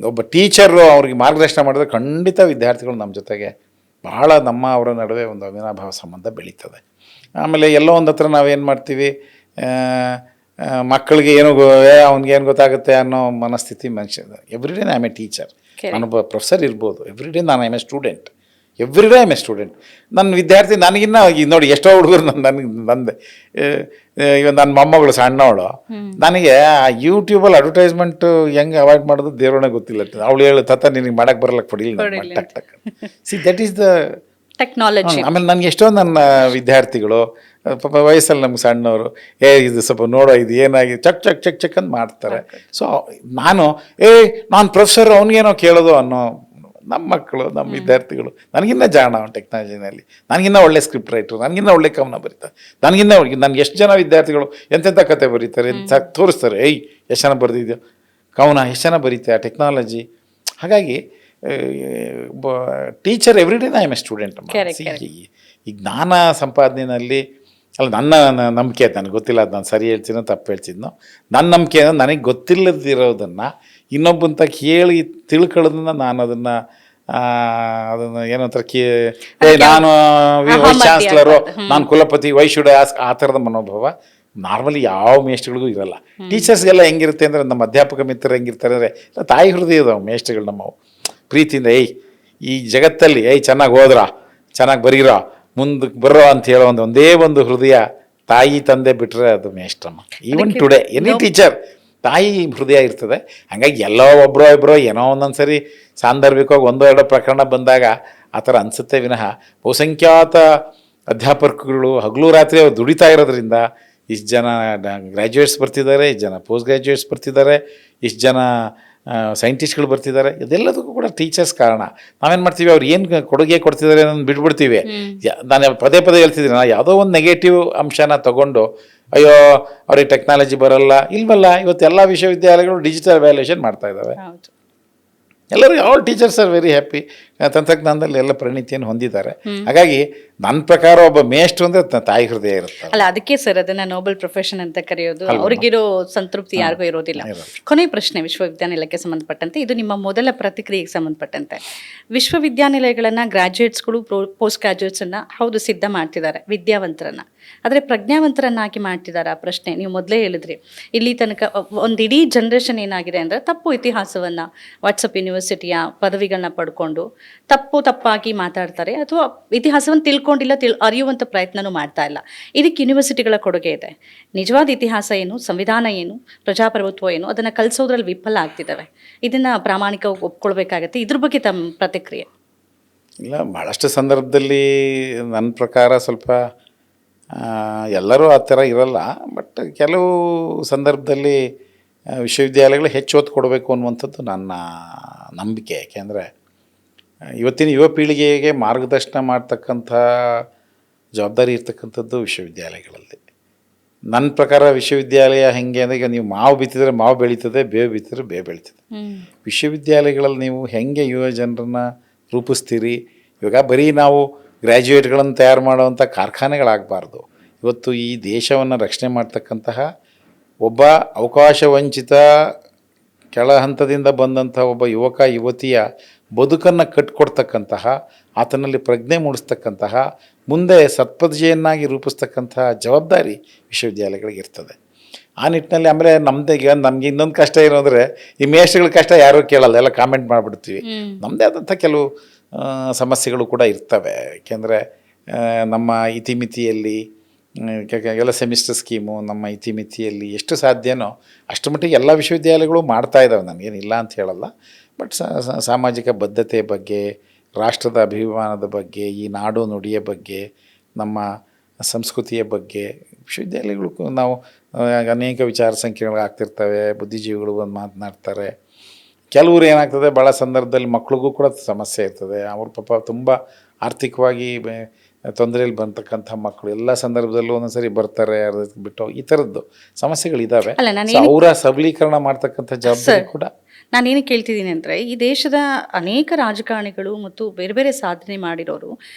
ಒಬ್ಬ ಟೀಚರು ಅವ್ರಿಗೆ ಮಾರ್ಗದರ್ಶನ ಮಾಡಿದ್ರೆ ಖಂಡಿತ ವಿದ್ಯಾರ್ಥಿಗಳು ನಮ್ಮ ಜೊತೆಗೆ ಭಾಳ ಅವರ ನಡುವೆ ಒಂದು ಅವಿನಾಭಾವ ಸಂಬಂಧ ಬೆಳೀತದೆ. ಆಮೇಲೆ ಎಲ್ಲೋ ಒಂದು ಹತ್ರ ನಾವೇನು ಮಾಡ್ತೀವಿ, ಮಕ್ಕಳಿಗೆ ಏನೋ ಅವ್ನಿಗೇನು ಗೊತ್ತಾಗುತ್ತೆ ಅನ್ನೋ ಮನಸ್ಥಿತಿ ಮನುಷ್ಯ. Everyday I am A teacher, ನಾನೊಬ್ಬ ಪ್ರೊಫೆಸರ್ ಇರ್ಬೋದು, ಎವ್ರಿಡೇ ನಾನು I am A student, everyday I am A student. ನನ್ನ ವಿದ್ಯಾರ್ಥಿ ನನಗಿನ್ನ ನೋಡಿ ಎಷ್ಟೋ ಹುಡುಗರು ನಂದೆ ಇವಾಗ ನನ್ನ ಮೊಮ್ಮಗಳು ಸಣ್ಣವಳು, ನನಗೆ ಆ ಯೂಟ್ಯೂಬಲ್ಲಿ ಅಡ್ವರ್ಟೈಸ್ಮೆಂಟು ಹೆಂಗೆ ಅವಾಯ್ಡ್ ಮಾಡೋದು ದೇವ್ರೇ ಗೊತ್ತಿಲ್ಲ. ಅವಳು ಹೇಳು ತತ್ತ ನಿನಗೆ ಮಾಡಕ್ಕೆ ಬರಲ್ಲಕ್ಕೆ ಪಡಿಲ್ಲ ಟಕ್ ಟಕ್. That is the technology. ಆಮೇಲೆ ನನಗೆ ಎಷ್ಟೊಂದು ನನ್ನ ವಿದ್ಯಾರ್ಥಿಗಳು ಪಾಪ ವಯಸ್ಸಲ್ಲಿ ನಮ್ಗೆ ಸಣ್ಣವರು, ಇದು ಸ್ವಲ್ಪ ನೋಡೋ ಇದು ಏನಾಗಿ ಚಕ್ ಚಕ್ ಚಕ್ ಚಕ್ ಅಂತ ಮಾಡ್ತಾರೆ. ಸೊ ನಾನು ಪ್ರೊಫೆಸರ್ ಅವ್ನಿಗೇನೋ ಕೇಳೋದು ಅನ್ನೋ ನಮ್ಮ ಮಕ್ಕಳು, ನಮ್ಮ ವಿದ್ಯಾರ್ಥಿಗಳು ನನಗಿನ್ನ ಜಾಣ ಟೆಕ್ನಾಲಜಿನಲ್ಲಿ, ನನಗಿನ್ನ ಒಳ್ಳೆ ಸ್ಕ್ರಿಪ್ಟ್ ರೈಟ್ರು, ನನಗಿನ್ನ ಒಳ್ಳೆ ಕವನ ಬರೀತಾರೆ, ನನಗೆ ಎಷ್ಟು ಜನ ವಿದ್ಯಾರ್ಥಿಗಳು ಎಂತೆಂಥ ಕತೆ ಬರೀತಾರೆ, ತೋರಿಸ್ತಾರೆ, ಎಷ್ಟು ಜನ ಬರೆದಿದ್ಯೋ ಕವನ, ಎಷ್ಟು ಜನ ಬರೀತಾರೆ ಆ ಟೆಕ್ನಾಲಜಿ. ಹಾಗಾಗಿ teacher everyday I am A student. ಈ ಜ್ಞಾನ ಸಂಪಾದನೆಯಲ್ಲಿ ಅಲ್ಲ, ನನ್ನ ನಂಬಿಕೆ, ನನಗೆ ಗೊತ್ತಿಲ್ಲ ಅದು ನಾನು ಸರಿ ಹೇಳ್ತೀನೋ ತಪ್ಪು ಹೇಳ್ತಿದ್ನೋ, ನನ್ನ ನಂಬಿಕೆ ನನಗೆ ಗೊತ್ತಿಲ್ಲದಿರೋದನ್ನು ಇನ್ನೊಬ್ಬಂತ ಕೇಳಿ ತಿಳ್ಕೊಳ್ಳೋದನ್ನ ನಾನು ಅದನ್ನು ಏನಂತಾರೆ ನಾನು ವೈಸ್ ಚಾನ್ಸ್ಲರು, ನಾನು ಕುಲಪತಿ, ವೈ ಶುಡ್ ಆಸ್ಕ್, ಆ ಥರದ ಮನೋಭಾವ ನಾರ್ಮಲಿ ಯಾವ ಮೇಷ್ಟ್ರಿಗಳಿಗೂ ಇರಲ್ಲ. ಟೀಚರ್ಸ್ಗೆಲ್ಲ ಹೆಂಗಿರುತ್ತೆ ಅಂದರೆ, ನಮ್ಮ ಅಧ್ಯಾಪಕ ಮಿತ್ರರು ಹೆಂಗಿರ್ತಾರೆ ಅಂದರೆ, ತಾಯಿ ಹೃದಯದ ಮೇಷ್ಟ್ರುಗಳು ನಮ್ಮವು ಪ್ರೀತಿಯಿಂದ ಈ ಜಗತ್ತಲ್ಲಿ ಚೆನ್ನಾಗಿ ಹೋದ್ರ, ಚೆನ್ನಾಗಿ ಬರೀರೋ, ಮುಂದಕ್ಕೆ ಬರೋ ಅಂತ ಹೇಳೋ ಒಂದೇ ಒಂದು ಹೃದಯ ತಾಯಿ ತಂದೆ ಬಿಟ್ಟರೆ ಅದು ಮೇಷ್ಟ್ರಮ್ಮ. ಈವನ್ ಟುಡೇ ಎನಿ ಟೀಚರ್ ತಾಯಿ ಹೃದಯ ಇರ್ತದೆ. ಹಾಗಾಗಿ ಎಲ್ಲೋ ಒಬ್ಬರೋ ಇಬ್ಬರೋ ಏನೋ ಒಂದೊಂದು ಸರಿ ಸಾಂದರ್ಭಿಕವಾಗಿ 1-2 ಪ್ರಕರಣ ಬಂದಾಗ ಆ ಥರ ಅನಿಸುತ್ತೆ ವಿನಃ, ಬಹುಸಂಖ್ಯಾತ ಅಧ್ಯಾಪಕರುಗಳು ಹಗಲು ರಾತ್ರಿ ಅವ್ರು ದುಡಿತಾ ಇರೋದ್ರಿಂದ ಇಷ್ಟು ಜನ ಗ್ರ್ಯಾಜುಯೇಟ್ಸ್ ಬರ್ತಿದ್ದಾರೆ, ಇಷ್ಟು ಜನ ಪೋಸ್ಟ್ ಗ್ರ್ಯಾಜುಯೇಟ್ಸ್ ಬರ್ತಿದ್ದಾರೆ, ಇಷ್ಟು ಜನ ಸೈಂಟಿಸ್ಟ್ಗಳು ಬರ್ತಿದ್ದಾರೆ. ಇದೆಲ್ಲದಕ್ಕೂ ಕೂಡ ಟೀಚರ್ಸ್ ಕಾರಣ. ನಾವೇನು ಮಾಡ್ತೀವಿ, ಅವ್ರು ಏನು ಕೊಡುಗೆ ಕೊಡ್ತಿದ್ದಾರೆ ಅನ್ನೋದು ಬಿಟ್ಬಿಡ್ತೀವಿ. ನಾನು ಪದೇ ಹೇಳ್ತಿದ್ದೀನಿ, ನಾನು ಯಾವುದೋ ಒಂದು ನೆಗೆಟಿವ್ ಅಂಶನ ತಗೊಂಡು ಅಯ್ಯೋ ಅವ್ರಿಗೆ ಟೆಕ್ನಾಲಜಿ ಬರಲ್ಲ ಇಲ್ವಲ್ಲ. ಇವತ್ತು ಎಲ್ಲ ವಿಶ್ವವಿದ್ಯಾಲಯಗಳು ಡಿಜಿಟಲ್ ವ್ಯಾಲ್ಯೂಯೇಷನ್ ಮಾಡ್ತಾ ಇದ್ದಾವೆ. ಎಲ್ಲರೂ all teachers are very happy. ತಂತ್ರಜ್ಞಾನದಲ್ಲಿ ಎಲ್ಲ ಪರಿಣಿತಿಯನ್ನು ಹೊಂದಿದ್ದಾರೆ. ಹಾಗಾಗಿ ನನ್ನ ಪ್ರಕಾರ ಒಬ್ಬ ಮೇಷ್ಟ್ರು ಅಂದರೆ ತಾಯಿ ಹೃದಯ ಇರುತ್ತೆ. ಅಲ್ಲ, ಅದಕ್ಕೆ ಸರ್ ಅದನ್ನ ನೋಬೆಲ್ ಪ್ರೊಫೆಷನ್ ಅಂತ ಕರೆಯೋದು. ಅವ್ರಿಗಿರೋ ಸಂತೃಪ್ತಿ ಯಾರಿಗೂ ಇರೋದಿಲ್ಲ. ಕೊನೆ ಪ್ರಶ್ನೆ ವಿಶ್ವವಿದ್ಯಾನಿಲಯಕ್ಕೆ ಸಂಬಂಧಪಟ್ಟಂತೆ, ಇದು ನಿಮ್ಮ ಮೊದಲ ಪ್ರತಿಕ್ರಿಯೆಗೆ ಸಂಬಂಧಪಟ್ಟಂತೆ. ವಿಶ್ವವಿದ್ಯಾನಿಲಯಗಳನ್ನ ಗ್ರಾಜ್ಯುಯೇಟ್ಸ್ಗಳು ಪೋಸ್ಟ್ ಗ್ರಾಜ್ಯುಯೇಟ್ಸನ್ನ ಹೌದು ಸಿದ್ಧ ಮಾಡ್ತಿದ್ದಾರೆ, ವಿದ್ಯಾವಂತರನ್ನ. ಆದರೆ ಪ್ರಜ್ಞಾವಂತರನ್ನಾಗಿ ಮಾಡ್ತಿದ್ದಾರೆ. ಆ ಪ್ರಶ್ನೆ ನೀವು ಮೊದಲೇ ಹೇಳಿದ್ರಿ. ಇಲ್ಲಿ ತನಕ ಒಂದು ಇಡೀ ಜನ್ರೇಷನ್ ಏನಾಗಿದೆ ಅಂದರೆ ತಪ್ಪು ಇತಿಹಾಸವನ್ನು ವಾಟ್ಸಪ್ ಯೂನಿವರ್ಸಿಟಿಯ ಪದವಿಗಳನ್ನ ಪಡ್ಕೊಂಡು ತಪ್ಪಾಗಿ ಮಾತಾಡ್ತಾರೆ, ಅಥವಾ ಇತಿಹಾಸವನ್ನು ತಿಳ್ಕೊಂಡಿಲ್ಲ, ಅರಿಯುವಂಥ ಪ್ರಯತ್ನನೂ ಮಾಡ್ತಾ ಇಲ್ಲ. ಇದಕ್ಕೆ ಯೂನಿವರ್ಸಿಟಿಗಳ ಕೊಡುಗೆ ಇದೆ. ನಿಜವಾದ ಇತಿಹಾಸ ಏನು, ಸಂವಿಧಾನ ಏನು, ಪ್ರಜಾಪ್ರಭುತ್ವ ಏನು, ಅದನ್ನು ಕಲಿಸೋದ್ರಲ್ಲಿ ವಿಫಲ ಆಗ್ತಿದ್ದಾವೆ. ಇದನ್ನು ಪ್ರಾಮಾಣಿಕವಾಗಿ ಒಪ್ಕೊಳ್ಬೇಕಾಗತ್ತೆ. ಇದ್ರ ಬಗ್ಗೆ ತಮ್ಮ ಪ್ರತಿಕ್ರಿಯೆ? ಇಲ್ಲ, ಭಾಳಷ್ಟು ಸಂದರ್ಭದಲ್ಲಿ ನನ್ನ ಪ್ರಕಾರ ಸ್ವಲ್ಪ ಎಲ್ಲರೂ ಆ ಥರ ಇರಲ್ಲ. ಬಟ್ ಕೆಲವು ಸಂದರ್ಭದಲ್ಲಿ ವಿಶ್ವವಿದ್ಯಾಲಯಗಳು ಹೆಚ್ಚು ಒತ್ತು ಕೊಡಬೇಕು ಅನ್ನುವಂಥದ್ದು ನನ್ನ ನಂಬಿಕೆ. ಯಾಕೆಂದರೆ ಇವತ್ತಿನ ಯುವ ಪೀಳಿಗೆಗೆ ಮಾರ್ಗದರ್ಶನ ಮಾಡ್ತಕ್ಕಂಥ ಜವಾಬ್ದಾರಿ ಇರ್ತಕ್ಕಂಥದ್ದು ವಿಶ್ವವಿದ್ಯಾಲಯಗಳಲ್ಲಿ. ನನ್ನ ಪ್ರಕಾರ ವಿಶ್ವವಿದ್ಯಾಲಯ ಹೆಂಗೆ ಅಂದರೆ, ಈಗ ನೀವು ಮಾವು ಬಿತ್ತಿದ್ರೆ ಮಾವು ಬೆಳೀತದೆ, ಬೇವು ಬಿತ್ತಿದ್ರೆ ಬೇವು ಬೆಳೀತದೆ. ವಿಶ್ವವಿದ್ಯಾಲಯಗಳಲ್ಲಿ ನೀವು ಹೆಂಗೆ ಯುವ ಜನರನ್ನು ರೂಪಿಸ್ತೀರಿ. ಇವಾಗ ಬರೀ ನಾವು ಗ್ರ್ಯಾಜುಯೇಟ್ಗಳನ್ನು ತಯಾರು ಮಾಡುವಂಥ ಕಾರ್ಖಾನೆಗಳಾಗಬಾರ್ದು. ಇವತ್ತು ಈ ದೇಶವನ್ನು ರಕ್ಷಣೆ ಮಾಡ್ತಕ್ಕಂತಹ ಒಬ್ಬ ಅವಕಾಶ ವಂಚಿತ ಕೆಳ ಹಂತದಿಂದ ಬಂದಂಥ ಒಬ್ಬ ಯುವಕ ಯುವತಿಯ ಬದುಕನ್ನು ಕಟ್ಟಿಕೊಡ್ತಕ್ಕಂತಹ, ಆತನಲ್ಲಿ ಪ್ರಜ್ಞೆ ಮೂಡಿಸ್ತಕ್ಕಂತಹ, ಮುಂದೆ ಸತ್ಪ್ರಜೆಯನ್ನಾಗಿ ರೂಪಿಸ್ತಕ್ಕಂತಹ ಜವಾಬ್ದಾರಿ ವಿಶ್ವವಿದ್ಯಾಲಯಗಳಿಗೆ ಇರ್ತದೆ. ಆ ನಿಟ್ಟಿನಲ್ಲಿ ಆಮೇಲೆ ಈಗ ನಮಗೆ ಇನ್ನೊಂದು ಕಷ್ಟ ಏನಂದರೆ, ಈ ಮೇಷ್ಟ್ರುಗಳ ಕಷ್ಟ ಯಾರೂ ಕೇಳಲ್ಲ, ಎಲ್ಲ ಕಾಮೆಂಟ್ ಮಾಡಿಬಿಡ್ತೀವಿ. ನಮ್ಮದೇ ಆದಂಥ ಕೆಲವು ಸಮಸ್ಯೆಗಳು ಕೂಡ ಇರ್ತವೆ. ಏಕೆಂದರೆ ನಮ್ಮ ಇತಿಮಿತಿಯಲ್ಲಿ ಎಲ್ಲ ಸೆಮಿಸ್ಟರ್ ಸ್ಕೀಮು ನಮ್ಮ ಇತಿಮಿತಿಯಲ್ಲಿ ಎಷ್ಟು ಸಾಧ್ಯನೋ ಅಷ್ಟು ಮಟ್ಟಿಗೆ ಎಲ್ಲ ವಿಶ್ವವಿದ್ಯಾಲಯಗಳು ಮಾಡ್ತಾ ಇದ್ದಾವೆ, ನನಗೇನಿಲ್ಲ ಅಂತ ಹೇಳಲ್ಲ. ಬಟ್ ಸಾಮಾಜಿಕ ಬದ್ಧತೆ ಬಗ್ಗೆ, ರಾಷ್ಟ್ರದ ಅಭಿಮಾನದ ಬಗ್ಗೆ, ಈ ನಾಡು ನುಡಿಯ ಬಗ್ಗೆ, ನಮ್ಮ ಸಂಸ್ಕೃತಿಯ ಬಗ್ಗೆ ವಿಶ್ವವಿದ್ಯಾಲಯಗಳು ನಾವು ಅನೇಕ ವಿಚಾರ ಸಂಕಿರಣಗಳಾಗ್ತಿರ್ತವೆ. ಬುದ್ಧಿಜೀವಿಗಳು ಬಂದು ಮಾತನಾಡ್ತಾರೆ. ಕೆಲವರು ಏನಾಗ್ತದೆ, ಭಾಳ ಸಂದರ್ಭದಲ್ಲಿ ಮಕ್ಳಿಗೂ ಕೂಡ ಸಮಸ್ಯೆ ಇರ್ತದೆ. ಅವ್ರ ಪಾಪ ತುಂಬ ಆರ್ಥಿಕವಾಗಿ ತೊಂದರೆಯಲ್ಲಿ ಬರ್ತಕ್ಕಂಥ ಮಕ್ಕಳು ಎಲ್ಲ ಸಂದರ್ಭದಲ್ಲೂ ಒಂದೊಂದ್ಸರಿ ಬರ್ತಾರೆ, ಬಿಟ್ಟು ಈ ಥರದ್ದು ಸಮಸ್ಯೆಗಳಿದ್ದಾವೆ. ಅವರ ಸಬಲೀಕರಣ ಮಾಡ್ತಕ್ಕಂಥ ಜವಾಬ್ದಾರಿ ಕೂಡ. ನಾನೇನು ಕೇಳ್ತಿದ್ದೀನಿ ಅಂದರೆ, ಈ ದೇಶದ ಅನೇಕ ರಾಜಕಾರಣಿಗಳು ಮತ್ತು ಬೇರೆ ಬೇರೆ ಸಾಧನೆ ಮಾಡಿರೋರು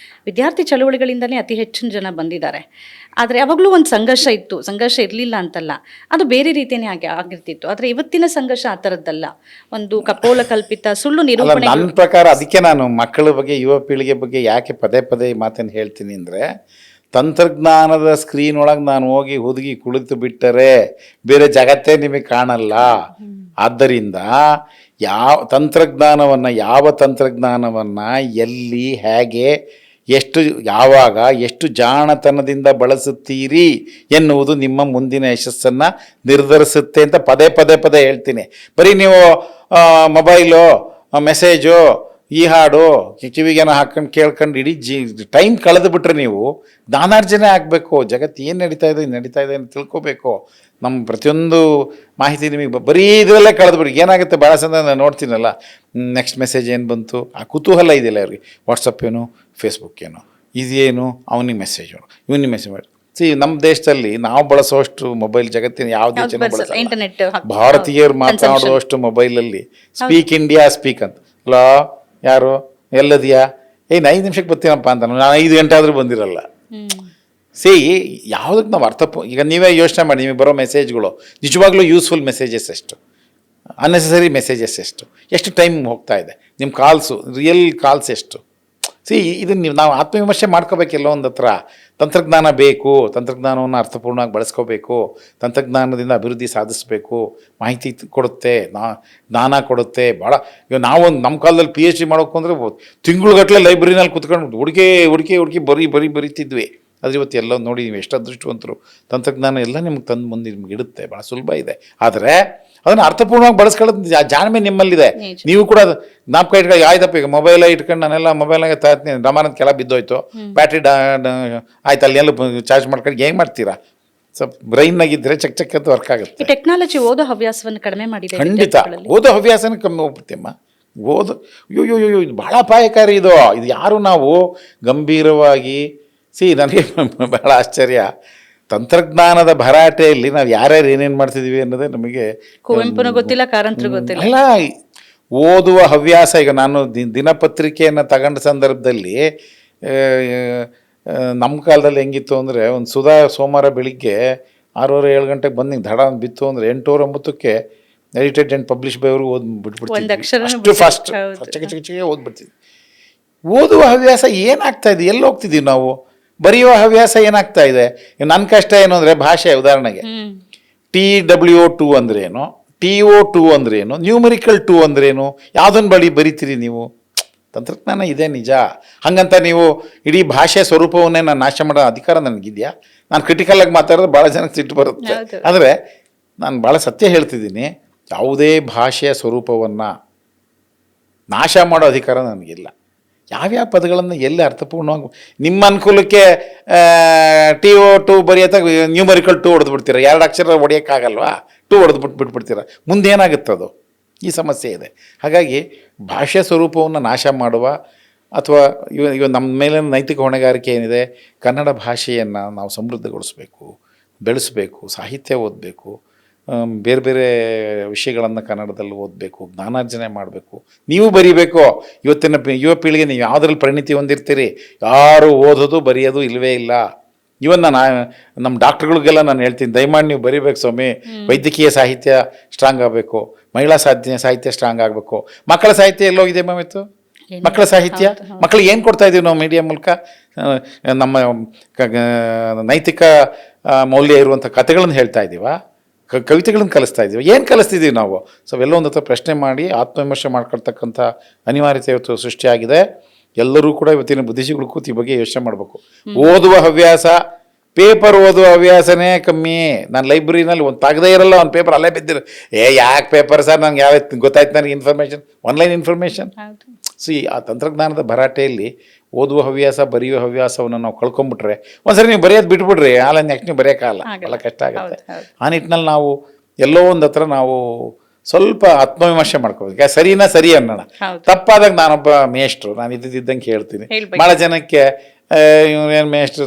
ವಿದ್ಯಾರ್ಥಿ ಚಳವಳಿಗಳಿಂದಲೇ ಅತಿ ಹೆಚ್ಚಿನ ಜನ ಬಂದಿದ್ದಾರೆ. ಆದರೆ ಯಾವಾಗಲೂ ಒಂದು ಸಂಘರ್ಷ ಇತ್ತು, ಸಂಘರ್ಷ ಇರಲಿಲ್ಲ ಅಂತಲ್ಲ, ಅದು ಬೇರೆ ರೀತಿಯೇ ಆಗಿರ್ತಿತ್ತು. ಆದರೆ ಇವತ್ತಿನ ಸಂಘರ್ಷ ಆ ಥರದ್ದಲ್ಲ, ಒಂದು ಕಪೋಲ ಕಲ್ಪಿತ ಸುಳ್ಳು ನಿರೂಪಣೆ. ನನ್ನ ಪ್ರಕಾರ ಅದಕ್ಕೆ ನಾನು ಮಕ್ಕಳ ಬಗ್ಗೆ, ಯುವ ಪೀಳಿಗೆ ಬಗ್ಗೆ ಯಾಕೆ ಪದೇ ಪದೇ ಮಾತನ್ನು ಹೇಳ್ತೀನಿ ಅಂದರೆ, ತಂತ್ರಜ್ಞಾನದ ಸ್ಕ್ರೀನ್ ಒಳಗೆ ನಾನು ಹೋಗಿ ಹುದುಗಿ ಕುಳಿತು ಬಿಟ್ಟರೆ ಬೇರೆ ಜಗತ್ತೇ ನಿಮಗೆ ಕಾಣಲ್ಲ. ಆದ್ದರಿಂದ ಯಾವ ತಂತ್ರಜ್ಞಾನವನ್ನು ಎಲ್ಲಿ, ಹೇಗೆ, ಯಾವಾಗ, ಎಷ್ಟು ಜಾಣತನದಿಂದ ಬಳಸುತ್ತೀರಿ ಎನ್ನುವುದು ನಿಮ್ಮ ಮುಂದಿನ ಯಶಸ್ಸನ್ನು ನಿರ್ಧರಿಸುತ್ತೆ ಅಂತ ಪದೇ ಪದೇ ಹೇಳ್ತೀನಿ. ಬರೀ ನೀವು ಮೊಬೈಲು, ಮೆಸೇಜು, ಈ ಹಾಡು ಕಿವಿಗೇನ ಹಾಕೊಂಡು ಕೇಳ್ಕೊಂಡು ಇಡೀ ಟೈಮ್ ಕಳೆದು ಬಿಟ್ರೆ ನೀವು ಜ್ಞಾನಾರ್ಜನೆ ಆಗಬೇಕು. ಜಗತ್ತು ಏನು ನಡೀತಾ ಇದೆ ಅಂತ ತಿಳ್ಕೊಬೇಕು. ನಮ್ಮ ಪ್ರತಿಯೊಂದು ಮಾಹಿತಿ ನಿಮಗೆ ಬರೀ ಇದರಲ್ಲೇ ಕಳೆದುಬಿಡಿ. ಏನಾಗುತ್ತೆ, ಭಾಳ ಸಂದ ನಾನು ನೋಡ್ತೀನಲ್ಲ, ನೆಕ್ಸ್ಟ್ ಮೆಸೇಜ್ ಏನು ಬಂತು, ಆ ಕುತೂಹಲ ಇದೆಯಲ್ಲ ಅವ್ರಿಗೆ. ವಾಟ್ಸಪ್ ಏನು, ಫೇಸ್ಬುಕ್ ಏನು, ಇದೇನು, ಅವನಿಗೆ ಮೆಸೇಜ್ ಮಾಡು, ಇವನಿಗೆ ಮೆಸೇಜ್ ಮಾಡಿ. ನಮ್ಮ ದೇಶದಲ್ಲಿ ನಾವು ಬಳಸೋಷ್ಟು ಮೊಬೈಲ್ ಜಗತ್ತಿನ ಯಾವ ದೇಶನೂ ಬಳಸಲ್ಲ. ಭಾರತೀಯರು ಮಾತನಾಡುವಷ್ಟು ಮೊಬೈಲಲ್ಲಿ ಸ್ಪೀಕ್ ಇಂಡಿಯಾ ಸ್ಪೀಕ್ ಅಂತ, ಹಲೋ ಯಾರು, ಎಲ್ಲದಿಯಾ, 5 ನಿಮಿಷಕ್ಕೆ ಬರ್ತೀನಪ್ಪ ಅಂತ ನಾನು 5 ಗಂಟೆ ಆದರೂ ಬಂದಿರಲ್ಲ. ಯಾವುದಕ್ಕೆ ನಾವು ಈಗ ನೀವೇ ಯೋಚನೆ ಮಾಡಿ, ನಿಮಗೆ ಬರೋ ಮೆಸೇಜ್ಗಳು ನಿಜವಾಗ್ಲೂ ಯೂಸ್ಫುಲ್ ಮೆಸೇಜಸ್ ಎಷ್ಟು, ಅನ್ನೆಸೆಸರಿ ಮೆಸೇಜಸ್ ಎಷ್ಟು ಟೈಮ್ ಹೋಗ್ತಾ ಇದೆ, ನಿಮ್ಮ ಕಾಲ್ಸು, ರಿಯಲ್ ಕಾಲ್ಸ್ ಎಷ್ಟು. ಇದನ್ನು ನಾವು ಆತ್ಮವಿಮರ್ಶೆ ಮಾಡ್ಕೋಬೇಕೆಲ್ಲ. ಒಂದು ಹತ್ರ ತಂತ್ರಜ್ಞಾನ ಬೇಕು, ತಂತ್ರಜ್ಞಾನವನ್ನು ಅರ್ಥಪೂರ್ಣವಾಗಿ ಬಳಸ್ಕೋಬೇಕು, ತಂತ್ರಜ್ಞಾನದಿಂದ ಅಭಿವೃದ್ಧಿ ಸಾಧಿಸಬೇಕು, ಮಾಹಿತಿ ಕೊಡುತ್ತೆ, ಜ್ಞಾನ ಕೊಡುತ್ತೆ. ಭಾಳ ಈಗ ನಾವೊಂದು ನಮ್ಮ ಕಾಲದಲ್ಲಿ PhD ಮಾಡೋಕೆ ಅಂದರೆ ತಿಂಗಳುಗಟ್ಟಲೆ ಲೈಬ್ರರಿನಲ್ಲಿ ಕುತ್ಕೊಂಡು ಹುಡುಕಿ ಬರೀತಿದ್ವಿ. ಆದರೆ ಇವತ್ತು ಎಲ್ಲ ನೋಡಿ, ನೀವು ಎಷ್ಟು ಅದೃಷ್ಟವಂತರು. ತಂತ್ರಜ್ಞಾನ ಎಲ್ಲ ನಿಮ್ಗೆ ತಂದು ಮುಂದೆ ನಿಮ್ಗೆ ಇಡುತ್ತೆ, ಭಾಳ ಸುಲಭ ಇದೆ. ಆದರೆ ಅದನ್ನು ಅರ್ಥಪೂರ್ಣವಾಗಿ ಬಳಸ್ಕೊಳ್ಳೋದು ಜಾಣ್ಮೆ ನಿಮ್ಮಲ್ಲಿದೆ. ನೀವು ಕೂಡ ಜ್ಞಾಪಕ ಇಟ್ಕೊಂಡು, ಆಯ್ತಪ್ಪ ಈಗ ಮೊಬೈಲೇ ಇಟ್ಕೊಂಡು ನಾನೆಲ್ಲ ಮೊಬೈಲ್ನಾಗೆ ತಾತೀನಿ, ರಮಾನದ ಕೆಳ ಬಿದ್ದೋಯ್ತು, ಬ್ಯಾಟ್ರಿ ಆಯ್ತು, ಅಲ್ಲಿ ಎಲ್ಲ ಚಾರ್ಜ್ ಮಾಡ್ಕೊಂಡು ಹೆಂಗೆ ಮಾಡ್ತೀರಾ? ಸ್ವಲ್ಪ ಬ್ರೈನ್ನಾಗಿದ್ದರೆ ಚಕ್ ಅಂತ ವರ್ಕ್ ಆಗುತ್ತೆ. ಟೆಕ್ನಾಲಜಿ ಓದೋ ಹವ್ಯಾಸವನ್ನು ಕಡಿಮೆ ಮಾಡಿದೆ. ಖಂಡಿತ ಓದೋ ಹವ್ಯಾಸನ ಕಮ್ಮಿ ಹೋಗ್ಬಿಡ್ತೀಮ್ಮ. ಅಯ್ಯೋ ಇದು ಭಾಳ ಅಪಾಯಕಾರಿ. ಇದು ಯಾರು ನಾವು ಗಂಭೀರವಾಗಿ ನನಗೆ ಭಾಳ ಆಶ್ಚರ್ಯ. ತಂತ್ರಜ್ಞಾನದ ಭರಾಟೆಯಲ್ಲಿ ನಾವು ಯಾರ್ಯಾರು ಏನೇನು ಮಾಡ್ತಿದ್ದೀವಿ ಅನ್ನೋದೇ ನಮಗೆ ಕುವೆಂಪುನ ಗೊತ್ತಿಲ್ಲ, ಕಾರಂತರು ಗೊತ್ತಿಲ್ಲ. ಅಲ್ಲ, ಓದುವ ಹವ್ಯಾಸ. ಈಗ ನಾನು ದಿನಪತ್ರಿಕೆಯನ್ನು ತಗೊಂಡ ಸಂದರ್ಭದಲ್ಲಿ ನಮ್ಮ ಕಾಲದಲ್ಲಿ ಹೆಂಗಿತ್ತು ಅಂದರೆ, ಒಂದು ಸುಧಾ ಸೋಮವಾರ ಬೆಳಿಗ್ಗೆ 6:30-7 ಗಂಟೆಗೆ ಬಂದು ದಡ ಬಿತ್ತು ಅಂದರೆ 8:09ಕ್ಕೆ ಎಡಿಟೆಡ್ ಆ್ಯಂಡ್ ಪಬ್ಲಿಷ್ ಬೈ ಅವರು ಓದ್ಬಿಡ್ಬಿಡ್ತೀವಿ. ಅಷ್ಟು ಫಾಸ್ಟ್ ಚಕೆ ಓದ್ಬಿಡ್ತೀವಿ. ಓದುವ ಹವ್ಯಾಸ ಏನಾಗ್ತಾ ಇದೆ, ಎಲ್ಲಿ ಹೋಗ್ತಿದ್ದೀವಿ ನಾವು? ಬರೆಯುವ ಹವ್ಯಾಸ ಏನಾಗ್ತಾ ಇದೆ? ನನ್ನ ಕಷ್ಟ ಏನು ಅಂದರೆ, ಭಾಷೆ ಉದಾಹರಣೆಗೆ TWO2 ಅಂದ್ರೇನು, TO2 ಅಂದ್ರೇನು, ನ್ಯೂಮರಿಕಲ್ 2 ಅಂದ್ರೇನು, ಯಾವುದನ್ನು ಬರೀತೀರಿ ನೀವು? ತಂತ್ರಜ್ಞಾನ ಇದೆ ನಿಜ, ಹಾಗಂತ ನೀವು ಇಡೀ ಭಾಷೆ ಸ್ವರೂಪವನ್ನೇ ನಾನು ನಾಶ ಮಾಡೋ ಅಧಿಕಾರ ನನಗಿದೆಯಾ? ನಾನು ಕ್ರಿಟಿಕಲಾಗಿ ಮಾತಾಡಿದ್ರೆ ಭಾಳ ಜನಕ್ಕೆ ಸಿಟ್ಟು ಬರುತ್ತೆ. ಆದರೆ ನಾನು ಭಾಳ ಸತ್ಯ ಹೇಳ್ತಿದ್ದೀನಿ, ಯಾವುದೇ ಭಾಷೆಯ ಸ್ವರೂಪವನ್ನು ನಾಶ ಮಾಡೋ ಅಧಿಕಾರ ನನಗಿಲ್ಲ. ಯಾವ್ಯಾವ ಪದಗಳನ್ನು ಎಲ್ಲಿ ಅರ್ಥಪೂರ್ಣವಾಗಿ ನಿಮ್ಮ ಅನುಕೂಲಕ್ಕೆ TO2 ಬರೆಯೋತ ನ್ಯೂಮರಿಕಲ್ 2 ಹೊಡೆದು ಬಿಡ್ತೀರ, 2 ಅಕ್ಷರ ಹೊಡೆಯೋಕ್ಕಾಗಲ್ವಾ? 2 ಹೊಡೆದು ಬಿಟ್ಬಿಡ್ತೀರ, ಮುಂದೆ ಏನಾಗುತ್ತದು? ಈ ಸಮಸ್ಯೆ ಇದೆ. ಹಾಗಾಗಿ ಭಾಷೆ ಸ್ವರೂಪವನ್ನು ನಾಶ ಮಾಡುವ ಅಥವಾ ಇವ ನಮ್ಮ ಮೇಲೆ ನೈತಿಕ ಹೊಣೆಗಾರಿಕೆ ಏನಿದೆ, ಕನ್ನಡ ಭಾಷೆಯನ್ನು ನಾವು ಸಮೃದ್ಧಗೊಳಿಸಬೇಕು, ಬೆಳೆಸಬೇಕು, ಸಾಹಿತ್ಯ ಓದಬೇಕು, ಬೇರೆ ಬೇರೆ ವಿಷಯಗಳನ್ನು ಕನ್ನಡದಲ್ಲಿ ಓದಬೇಕು, ಜ್ಞಾನಾರ್ಜನೆ ಮಾಡಬೇಕು. ನೀವು ಬರೀಬೇಕು. ಇವತ್ತಿನ ಯುವ ಪೀಳಿಗೆ ನೀವು ಯಾವುದ್ರಲ್ಲಿ ಪರಿಣಿತಿ ಹೊಂದಿರ್ತೀರಿ? ಯಾರು ಓದೋದು ಬರೆಯೋದು ಇಲ್ಲವೇ ಇಲ್ಲ. ಇವನ್ನ ನಮ್ಮ ಡಾಕ್ಟ್ರುಗಳಿಗೆಲ್ಲ ನಾನು ಹೇಳ್ತೀನಿ, ದಯಮಾಡಿ ನೀವು ಬರೀಬೇಕು ಸ್ವಾಮಿ. ವೈದ್ಯಕೀಯ ಸಾಹಿತ್ಯ ಸ್ಟ್ರಾಂಗ್ ಆಗಬೇಕು, ಮಹಿಳಾ ಸಾಹಿತ್ಯ ಸ್ಟ್ರಾಂಗ್ ಆಗಬೇಕು. ಮಕ್ಕಳ ಸಾಹಿತ್ಯ ಎಲ್ಲೋಗಿದೆ ಮ್ಯಾಮಿತ್ತು? ಮಕ್ಕಳ ಸಾಹಿತ್ಯ ಮಕ್ಕಳಿಗೆ ಏನು ಕೊಡ್ತಾ ಇದ್ದೀವಿ ನಾವು ಮೀಡಿಯಾ ಮೂಲಕ? ನಮ್ಮ ನೈತಿಕ ಮೌಲ್ಯ ಇರುವಂಥ ಕಥೆಗಳನ್ನು ಹೇಳ್ತಾ ಇದ್ದೀವಾ? ಕವಿತೆಗಳನ್ನು ಕಲಿಸ್ತಾ ಇದ್ದೀವಿ? ಏನು ಕಲಿಸ್ತಿದ್ದೀವಿ ನಾವು? ಸೊ ಅವೆಲ್ಲ ಒಂದು ಹತ್ರ ಪ್ರಶ್ನೆ ಮಾಡಿ ಆತ್ಮವಿಮರ್ಶೆ ಮಾಡ್ಕೊಳ್ತಕ್ಕಂಥ ಅನಿವಾರ್ಯತೆ ಇವತ್ತು ಸೃಷ್ಟಿಯಾಗಿದೆ. ಎಲ್ಲರೂ ಕೂಡ ಇವತ್ತಿನ ಬುದ್ಧಿಜೀವಿಗಳು ಕೂತು ಈ ಬಗ್ಗೆ ಯೋಚನೆ ಮಾಡಬೇಕು. ಓದುವ ಹವ್ಯಾಸ, ಪೇಪರ್ ಓದುವ ಹವ್ಯಾಸನೇ ಕಮ್ಮಿ. ನಾನು ಲೈಬ್ರರಿನಲ್ಲಿ ಒಂದು ತೆಗದೇ ಇರಲ್ಲ, ಒಂದು ಪೇಪರ್ ಅಲ್ಲೇ ಬಿದ್ದಿರ. ಯಾಕೆ ಪೇಪರ್ ಸರ್? ನನಗೆ ಯಾವತ್ತು ಗೊತ್ತಾಯ್ತು ನನಗೆ ಇನ್ಫಾರ್ಮೇಷನ್, ಆನ್ಲೈನ್ ಇನ್ಫಾರ್ಮೇಷನ್. ಸೊ ಆ ತಂತ್ರಜ್ಞಾನದ ಭರಾಟೆಯಲ್ಲಿ ಓದುವ ಹವ್ಯಾಸ, ಬರೆಯುವ ಹವ್ಯಾಸವನ್ನು ನಾವು ಕಳ್ಕೊಂಬಿಟ್ರೆ, ಒಂದ್ಸರಿ ನೀವು ಬರೆಯೋದು ಬಿಟ್ಬಿಡ್ರಿ, ಆನ್ಲೈನ್ ಯಾಕೆ ನೀವು ಬರೆಯೋಕ್ಕಾಗಲ್ಲ, ಭಾಳ ಕಷ್ಟ ಆಗುತ್ತೆ. ಆ ನಿಟ್ಟಿನಲ್ಲಿ ನಾವು ಎಲ್ಲೋ ಒಂದು ಹತ್ರ ನಾವು ಸ್ವಲ್ಪ ಆತ್ಮವಿಮರ್ಶೆ ಮಾಡ್ಕೋಬೇಕು. ಸರಿ ಅನ್ನೋಣ. ತಪ್ಪಾದಾಗ ನಾನೊಬ್ಬ ಮೇಷ್ಟ್ರು, ನಾನು ಇದ್ದಂಗೆ ಹೇಳ್ತೀನಿ. ಭಾಳ ಜನಕ್ಕೆ ಇವ್ರೇನು ಮೇಷ್ಟ್ರು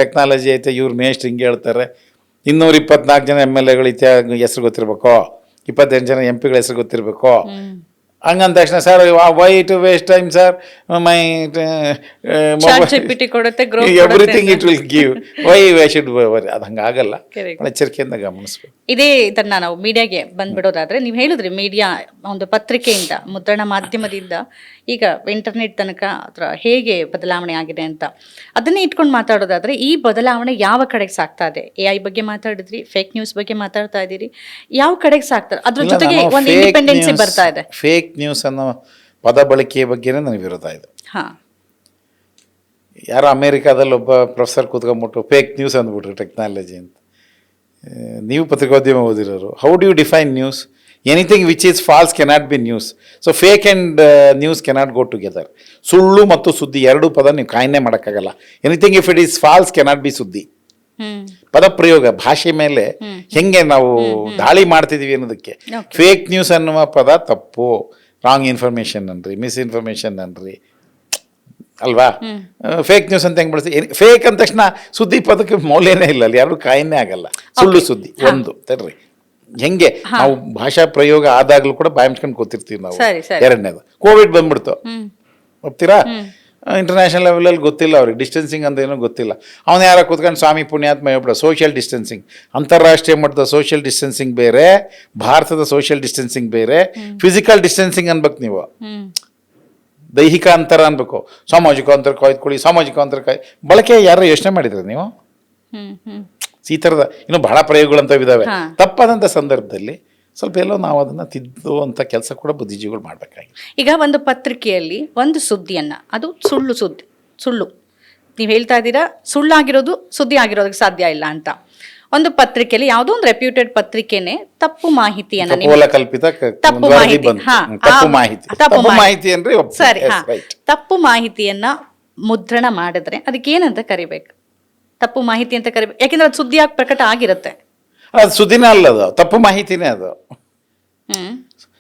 ಟೆಕ್ನಾಲಜಿ ಐತೆ, ಇವ್ರು ಮೇಷ್ಟ್ರು ಹಿಂಗೆ ಹೇಳ್ತಾರೆ. 224 ಜನ MLAಗಳು ಹೆಸರು ಗೊತ್ತಿರಬೇಕು, 28 ಜನ MP ಗಳ ಹೆಸರು ಗೊತ್ತಿರಬೇಕು. ಹಂಗಂದ ತಕ್ಷಣ sir why to waste time sir, my everything it will give, why I should worry. ಅದು ಹಂಗಾಗಲ್ಲ, ಎಚ್ಚರಿಕೆಯಿಂದ ಗಮನಿಸ್ಬೇಕು. ಇದೇ ಇದನ್ನ ನಾವು ಮೀಡಿಯಾಗೆ ಬಂದ್ಬಿಡೋದಾದ್ರೆ, ನೀವು ಹೇಳಿದ್ರಿ ಮೀಡಿಯಾ ಒಂದು ಪತ್ರಿಕೆಯಿಂದ, ಮುದ್ರಣ ಮಾಧ್ಯಮದಿಂದ ಈಗ ಇಂಟರ್ನೆಟ್ ತನಕ ಅದರ ಹೇಗೆ ಬದಲಾವಣೆ ಆಗಿದೆ ಅಂತ ಅದನ್ನೇ ಇಟ್ಕೊಂಡು ಮಾತಾಡೋದಾದ್ರೆ, ಈ ಬದಲಾವಣೆ ಯಾವ ಕಡೆಗೆ ಸಾಗ್ತಾ ಇದೆ? AI ಬಗ್ಗೆ ಮಾತಾಡಿದ್ರಿ, ಫೇಕ್ ನ್ಯೂಸ್ ಬಗ್ಗೆ ಮಾತಾಡ್ತಾ ಇದ್ದೀರಿ, ಯಾವ ಕಡೆಗೆ ಸಾಗ್ತಾರೆ? ಅದ್ರ ಜೊತೆಗೆ ಒಂದು ಇಂಡಿಪೆಂಡೆನ್ಸಿ ಬರ್ತಾ ಇದೆ. ಫೇಕ್ ನ್ಯೂಸ್ ಅನ್ನೋ ಪದ ಬಳಕೆಯ ಬಗ್ಗೆನೇ ನನಗೆ ವಿರೋಧ ಇದೆ. ಯಾರೋ ಅಮೇರಿಕಾದಲ್ಲಿ ಒಬ್ಬ ಪ್ರೊಫೆಸರ್ ಕೂತ್ಕೊಂಡ್ಬಿಟ್ಟು ಫೇಕ್ ನ್ಯೂಸ್ ಅಂದ್ಬಿಟ್ರು ಟೆಕ್ನಾಲಜಿ ಅಂತ. ನೀವು ಪತ್ರಿಕೋದ್ಯಮ ಓದಿರೋರು, how do you define news? Anything which is false cannot be news. So fake and news cannot go together. ಸುಳ್ಳು ಮತ್ತು ಸುದ್ದಿ ಎರಡು ಪದ ನೀವು ಕಾಯನ್ನೇ ಮಾಡೋಕ್ಕಾಗಲ್ಲ. Anything if it is false cannot be ಸುದ್ದಿ. ಪದ ಪ್ರಯೋಗ ಭಾಷೆ ಮೇಲೆ ಹೆಂಗೆ ನಾವು ದಾಳಿ ಮಾಡ್ತಿದೀವಿ ಅನ್ನೋದಕ್ಕೆ. ಫೇಕ್ ನ್ಯೂಸ್ ಅನ್ನುವ ಪದ ತಪ್ಪು. ರಾಂಗ್ ಇನ್ಫಾರ್ಮೇಶನ್ ಅನ್ರಿ, ಮಿಸ್ಇನ್ಫಾರ್ಮೇಶನ್ ಅನ್ರಿ, ಅಲ್ವಾ? ಫೇಕ್ ನ್ಯೂಸ್ ಅಂತ ಹೆಂಗೆ ಬಳಸ್ತೀವಿ? ಫೇಕ್ ಅಂದ ತಕ್ಷಣ ಸುದ್ದಿ ಪದಕ್ಕೆ ಮೌಲ್ಯನೇ ಇಲ್ಲ, ಅಲ್ಲಿ ಯಾರು ಕಾಯನ್ನೇ ಆಗಲ್ಲ. ಸುಳ್ಳು ಸುದ್ದಿ ಒಂದು ತರ್ರಿ. ಹೆಂಗೆ ನಾವು ಭಾಷಾ ಪ್ರಯೋಗ ಆದಾಗ್ಲೂ ಕೂಡ ಬಾಯಿ ಮುಚ್ಕೊಂಡು ಕೂತಿರ್ತೀವಿ ನಾವು. ಎರಡನೇದು ಕೋವಿಡ್ ಬಂದ್ಬಿಡ್ತು, ಒಪ್ತೀರಾ? ಇಂಟರ್ನ್ಯಾಷನಲ್ ಲೆವೆಲಲ್ಲಿ ಗೊತ್ತಿಲ್ಲ ಅವ್ರಿಗೆ ಡಿಸ್ಟೆನ್ಸಿಂಗ್ ಅಂತ ಏನೋ ಗೊತ್ತಿಲ್ಲ. ಅವನು ಯಾರ ಕೂತ್ಕೊಂಡು ಸ್ವಾಮಿ ಪುಣ್ಯಾತ್ಮ ಹೇಳ್ಬಿಡ ಸೋಷಿಯಲ್ ಡಿಸ್ಟೆನ್ಸಿಂಗ್. ಅಂತಾರಾಷ್ಟ್ರೀಯ ಮಟ್ಟದ ಸೋಷಿಯಲ್ ಡಿಸ್ಟೆನ್ಸಿಂಗ್ ಬೇರೆ, ಭಾರತದ ಸೋಷಿಯಲ್ ಡಿಸ್ಟೆನ್ಸಿಂಗ್ ಬೇರೆ. ಫಿಸಿಕಲ್ ಡಿಸ್ಟೆನ್ಸಿಂಗ್ ಅನ್ಬೇಕು ನೀವು, ದೈಹಿಕ ಅಂತರ ಅನ್ಬೇಕು. ಸಾಮಾಜಿಕ ಅಂತರ ಕಾಯ್ದುಕೊಳ್ಳಿ, ಸಾಮಾಜಿಕ ಅಂತರ ಬಳಕೆ ಯಾರು ಯೋಚನೆ ಮಾಡಿದ್ರೆ ನೀವು? ಈ ಥರದ ಇನ್ನೂ ಬಹಳ ಪ್ರಯೋಗಗಳಂತವಿದ್ದಾವೆ. ತಪ್ಪಾದಂಥ ಸಂದರ್ಭದಲ್ಲಿ ಸ್ವಲ್ಪ ಎಲ್ಲೋ ನಾವು ಅದನ್ನು ತಿದ್ದುವಂಥ ಕೆಲಸ ಕೂಡ ಬುದ್ಧಿಜೀವಿಗಳು ಮಾಡಬೇಕಾಗಿದೆ. ಈಗ ಒಂದು ಪತ್ರಿಕೆಯಲ್ಲಿ ಒಂದು ಸುದ್ದಿಯನ್ನು, ಅದು ಸುಳ್ಳು ನೀವು ಹೇಳ್ತಾ ಇದ್ದೀರಾ, ಸುಳ್ಳಾಗಿರೋದು ಸುದ್ದಿ ಆಗಿರೋದಕ್ಕೆ ಸಾಧ್ಯ ಇಲ್ಲ ಅಂತ. ಒಂದು ಪತ್ರಿಕೆಯಲ್ಲಿ, ಯಾವುದೋ ಒಂದು ರೆಪ್ಯೂಟೆಡ್ ಪತ್ರಿಕೆನೆ ತಪ್ಪು ಮಾಹಿತಿಯನ್ನು, ತಪ್ಪು ಮಾಹಿತಿಯನ್ನ ಮುದ್ರಣ ಮಾಡಿದ್ರೆ ಅದಕ್ಕೆ ಏನಂತ ಕರಿಬೇಕು? ತಪ್ಪು ಮಾಹಿತಿ ಅಂತ ಕರಿಬೇಕು, ಯಾಕೆಂದ್ರೆ ಅದು ಸುದ್ದಿಯಾಗಿ ಪ್ರಕಟ ಆಗಿರುತ್ತೆ. ಅದು ಸುದ್ದಿನೇ ಅಲ್ಲ, ಅದು ತಪ್ಪು ಮಾಹಿತಿನೇ. ಅದು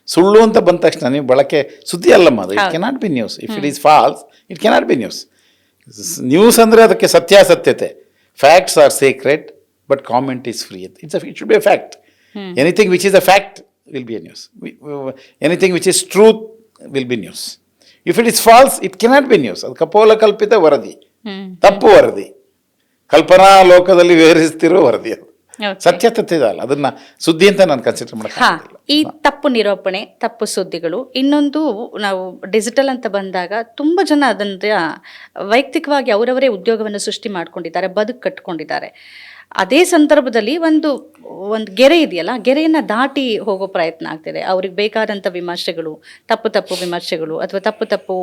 ಸುಳ್ಳು ಅಂತ ಬಂದ ತಕ್ಷಣ ನೀವು ಬಳಕೆ ಸುದ್ದಿ ಅಲ್ಲಮ್ಮ, ಅದು it cannot be news. If it is false it cannot be news. News ಅಂದರೆ ಅದಕ್ಕೆ ಸತ್ಯಾಸತ್ಯತೆ. Facts are secret but comment is free. It should be a fact. Anything which is a fact will be a news. Anything which is truth will be news. If it is false, it cannot be news. ಅದು ಕಪೋಲ ಕಲ್ಪಿತ ವರದಿ, ತಪ್ಪು ವರದಿ, ಕಲ್ಪನಾ ಲೋಕದಲ್ಲಿ ವಿಹರಿಸ್ತಿರೋ ವರದಿ ಅದು. Okay. ಸತ್ಯತೆ ಅಲ್ಲ, ಅದನ್ನ ಸುದ್ದಿ ಅಂತ ನಾನು ಕನ್ಸಿಡರ್ ಮಾಡಕ್ಕೆ ಹಾ, ಆಗೋದಿಲ್ಲ. ಈ ತಪ್ಪು ನಿರೂಪಣೆ, ತಪ್ಪು ಸುದ್ದಿಗಳು, ಇನ್ನೊಂದು ನಾವು ಡಿಜಿಟಲ್ ಅಂತ ಬಂದಾಗ ತುಂಬ ಜನ ಅದನ್ನ ವೈಯಕ್ತಿಕವಾಗಿ ಅವರವರೇ ಉದ್ಯೋಗವನ್ನು ಸೃಷ್ಟಿ ಮಾಡ್ಕೊಂಡಿದ್ದಾರೆ, ಬದುಕು ಕಟ್ಕೊಂಡಿದ್ದಾರೆ. ಅದೇ ಸಂದರ್ಭದಲ್ಲಿ ಒಂದು ಗೆರೆ ಇದೆಯಲ್ಲ, ಗೆರೆಯನ್ನ ದಾಟಿ ಹೋಗೋ ಪ್ರಯತ್ನ ಆಗ್ತಿದೆ. ಅವ್ರಿಗೆ ಬೇಕಾದಂಥ ವಿಮರ್ಶೆಗಳು, ತಪ್ಪು ವಿಮರ್ಶೆಗಳು ಅಥವಾ ತಪ್ಪು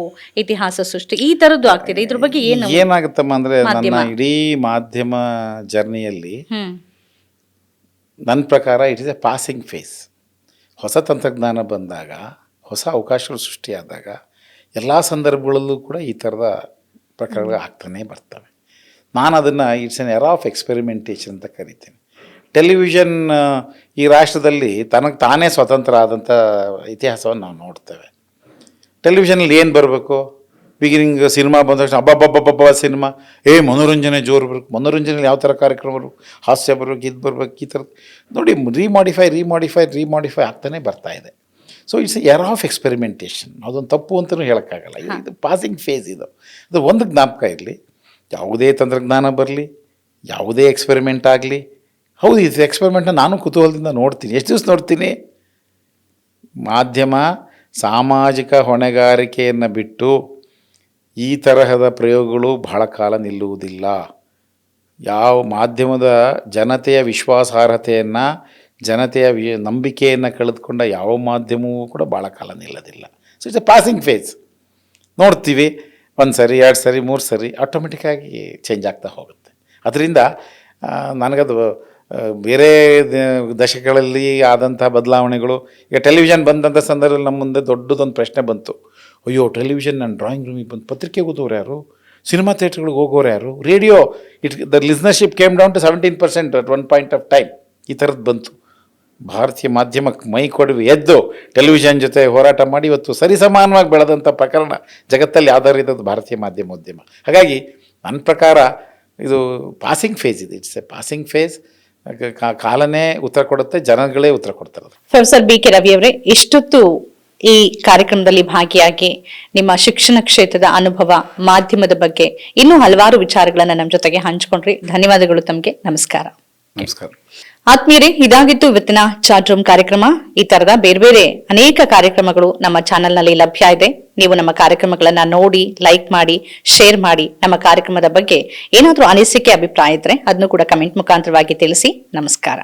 ಇತಿಹಾಸ ಸೃಷ್ಟಿ ಈ ಥರದ್ದು ಆಗ್ತಿದೆ. ಇದ್ರ ಬಗ್ಗೆ ಏನಾಗುತ್ತಮ್ಮ ಅಂದ್ರೆ, ನನ್ನ ಇಡೀ ಮಾಧ್ಯಮ ಜರ್ನಿಯಲ್ಲಿ ನನ್ನ ಪ್ರಕಾರ it is a passing phase. ಹೊಸ ತಂತ್ರಜ್ಞಾನ ಬಂದಾಗ, ಹೊಸ ಅವಕಾಶಗಳು ಸೃಷ್ಟಿಯಾದಾಗ ಎಲ್ಲ ಸಂದರ್ಭಗಳಲ್ಲೂ ಕೂಡ ಈ ಥರದ ಪ್ರಕಾರಗಳು ಆಗ್ತಾನೆ ಬರ್ತವೆ. ನಾನು ಅದನ್ನು it's an era of experimentation ಅಂತ ಕರಿತೀನಿ. ಟೆಲಿವಿಷನ್ ಈ ರಾಷ್ಟ್ರದಲ್ಲಿ ತನಗೆ ತಾನೇ ಸ್ವತಂತ್ರ ಆದಂಥ ಇತಿಹಾಸವನ್ನು ನಾವು ನೋಡ್ತೇವೆ. ಟೆಲಿವಿಷನಲ್ಲಿ ಏನು ಬರಬೇಕು, ಬಿಗಿನಿಂಗ್ ಸಿನಿಮಾ ಬಂದ ತಕ್ಷಣ ಅಬ್ಬಬ್ಬಬ್ಬಬ್ಬ ಸಿನಿಮಾ, ಮನೋರಂಜನೆ ಜೋರು ಬರಬೇಕು. ಮನೋರಂಜನೆಯಲ್ಲಿ ಯಾವ ಥರ ಕಾರ್ಯಕ್ರಮ ಬರಬೇಕು, ಹಾಸ್ಯ ಬರಬೇಕು, ಇದು ಬರಬೇಕು, ಈ ಥರದ್ದು ನೋಡಿ ರೀಮಾಡಿಫೈ ಆಗ್ತಾನೆ ಬರ್ತಾ ಇದೆ. So it's era of experimentation. ಅದೊಂದು ತಪ್ಪು ಅಂತಲೂ ಹೇಳೋಕ್ಕಾಗಲ್ಲ. ಇದು ಪಾಸಿಂಗ್ ಫೇಸ್. ಅದು ಒಂದು ಜ್ಞಾಪಕ ಇರಲಿ, ಯಾವುದೇ ತಂತ್ರಜ್ಞಾನ ಬರಲಿ, ಯಾವುದೇ ಎಕ್ಸ್ಪೆರಿಮೆಂಟ್ ಆಗಲಿ, ಹೌದು ಇದು ಎಕ್ಸ್ಪೆರಿಮೆಂಟ್ನ ನಾನು ಕುತೂಹಲದಿಂದ ನೋಡ್ತೀನಿ. ಎಷ್ಟು ದಿವಸ ನೋಡ್ತೀನಿ? ಮಾಧ್ಯಮ ಸಾಮಾಜಿಕ ಹೊಣೆಗಾರಿಕೆಯನ್ನು ಬಿಟ್ಟು ಈ ತರಹದ ಪ್ರಯೋಗಗಳು ಬಹಳ ಕಾಲ ನಿಲ್ಲುವುದಿಲ್ಲ. ಯಾವ ಮಾಧ್ಯಮದ ಜನತೆಯ ವಿಶ್ವಾಸಾರ್ಹತೆಯನ್ನು, ಜನತೆಯ ನಂಬಿಕೆಯನ್ನು ಕಳೆದುಕೊಂಡ ಯಾವ ಮಾಧ್ಯಮವೂ ಕೂಡ ಭಾಳ ಕಾಲ ನಿಲ್ಲೋದಿಲ್ಲ. So it's a passing phase. ನೋಡ್ತೀವಿ, 1 ಸರಿ 2 ಸರಿ 3 ಸರಿ ಆಟೋಮೆಟಿಕ್ಕಾಗಿ ಚೇಂಜ್ ಆಗ್ತಾ ಹೋಗುತ್ತೆ. ಅದರಿಂದ ನನಗದು ಬೇರೆ ದಶಕಗಳಲ್ಲಿ ಆದಂಥ ಬದಲಾವಣೆಗಳು, ಈಗ ಟೆಲಿವಿಷನ್ ಬಂದಂಥ ಸಂದರ್ಭದಲ್ಲಿ ನಮ್ಮ ಮುಂದೆ ದೊಡ್ಡದೊಂದು ಪ್ರಶ್ನೆ ಬಂತು. ಅಯ್ಯೋ, ಟೆಲಿವಿಷನ್ ನನ್ನ ಡ್ರಾಯಿಂಗ್ ರೂಮಿಗೆ ಬಂದು ಪತ್ರಿಕೆ ಓದೋರು ಯಾರು, ಸಿನಿಮಾ ಥಿಯೇಟ್ರ್ಗಳಿಗೆ ಹೋಗೋರು ಯಾರು, radio the listenership came down to 17% at one point of time. ಈ ಥರದ್ದು ಬಂತು. ಭಾರತೀಯ ಮಾಧ್ಯಮಕ್ಕೆ ಮೈ ಕೊಡುವೆ ಎದ್ದು ಟೆಲಿವಿಷನ್ ಜೊತೆ ಹೋರಾಟ ಮಾಡಿ ಇವತ್ತು ಸರಿಸಮಾನವಾಗಿ ಬೆಳೆದಂಥ ಪ್ರಕರಣ ಜಗತ್ತಲ್ಲಿ ಯಾವ್ದಾರು ಇದ್ದದ್ದು ಭಾರತೀಯ ಮಾಧ್ಯಮೋದ್ಯಮ. ಹಾಗಾಗಿ ನನ್ನ ಪ್ರಕಾರ ಇದು ಪಾಸಿಂಗ್ ಫೇಸ್ ಇದೆ. It's a passing phase. ಕಾಲನೇ ಉತ್ತರ ಕೊಡುತ್ತೆ, ಜನಗಳೇ ಉತ್ತರ ಕೊಡ್ತಾರೆ. ಪ್ರೊಫೆಸರ್ ಬಿ ಕೆ ರವಿ ಅವರೇ, ಇಷ್ಟೊತ್ತು ಈ ಕಾರ್ಯಕ್ರಮದಲ್ಲಿ ಭಾಗಿಯಾಗಿ ನಿಮ್ಮ ಶಿಕ್ಷಣ ಕ್ಷೇತ್ರದ ಅನುಭವ, ಮಾಧ್ಯಮದ ಬಗ್ಗೆ ಇನ್ನೂ ಹಲವಾರು ವಿಚಾರಗಳನ್ನ ನಮ್ಮ ಜೊತೆಗೆ ಹಂಚಿಕೊಂಡ್ರಿ. ಧನ್ಯವಾದಗಳು ತಮಗೆ. ನಮಸ್ಕಾರ. ನಮಸ್ಕಾರ. ಆತ್ಮೀಯರೇ, ಇದಾಗಿತ್ತು ಇವತ್ತಿನ ಚಾಟ್ ರೂಮ್ ಕಾರ್ಯಕ್ರಮ. ಈ ತರದ ಬೇರೆ ಅನೇಕ ಕಾರ್ಯಕ್ರಮಗಳು ನಮ್ಮ ಚಾನೆಲ್ ನಲ್ಲಿ ಲಭ್ಯ ಇದೆ. ನೀವು ನಮ್ಮ ಕಾರ್ಯಕ್ರಮಗಳನ್ನ ನೋಡಿ, ಲೈಕ್ ಮಾಡಿ, ಶೇರ್ ಮಾಡಿ. ನಮ್ಮ ಕಾರ್ಯಕ್ರಮದ ಬಗ್ಗೆ ಏನಾದರೂ ಅನಿಸಿಕೆ, ಅಭಿಪ್ರಾಯ ಇದ್ರೆ ಅದನ್ನು ಕೂಡ ಕಮೆಂಟ್ ಮುಖಾಂತರವಾಗಿ ತಿಳಿಸಿ. ನಮಸ್ಕಾರ.